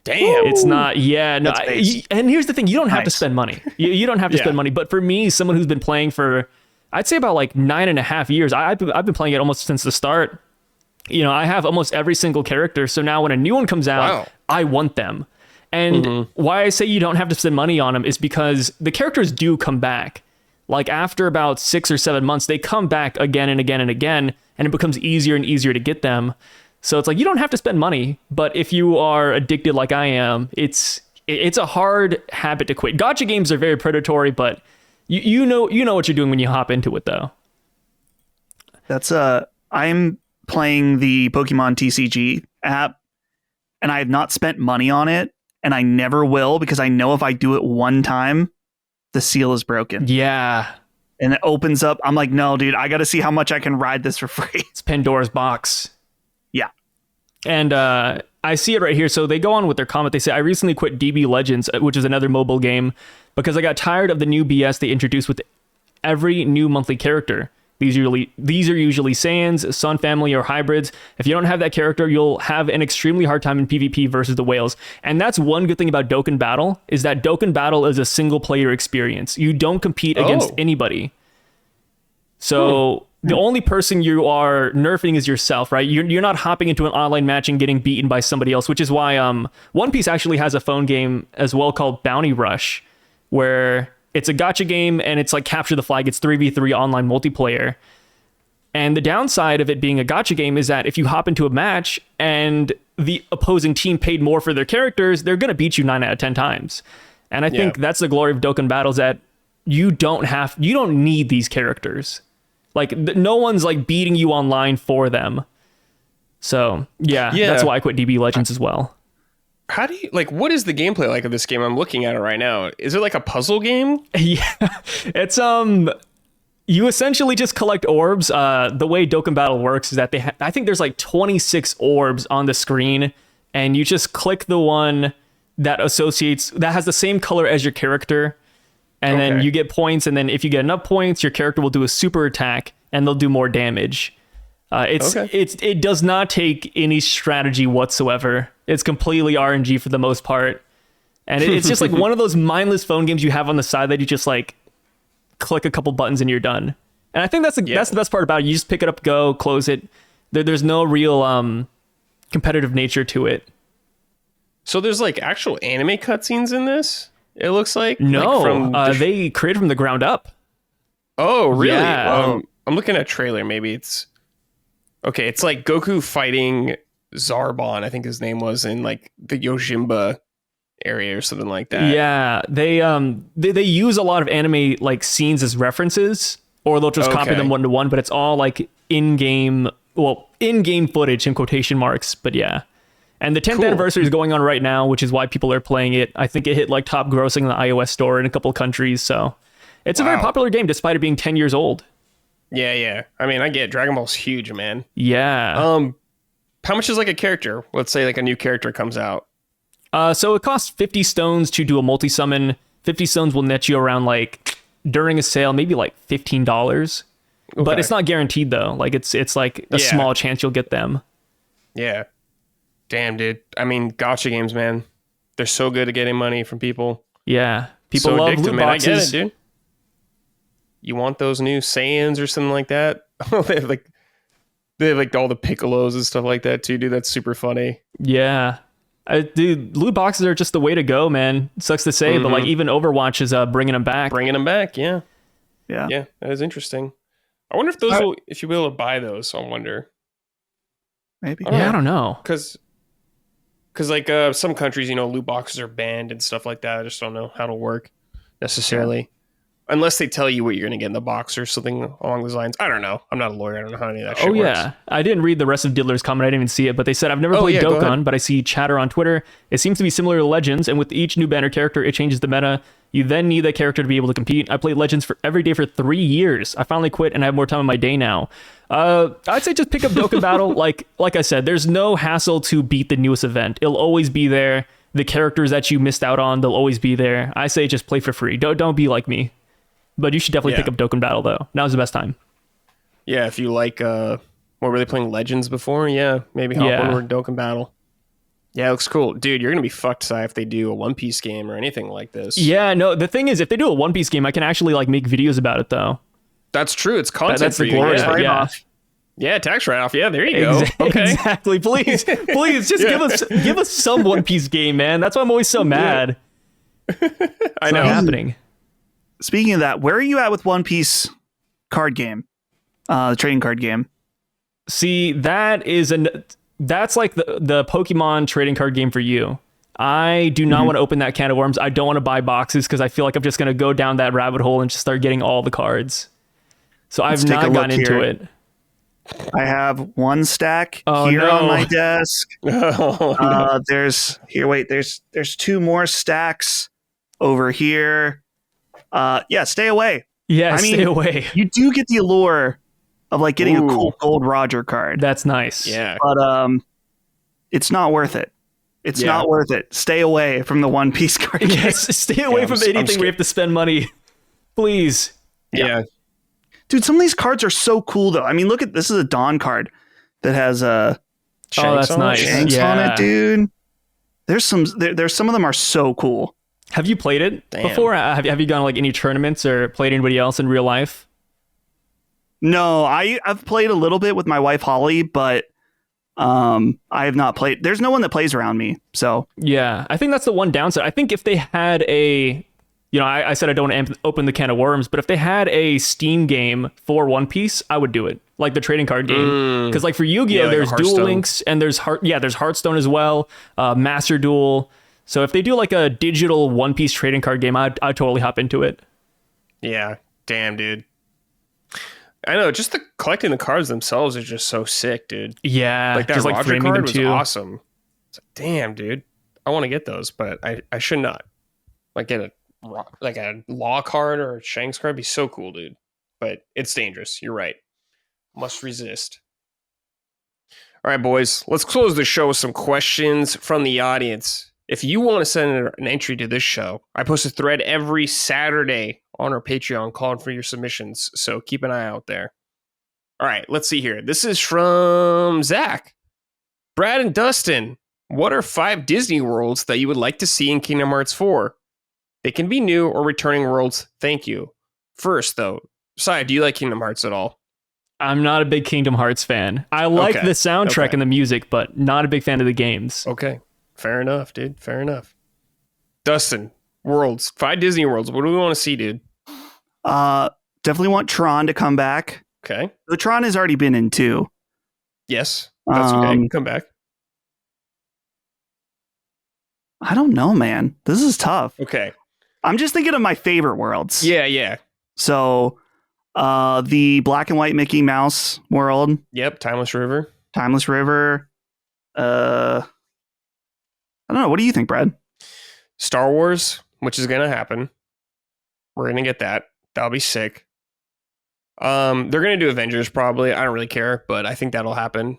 Damn.
It's not, and here's the thing, you don't have to spend money. You don't have to spend money. But for me, someone who's been playing for, I'd say about like 9.5 years, I've been playing it almost since the start. I have almost every single character. So now when a new one comes out, I want them. And why I say you don't have to spend money on them is because the characters do come back. Like after about 6 or 7 months, they come back again and again and again, and it becomes easier and easier to get them. So it's like, you don't have to spend money, but if you are addicted like I am, it's a hard habit to quit. Gacha games are very predatory, but you know what you're doing when you hop into it, though.
I'm playing the Pokemon TCG app, and I have not spent money on it, and I never will, because I know if I do it one time, the seal is broken.
Yeah.
And it opens up. I'm like, no, dude, I got to see how much I can ride this for free.
It's Pandora's box.
Yeah.
And I see it right here. So they go on with their comment. They say, I recently quit DB Legends, which is another mobile game, because I got tired of the new BS they introduced with every new monthly character. These are usually Saiyans, Sun Family, or hybrids. If you don't have that character, you'll have an extremely hard time in PvP versus the whales. And that's one good thing about Dokkan Battle, is that Dokkan Battle is a single player experience. You don't compete against anybody. So the only person you are nerfing is yourself, right? You're not hopping into an online match and getting beaten by somebody else, which is why One Piece actually has a phone game as well called Bounty Rush, where it's a gacha game and it's like capture the flag. It's 3v3 online multiplayer. And the downside of it being a gacha game is that if you hop into a match and the opposing team paid more for their characters, they're going to beat you 9 out of 10 times. And I think that's the glory of Dokkan Battles, that you don't need these characters. Like no one's like beating you online for them. So that's why I quit DB Legends as well.
How do you what is the gameplay like of this game? I'm looking at it right now. Is it like a puzzle game?
Yeah, it's you essentially just collect orbs. The way Dokkan Battle works is that I think there's like 26 orbs on the screen, and you just click the one that has the same color as your character, and then you get points. And then if you get enough points, your character will do a super attack, and they'll do more damage. It does not take any strategy whatsoever. It's completely RNG for the most part. And it's just like one of those mindless phone games you have on the side that you just like click a couple buttons and you're done. And I think that's the best part about it. You just pick it up, go, close it. There's no real competitive nature to it.
So there's like actual anime cutscenes in this? It looks like?
No, they created from the ground up.
Oh, really?
Yeah.
I'm looking at a trailer. Maybe it's... Okay, it's like Goku fighting Zarbon, I think his name was, in like the Yojimba area or something like that.
Yeah, they use a lot of anime like scenes as references, or they'll just copy them 1-to-1, but it's all like in-game footage in quotation marks. But yeah. And the 10th anniversary is going on right now, which is why people are playing it. I think it hit like top grossing in the iOS store in a couple of countries. So it's a very popular game despite it being 10 years old.
Yeah. I mean, I get Dragon Ball's huge, man.
Yeah.
How much is like a character? Let's say like a new character comes out.
So it costs 50 stones to do a multi-summon. 50 stones will net you around like during a sale, maybe like $15. But it's not guaranteed though. Like it's like a small chance you'll get them.
Yeah. Damn, dude. I mean, gacha games, man. They're so good at getting money from people.
Yeah. People
so
love
addictive,
loot
man.
boxes.
I get it, dude. you want those new Saiyans or something like that. they have like all the Piccolos and stuff like that too, dude. That's super funny.
Yeah. Dude, loot boxes are just the way to go, man. It sucks to say, but like even Overwatch is bringing them back.
Yeah. That is interesting. I wonder if if you'll be able to buy those. I wonder.
Maybe.
I don't know.
Because like some countries, loot boxes are banned and stuff like that. I just don't know how it'll work necessarily. Yeah. Unless they tell you what you're going to get in the box or something along those lines. I don't know. I'm not a lawyer. I don't know how any of that shit works.
Yeah. I didn't read the rest of Diddler's comment. I didn't even see it, but they said, I've never played Dokkan, but I see chatter on Twitter. It seems to be similar to Legends, and with each new banner character, it changes the meta. You then need that character to be able to compete. I played Legends for every day for 3 years. I finally quit, and I have more time in my day now. I'd say just pick up Dokkan Battle. Like I said, there's no hassle to beat the newest event. It'll always be there. The characters that you missed out on, they'll always be there. I say just play for free. Don't be like me. But you should definitely pick up Dokkan Battle, though. Now's the best time.
Yeah, if you like, what were they playing Legends before? Yeah, maybe hop over to Dokkan Battle. Yeah, it looks cool. Dude, you're going to be fucked, Si, if they do a One Piece game or anything like this.
Yeah, no, the thing is, if they do a One Piece game, I can actually like make videos about it, though.
That's true. It's content
That's
for
the
you.
glory.
Yeah. Yeah, tax write-off. Yeah, there you go. Okay.
Exactly. Please, just give us some One Piece game, man. That's why I'm always so mad.
I know.
Not happening.
Speaking of that, where are you at with One Piece card game? The trading card game.
See, that's like the Pokemon trading card game for you. I do not want to open that can of worms. I don't want to buy boxes because I feel like I'm just going to go down that rabbit hole and just start getting all the cards. So I've not gotten into it.
I have one stack on my desk. There's 2 more stacks over here. Stay away.
Yeah, stay away.
You do get the allure of like getting a cool Gold Roger card.
That's nice.
Yeah.
But it's not worth it. It's not worth it. Stay away from the One Piece card.
Yes, stay away from anything we have to spend money. Please.
Yeah.
Dude, some of these cards are so cool though. I mean, look at this is a Dawn card that has
Shanks on
nice. Shanks on it, dude. There's some of them are so cool.
Have you played it before? Have you gone like any tournaments or played anybody else in real life?
No, I've played a little bit with my wife Holly, but I have not played. There's no one that plays around me, so
yeah, I think that's the one downside. I think if they had I said I don't want to open the can of worms, but if they had a Steam game for One Piece, I would do it, like the trading card game. Because like for Yu-Gi-Oh, there's Duel Links and there's Hearthstone as well, Master Duel. So if they do like a digital One Piece trading card game, I'd totally hop into it.
Yeah, damn, dude. I know, just collecting the cards themselves is just so sick, dude.
Yeah,
like that
just
Roger
like
card
them
was
too.
awesome. It's like, damn, dude, I want to get those, but I should not. Like get a law card or a Shanks card would be so cool, dude. But it's dangerous. You're right. Must resist. All right, boys, let's close the show with some questions from the audience. If you want to send an entry to this show, I post a thread every Saturday on our Patreon calling for your submissions. So keep an eye out there. All right, let's see here. This is from Zach. Brad and Dustin, what are 5 Disney worlds that you would like to see in Kingdom Hearts 4? They can be new or returning worlds. Thank you. First, though, Si, do you like Kingdom Hearts at all?
I'm not a big Kingdom Hearts fan. I like the soundtrack and the music, but not a big fan of the games.
Okay. Fair enough, dude. Fair enough. Dustin, worlds. 5 Disney worlds. What do we want to see, dude?
Definitely want Tron to come back.
Okay.
The Tron has already been in 2.
Yes. That's okay. Come back.
I don't know, man. This is tough.
Okay.
I'm just thinking of my favorite worlds.
Yeah.
So, the black and white Mickey Mouse world.
Yep. Timeless River.
I don't know. What do you think, Brad?
Star Wars, which is going to happen. We're going to get that. That'll be sick. They're going to do Avengers probably. I don't really care, but I think that'll happen.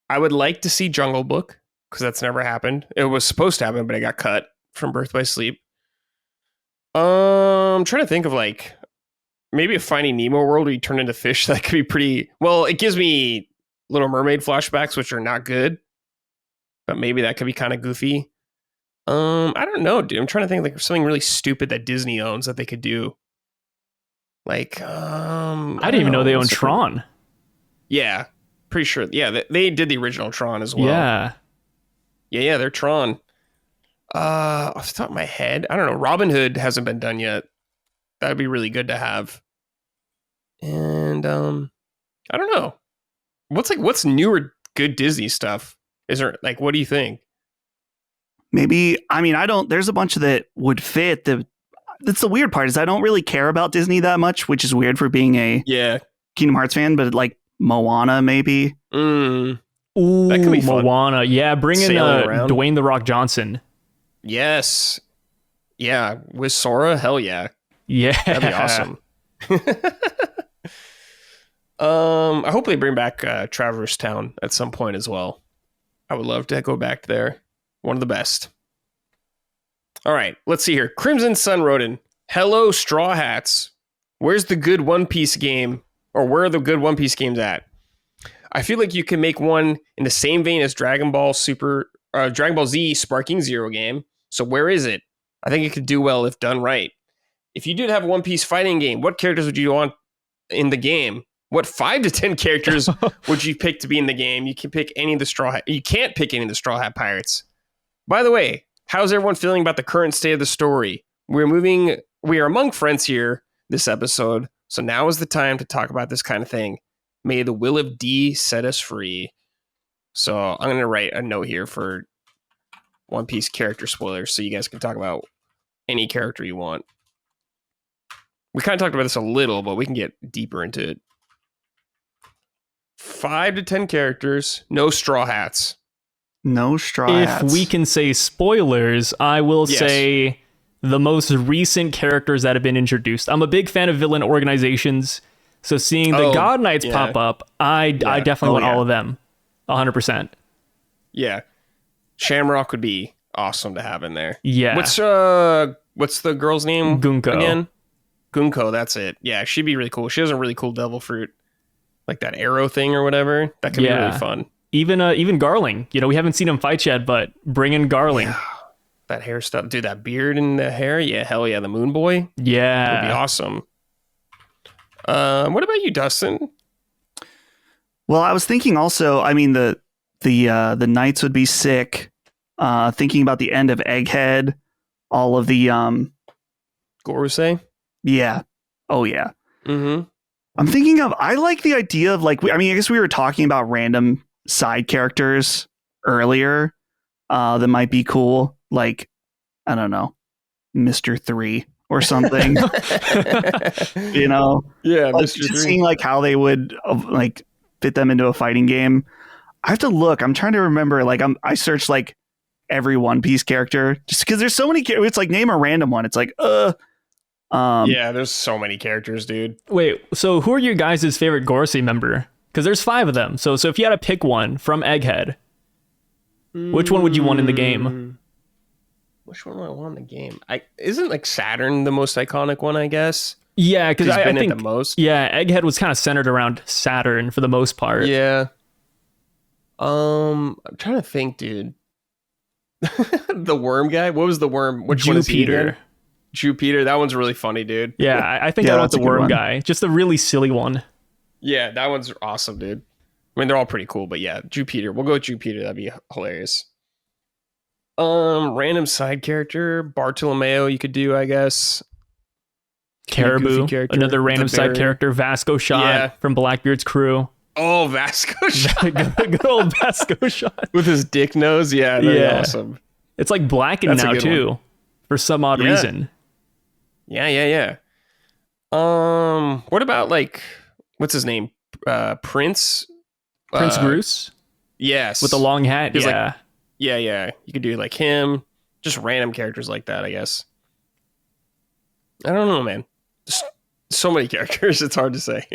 I would like to see Jungle Book because that's never happened. It was supposed to happen, but it got cut from Birth by Sleep. I'm trying to think of like maybe a Finding Nemo world where you turn into fish. That could be pretty. Well, it gives me Little Mermaid flashbacks, which are not good, but maybe that could be kind of goofy. I don't know, dude. I'm trying to think of like something really stupid that Disney owns that they could do. Like,
I didn't even know they owned Tron.
Yeah, pretty sure. Yeah, they did the original Tron as well.
Yeah,
they're Tron. Off the top of my head, I don't know. Robin Hood hasn't been done yet. That'd be really good to have. And I don't know. What's newer good Disney stuff? Is there what do you think?
Maybe, I mean, there's a bunch that would fit. That's the weird part is I don't really care about Disney that much, which is weird for being a Kingdom Hearts fan, but like Moana, maybe.
Ooh,
that could be fun.
Moana. Yeah, bring in Dwayne "The Rock" Johnson.
Yes. Yeah, with Sora, hell yeah.
Yeah.
That'd be awesome. I hope they bring back Traverse Town at some point as well. I would love to go back there. One of the best. All right, let's see here. Crimson Sun Rodin. Hello, Straw Hats. Where's the good One Piece game? Or where are the good One Piece games at? I feel like you can make one in the same vein as Dragon Ball Z Sparking Zero game. So where is it? I think it could do well if done right. If you did have a One Piece fighting game, what characters would you want in the game? What 5 to 10 characters would you pick to be in the game? You can pick any of the Straw Hat. You can't pick any of the Straw Hat Pirates. By the way, how's everyone feeling about the current state of the story? We are among friends here this episode, so now is the time to talk about this kind of thing. May the will of D set us free. So I'm going to write a note here for One Piece character spoilers so you guys can talk about any character you want. We kind of talked about this a little, but we can get deeper into it. 5 to 10 characters, no Straw Hats.
No Straw Hats.
If we can say spoilers, I will say the most recent characters that have been introduced. I'm a big fan of villain organizations, so seeing the God Knights pop up, I definitely want all of them. 100%.
Yeah. Shamrock would be awesome to have in there.
Yeah.
What's the girl's name?
Gunko.
Again? Gunko, that's it. Yeah, she'd be really cool. She has a really cool devil fruit. Like that arrow thing or whatever. That could be really fun.
Even Garling. We haven't seen him fight yet, but bring in Garling.
Yeah. That hair stuff. Dude, that beard and the hair. Yeah, hell yeah. The Moon Boy.
Yeah.
That would be awesome. What about you, Dustin?
Well, I was thinking also, I mean, the Knights would be sick. Thinking about the end of Egghead. All of the...
Gorosei?
Yeah. Oh, yeah.
Mm-hmm.
I'm thinking of, I like the idea of I guess we were talking about random side characters earlier that might be cool. Like, I don't know, Mr. 3 or something.
Yeah,
Mr. 3. Seeing how they would fit them into a fighting game. I have to look. I'm trying to remember. I searched every One Piece character just because there's so many. It's name a random one. It's
yeah, there's so many characters, dude.
Wait, so who are your guys' favorite Gorosei member? Because there's 5 of them. So if you had to pick one from Egghead, which one would you want in the game?
Which one do I want in the game? Isn't Saturn the most iconic one, I guess?
Yeah, because I think
the most.
Yeah, Egghead was kind of centered around Saturn for the most part.
Yeah. I'm trying to think, dude. The worm guy? What was the worm? Which one is he again? Jupiter, that one's really funny, dude.
Yeah, I think I want the worm guy. Just a really silly one.
Yeah, that one's awesome, dude. I mean, they're all pretty cool, but yeah, Jupiter. We'll go with Jupiter. That'd be hilarious. Random side character, Bartolomeo, you could do, I guess.
Caribou, another random side character. Vasco Shot from Blackbeard's crew.
Oh, Vasco Shot.
Good old Vasco Shot.
With his dick nose. Yeah, that'd be awesome.
It's blackened now, too, for some odd reason.
Yeah. What about what's his name? Prince
Bruce?
Yes.
With the long hat. Yeah.
Yeah. You could do him. Just random characters like that, I guess. I don't know, man. Just so many characters, it's hard to say.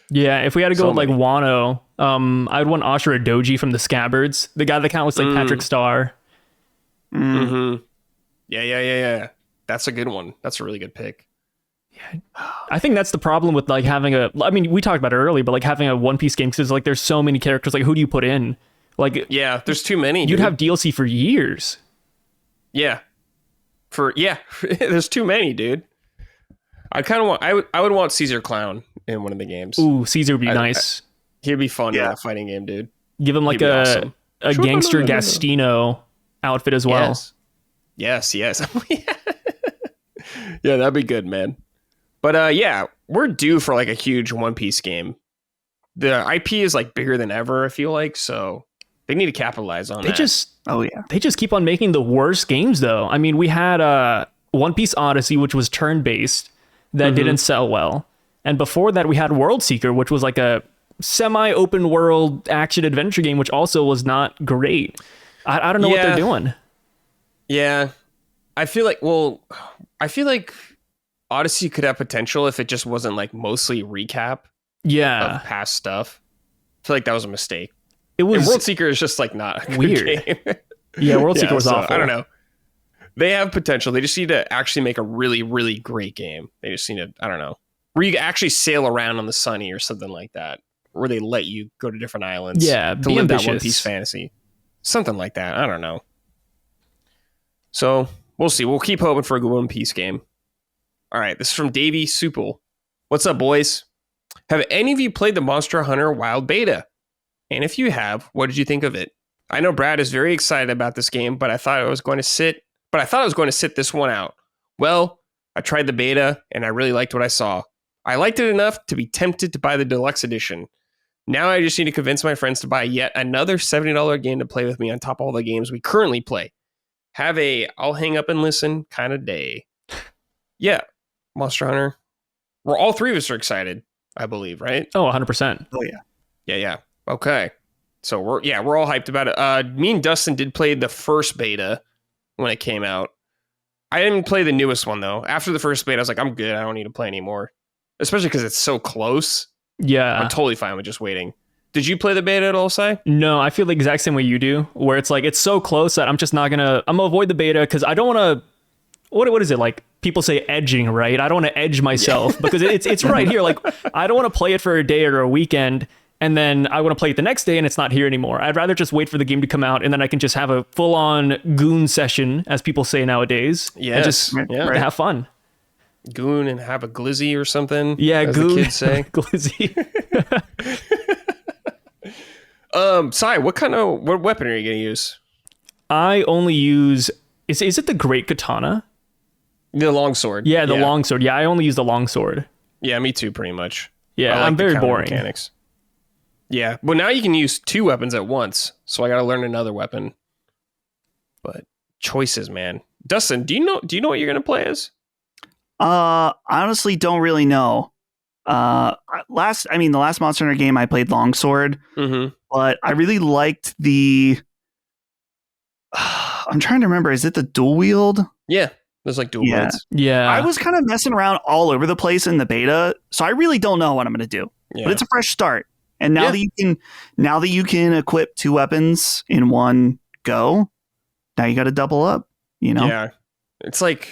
Yeah, if we had to go with Wano, I'd want Ashura Doji from the Scabbards, the guy that kind of looks like Patrick Star.
Mm-hmm. Yeah. That's a good one. That's a really good pick.
Yeah, I think that's the problem with having we talked about it earlier, but having a One Piece game because there's so many characters. Who do you put in?
Yeah, there's too many.
You'd have DLC for years.
Yeah. There's too many, dude. I would want Caesar Clown in one of the games.
Ooh, Caesar would be nice.
He'd be fun in that fighting game, dude.
Give him like a gangster Gastino outfit as well.
Yes. Yeah, that'd be good, man. But yeah, we're due for like a huge One Piece game. The IP is like bigger than ever, I feel like, so they need to capitalize on that.
They just keep on making the worst games though. I mean, we had One Piece Odyssey, which was turn-based, that didn't sell well. And before that, we had World Seeker, which was like a semi-open world action adventure game, which also was not great. I don't know what they're doing.
Yeah. I feel like Odyssey could have potential if it just wasn't like mostly recap of past stuff. I feel like that was a mistake. And World Seeker is just like not a good
weird
game.
Yeah, World Seeker was awful.
I don't know. They have potential. They just need to actually make a really, really great game. They just need to, I don't know, where you actually sail around on the sunny or something like that, where they let you go to different islands.
Yeah,
to live that One Piece fantasy. Something like that. I don't know. So we'll see. We'll keep hoping for a good One Piece game. All right. This is from Davey Supel. What's up, boys? Have any of you played the Monster Hunter Wild Beta? And if you have, what did you think of it? I know Brad is very excited about this game, but I thought I was going to sit this one out. Well, I tried the beta and I really liked what I saw. I liked it enough to be tempted to buy the deluxe edition. Now I just need to convince my friends to buy yet another $70 game to play with me on top of all the games we currently play. Have a I'll hang up and listen kind of day. Yeah, Monster Hunter. We're all three of us are excited, I believe, right?
Oh, 100%.
Oh yeah.
Yeah. Okay. So we're all hyped about it. Me and Dustin did play the first beta when it came out. I didn't play the newest one though. After the first beta, I was like, I'm good. I don't need to play anymore. Especially because it's so close.
Yeah.
I'm totally fine with just waiting. Did you play the beta at all, Si?
No, I feel the exact same way you do, where it's like, it's so close that I'm gonna avoid the beta because I don't want to, what is it? Like people say edging, right? I don't want to edge myself because it's right here. Like I don't want to play it for a day or a weekend and then I want to play it the next day and it's not here anymore. I'd rather just wait for the game to come out and then I can just have a full on goon session, as people say nowadays.
Yeah.
And just have fun.
Goon and have a glizzy or something.
Yeah,
as
goon.
The kids say.
Glizzy.
Si, what weapon are you going to use?
I only use, is it the Great Katana?
The longsword.
Yeah, the longsword. Yeah, I only use the longsword.
Yeah, me too, pretty much.
Yeah, I'm very boring.
Mechanics. Yeah, well now you can use two weapons at once, so I got to learn another weapon. But choices, man. Dustin, do you know what you're going to play as?
I honestly don't really know. The last Monster Hunter game I played longsword, but I really liked the. I'm trying to remember. Is it the dual wield?
Yeah, there's like dual wields.
Yeah,
I was kind of messing around all over the place in the beta, so I really don't know what I'm going to do. Yeah. But it's a fresh start, and now that you can equip two weapons in one go, now you got to double up. You know?
Yeah, it's like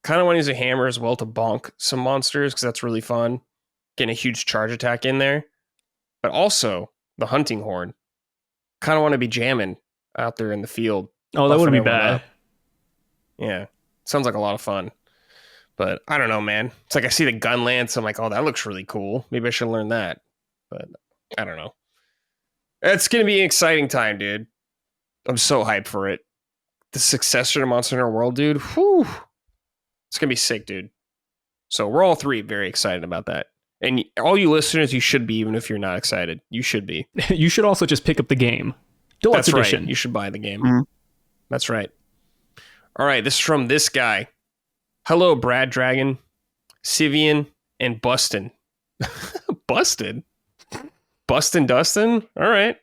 kind of want to use a hammer as well to bonk some monsters because that's really fun. Getting a huge charge attack in there, but also the hunting horn. Kind of want to be jamming out there in the field.
Oh, that wouldn't be bad.
Yeah, sounds like a lot of fun. But I don't know, man. It's like I see the gun lance. I'm like, oh, that looks really cool. Maybe I should learn that. But I don't know. It's gonna be an exciting time, dude. I'm so hyped for it. The successor to Monster Hunter World, dude. Whew. It's gonna be sick, dude. So we're all three very excited about that. And all you listeners, you should be, even if you're not excited. You should be.
You should also just pick up the game. Deluxe edition.
Right. You should buy the game. Mm-hmm. That's right. All right. This is from this guy. Hello, Brad Dragon, Sivian, and Bustin. Bustin? Bustin' Dustin? All right.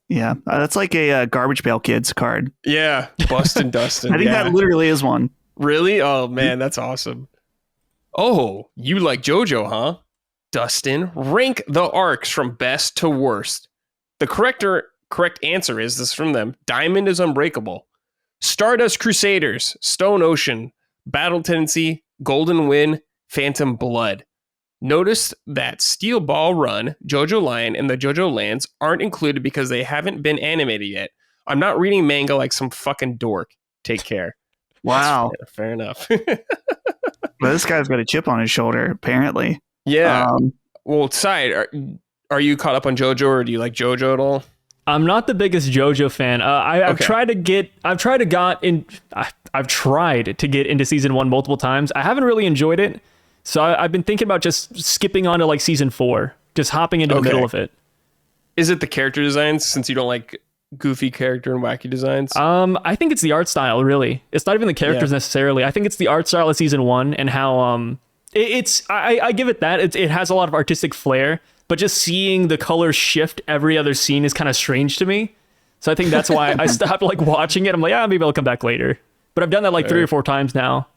Yeah. That's like a Garbage Pail Kids card.
Yeah. Bustin' Dustin.
I think that literally is one.
Really? Oh, man. That's awesome. Oh, you like JoJo, huh? Dustin, rank the arcs from best to worst. The correct answer is, this from them, Diamond is Unbreakable, Stardust Crusaders, Stone Ocean, Battle Tendency, Golden Wind, Phantom Blood. Notice that Steel Ball Run, JoJo Lion, and the JoJo Lands aren't included because they haven't been animated yet. I'm not reading manga like some fucking dork. Take care.
Wow.
Fair enough.
But this guy's got a chip on his shoulder, apparently.
Yeah. Well, Side, are you caught up on JoJo, or do you like JoJo at all?
I'm not the biggest JoJo fan. I've tried to get into season 1 multiple times. I haven't really enjoyed it, so I've been thinking about just skipping on to like season 4, just hopping into the middle of it.
Is it the character designs, since you don't like goofy character and wacky designs?
I think it's the art style. Really, it's not even the characters necessarily. I think it's the art style of season 1 and how I give it that it has a lot of artistic flair. But just seeing the colors shift every other scene is kind of strange to me. So I think that's why I stopped like watching it. I'm like, maybe I'll come back later. But I've done that like 3 or 4 times now.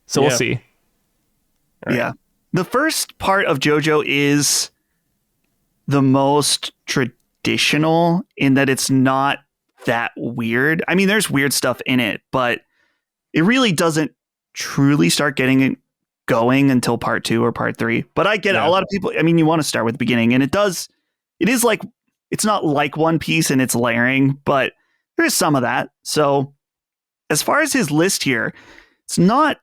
So we'll see.
Right. Yeah. The first part of JoJo is the most traditional in that it's not that weird. I mean, there's weird stuff in it, but it really doesn't truly start getting going until part 2 or part 3. But I get it. A lot of people, I mean, you want to start with the beginning, and it is like, it's not like One Piece and it's layering, but there is some of that. So as far as his list here, it's not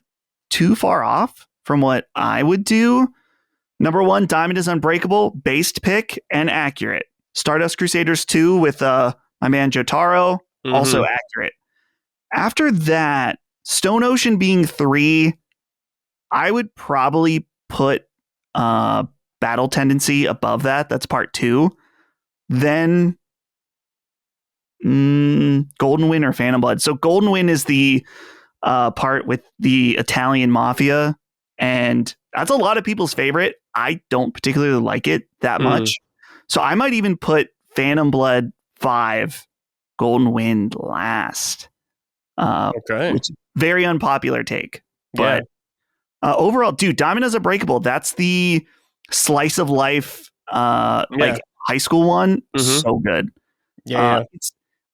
too far off from what I would do. Number 1, Diamond is Unbreakable, based pick and accurate. Stardust Crusaders 2 with my man Jotaro, also accurate. After that, Stone Ocean being 3, I would probably put Battle Tendency above that. That's part 2. Then Golden Wind or Phantom Blood. So Golden Wind is the part with the Italian mafia, and that's a lot of people's favorite. I don't particularly like it that much. So I might even put Phantom Blood 5, Golden Wind last. Which very unpopular take. But overall, dude, Diamond is Unbreakable. That's the slice of life, like high school one. So good.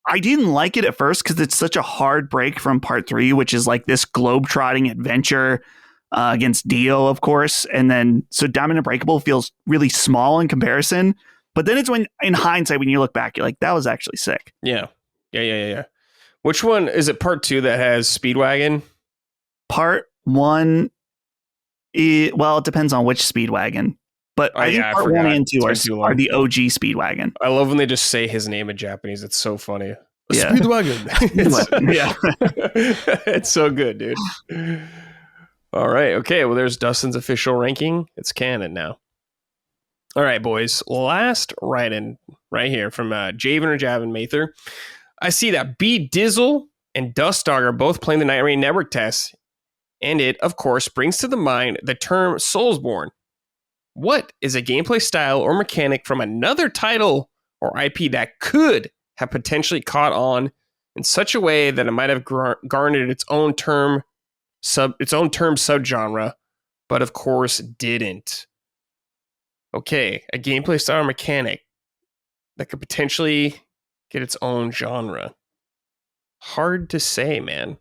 I didn't like it at first because it's such a hard break from part 3, which is like this globe-trotting adventure against Dio, of course. And then so Diamond Unbreakable feels really small in comparison. But then it's when, in hindsight, when you look back, you're like, that was actually sick.
Yeah. Which one is it? Part 2 that has Speedwagon?
Part 1. Well, it depends on which Speedwagon. But I think part 1 and 2 are the OG Speedwagon.
I love when they just say his name in Japanese. It's so funny. Speedwagon. It's so good, dude. All right. Okay. Well, there's Dustin's official ranking. It's canon now. All right, boys. Last write-in right here from Javen or Javin Mather. I see that B Dizzle and Dust Dog are both playing the Nightreign network test, and it, of course, brings to the mind the term Soulsborne. What is a gameplay style or mechanic from another title or IP that could have potentially caught on in such a way that it might have garnered its own term subgenre, but of course didn't? Okay, a gameplay style or mechanic that could potentially get its own genre. Hard to say, man.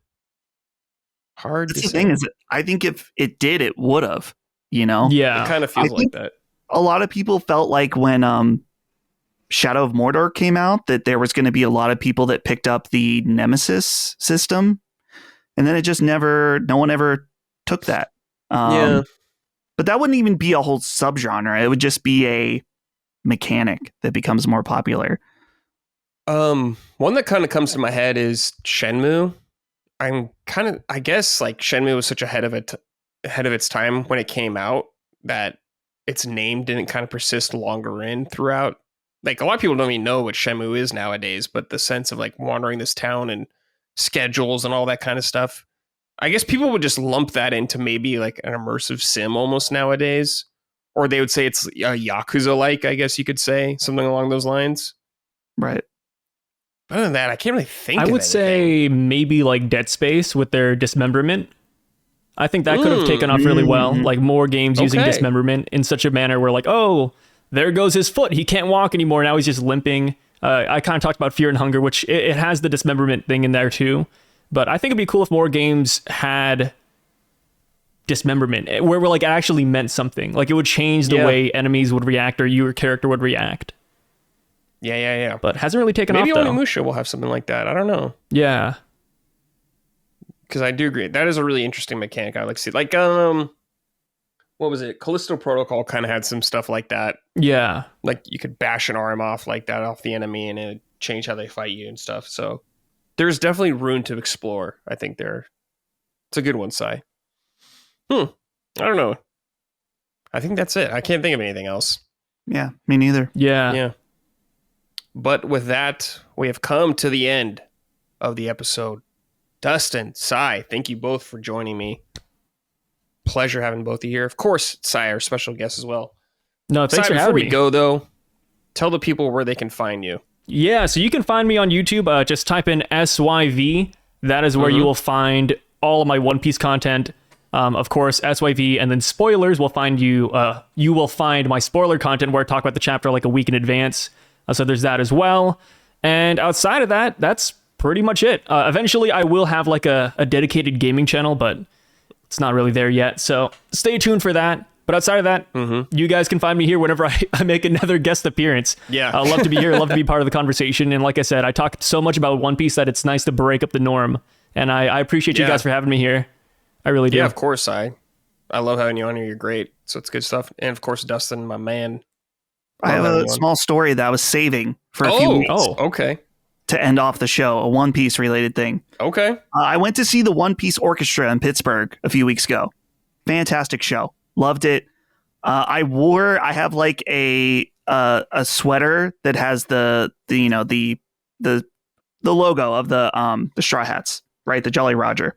Hard to say. The thing is,
I think if it did, it would have. You know?
Yeah.
It kind of feels like that.
A lot of people felt like when Shadow of Mordor came out, that there was going to be a lot of people that picked up the Nemesis system. And then it just no one ever took that. But that wouldn't even be a whole subgenre. It would just be a mechanic that becomes more popular.
One that kind of comes to my head is Shenmue. I guess like Shenmue was such ahead of its time when it came out that its name didn't kind of persist longer throughout. Like a lot of people don't even know what Shenmue is nowadays, but the sense of like wandering this town and schedules and all that kind of stuff. I guess people would just lump that into maybe like an immersive sim almost nowadays, or they would say it's Yakuza-like, I guess you could say, something along those lines.
Right.
But other than that, I can't really think of
I would say maybe like Dead Space with their dismemberment. I think that could have taken off really well. Like more games using dismemberment in such a manner where like, oh, there goes his foot. He can't walk anymore. Now he's just limping. I kind of talked about Fear and Hunger, which it has the dismemberment thing in there too. But I think it'd be cool if more games had dismemberment where like it actually meant something. Like it would change the way enemies would react or your character would react.
Yeah.
But hasn't really taken
off,
though.
Maybe Onimusha will have something like that. I don't know.
Yeah.
because I do agree. That is a really interesting mechanic. I like to see. Like, what was it? Callisto Protocol kind of had some stuff like that.
Yeah.
Like you could bash an arm off like that off the enemy and it change how they fight you and stuff. So there's definitely room to explore. I think it's a good one, Sai. I don't know. I think that's it. I can't think of anything else.
Yeah, me neither.
Yeah.
But with that, we have come to the end of the episode. Dustin, Sai, thank you both for joining me. Pleasure having both of you here. Of course, Sai, our special guest as well.
No, thanks
Sai,
for having me.
before we go, though, tell the people where they can find you.
Yeah, so you can find me on YouTube. Just type in SYV. That is where you will find all of my One Piece content. Of course, SYV, and then spoilers will find you. You will find my spoiler content where I talk about the chapter like a week in advance. So there's that as well. And outside of that, that's pretty much it. Eventually, I will have like a dedicated gaming channel, but it's not really there yet. So stay tuned for that. But outside of that, you guys can find me here whenever I make another guest appearance.
Yeah.
I love to be here. I love to be part of the conversation. And like I said, I talk so much about One Piece that it's nice to break up the norm. And I appreciate you guys for having me here. I really do.
Yeah, of course, I love having you on here. You're great. So it's good stuff. And of course, Dustin, my man.
I have a small story that I was saving for a few weeks.
Oh, okay.
To end off the show, a One Piece related thing.
Okay.
I went to see the One Piece Orchestra in Pittsburgh a few weeks ago. Fantastic show. Loved it. I have like a sweater that has the logo of the Straw Hats, right? The Jolly Roger.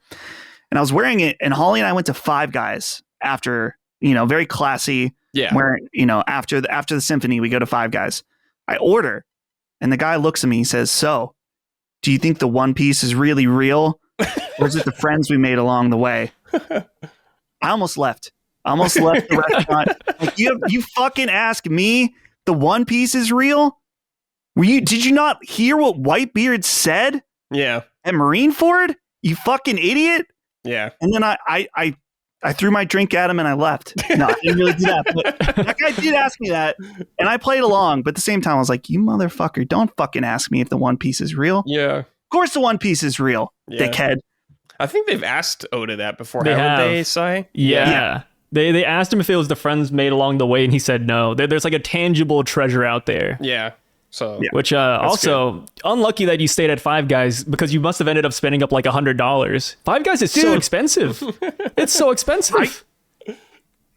And I was wearing it, and Holly and I went to Five Guys after, very classy.
Yeah.
Where, after the symphony, we go to Five Guys. I order, and the guy looks at me and says, "So, do you think the One Piece is really real? Or is it the friends we made along the way?" I almost left. The restaurant. Like, you fucking ask me the One Piece is real? Did you not hear what Whitebeard said?
Yeah.
At Marineford? You fucking idiot.
Yeah.
And then I threw my drink at him and I left. No, I didn't really do that. But that guy did ask me that, and I played along. But at the same time, I was like, "You motherfucker, don't fucking ask me if the One Piece is real."
Yeah.
Of course the One Piece is real, dickhead.
I think they've asked Oda that before,
haven't
they, Sai?
Yeah. They asked him if it was the friends made along the way, and he said no. There's like a tangible treasure out there.
Yeah. So,
which also good. Unlucky that you stayed at Five Guys, because you must have ended up spending up like $100. Five Guys is so expensive. It's so expensive.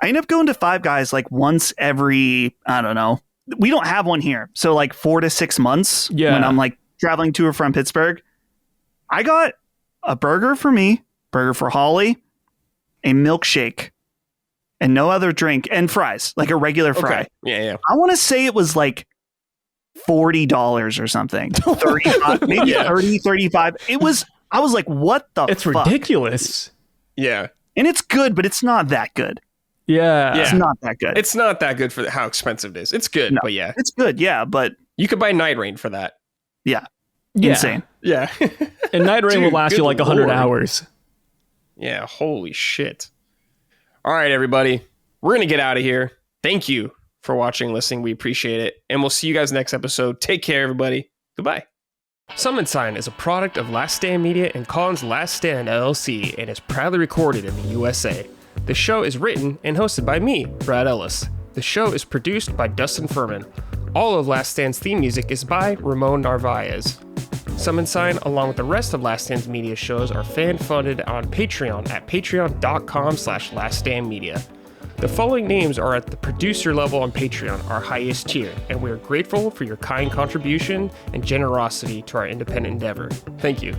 I end up going to Five Guys like once every, I don't know. We don't have one here. So like 4 to 6 months when I'm like traveling to or from Pittsburgh. I got a burger for me, burger for Holly, a milkshake, and no other drink, and fries, like a regular fry.
Okay. Yeah.
I want to say it was like $40 or something. 35, maybe 30, 35. I was like, what the fuck?
It's ridiculous.
Yeah.
And it's good, but it's not that good.
Yeah.
It's not that good.
It's not that good for how expensive it is. It's good, but yeah.
It's good, yeah, but
you could buy Nightreign for that.
Yeah. Insane.
Yeah.
And Nightreign will last you like 100 hours.
Yeah, holy shit. All right, everybody. We're going to get out of here. Thank you for watching, listening. We appreciate it. And we'll see you guys next episode. Take care, everybody. Goodbye. Summon Sign is a product of Last Stand Media and Collins Last Stand LLC and is proudly recorded in the USA. The show is written and hosted by me, Brad Ellis. The show is produced by Dustin Furman. All of Last Stand's theme music is by Ramon Narvaez. Summon Sign, along with the rest of Last Stand's media shows, are fan-funded on Patreon at patreon.com/laststandmedia. The following names are at the producer level on Patreon, our highest tier, and we are grateful for your kind contribution and generosity to our independent endeavor. Thank you.